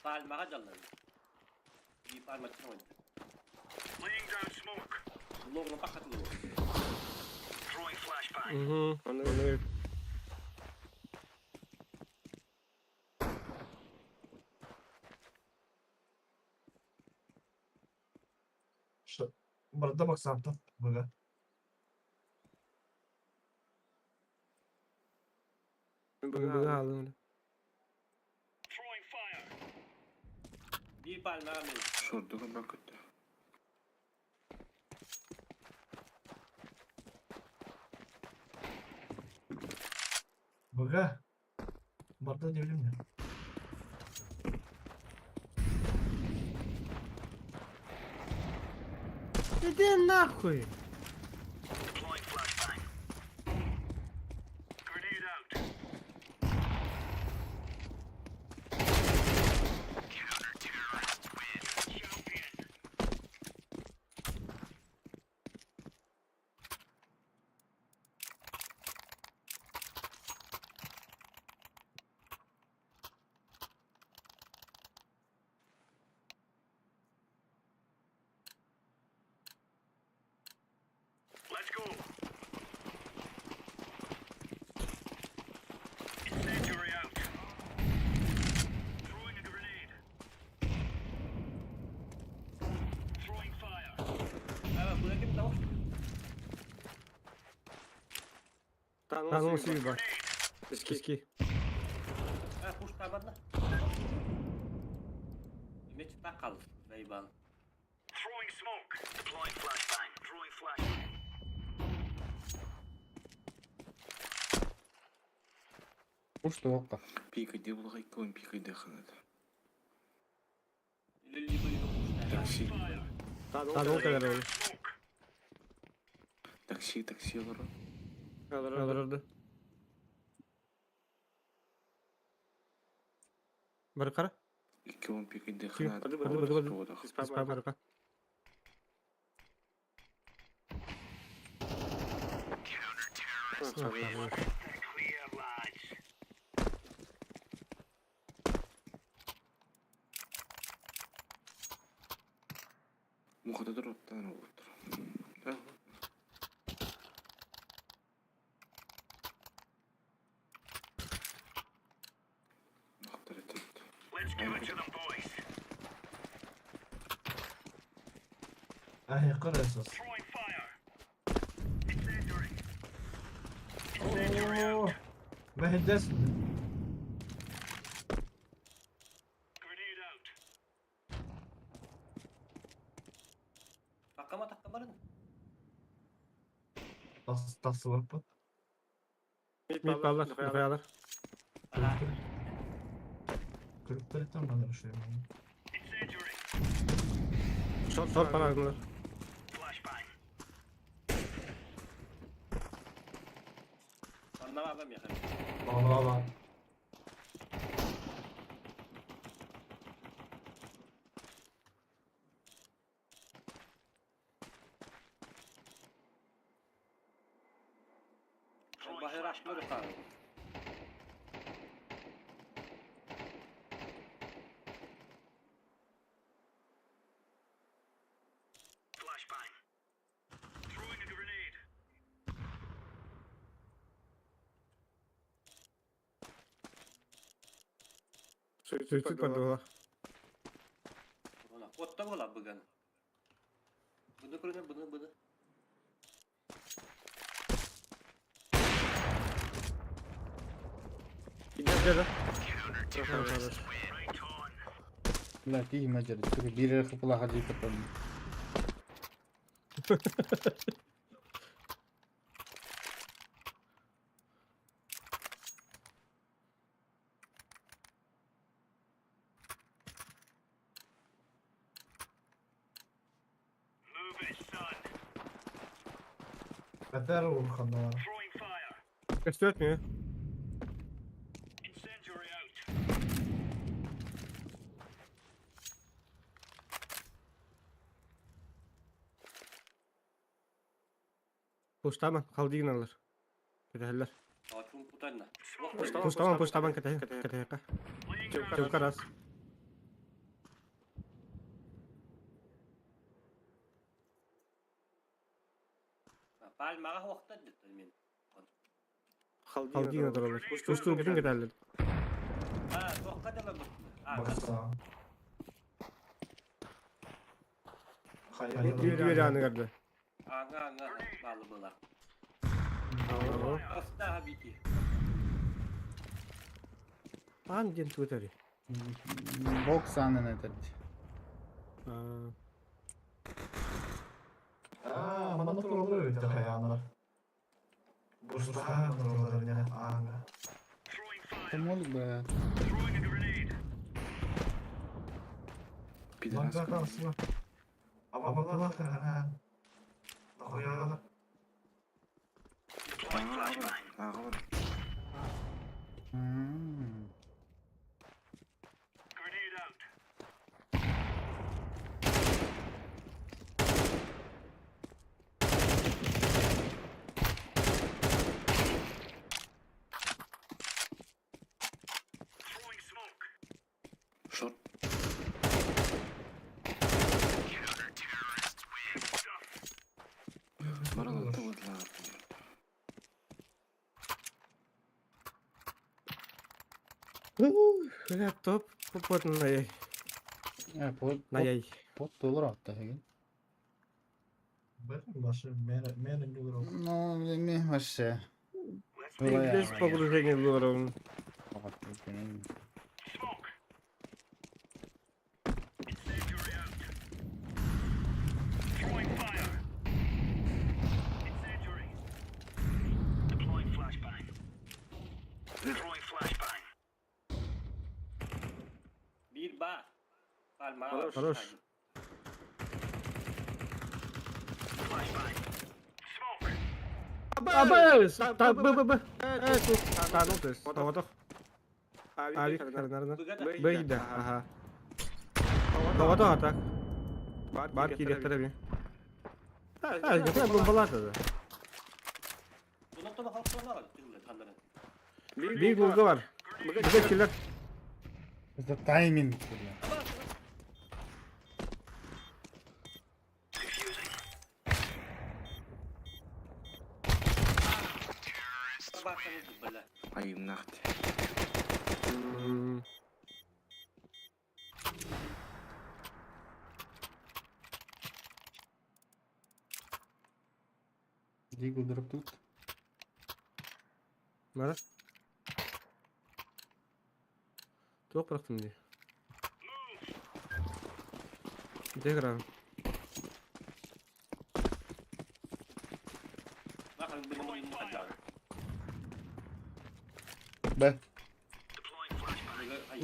Palmağa canlandı. Bir palma çıkamadı. Loğuna pakatlı olur. Onu İşte burada bak zaten böyle. bunu aldım. Bir palmağa mı? Шордығы бақ өтті. Böyle. Burada ne bileyim ya. Иди нахуй. Evet, buraya kim tavuk? Tanrı suyu var. Eski. Ha, kuş tabanla. Yemek çıkmak kalır. Beyban. Uçtu okka. Пикайде болға екеуін пикайде қанады. Lülli duydu kuşlar. Такси. Tanrı o kadar oldu. Такси олар. Alırdı. Bir kara. Екеуін пикайде Тю, қанады. бады. Спам арка. Мұқада тұр оттан болып тұр. Мақтар етеді. Ah yakın esas. Oo. Mühendis mi? Takama takamaların. Nasıl var bu? Meatball'lar, kayalar. Kırıklarıktan ben de düşünüyorum. Short var ardında. Anlamam ya. Allah. Bahir açmıyor efendim. Suicide var. Ona kotta bola bugün. Bunu kurun bunu. Gidiyor. لا فيه مجال تشوف بير خبلا حاجة كتر Beter Urkan'da var. Göstermiyor. Postaman, kaldı yinalar. Keteheller. Açın putanla. Postaman keteheka. Çok karas. Palmağa vakta dittim men. Kaldı yinalar olur. Posturu bütün keteheller. Ha, vakta da bu. Baksa. Bir yanı geldi. Anga balı bola. Asta habiti. Hangi Twitter'i? بوكس عندنا ترجي Bana tur olur öyle hayaller. Boşta hayaller olur yine. Anga. تمول ب Bak aslında. Ama bak ha. Koyalım. Short. Marala tavırlar. Laptop pot nayay. Nayay. بوت دولار حتى هيك Benim başı merin olur o. نو مي مش İngiliz pogruzeni bulurum. فقط يمكن Bir ba. Palmağa. Хорош. Абайс! Б. Тут. Тавадох. Авик, nereden? Б ага. Тавадох атак. Бар килектер би. Ha, güzel bombalar da. Bu noktada halklar var. Tanrı. Bir bulgu var. Güzel killer. это тайминг Baksanız böyle. Ayım nakti. ديجو ضرب توت Nerede? Çok bıraktım diye. Tekrar. Bakın benim oyunum acayip. Б.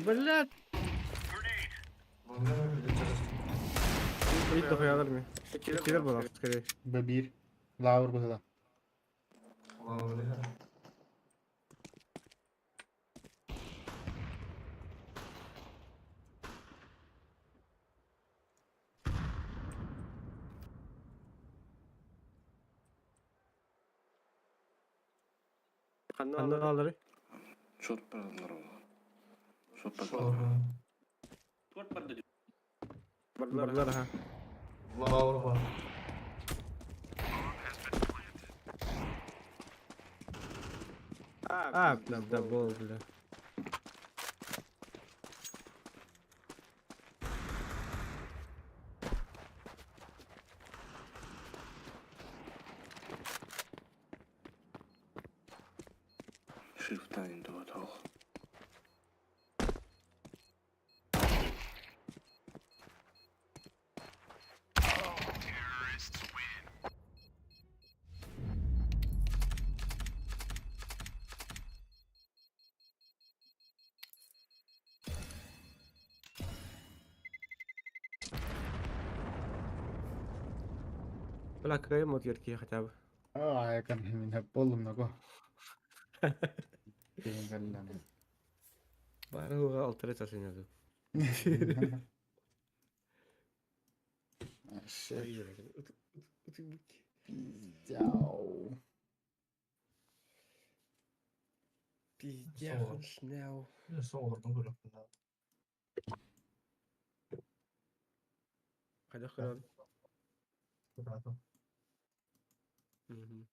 Блядь! Ит дохуя алар мен. Килер болар, скорее. Б1. Лавр быһыла. Ханна алары. Шот баралар ол. Шот Шоры. Тот барды. Барлар ha. Лавр бар. Да бол, бля. Шифттан инде отау. Бля, какая мод яркий хотя бы. Я kan minä polumnako. Tinkallana. Бары уга алтыры тасын язу. Shit. Пиздяу. Пиздяхан снял. Соғырдың күліппін. Хадя хран. Күліппін. Мгм.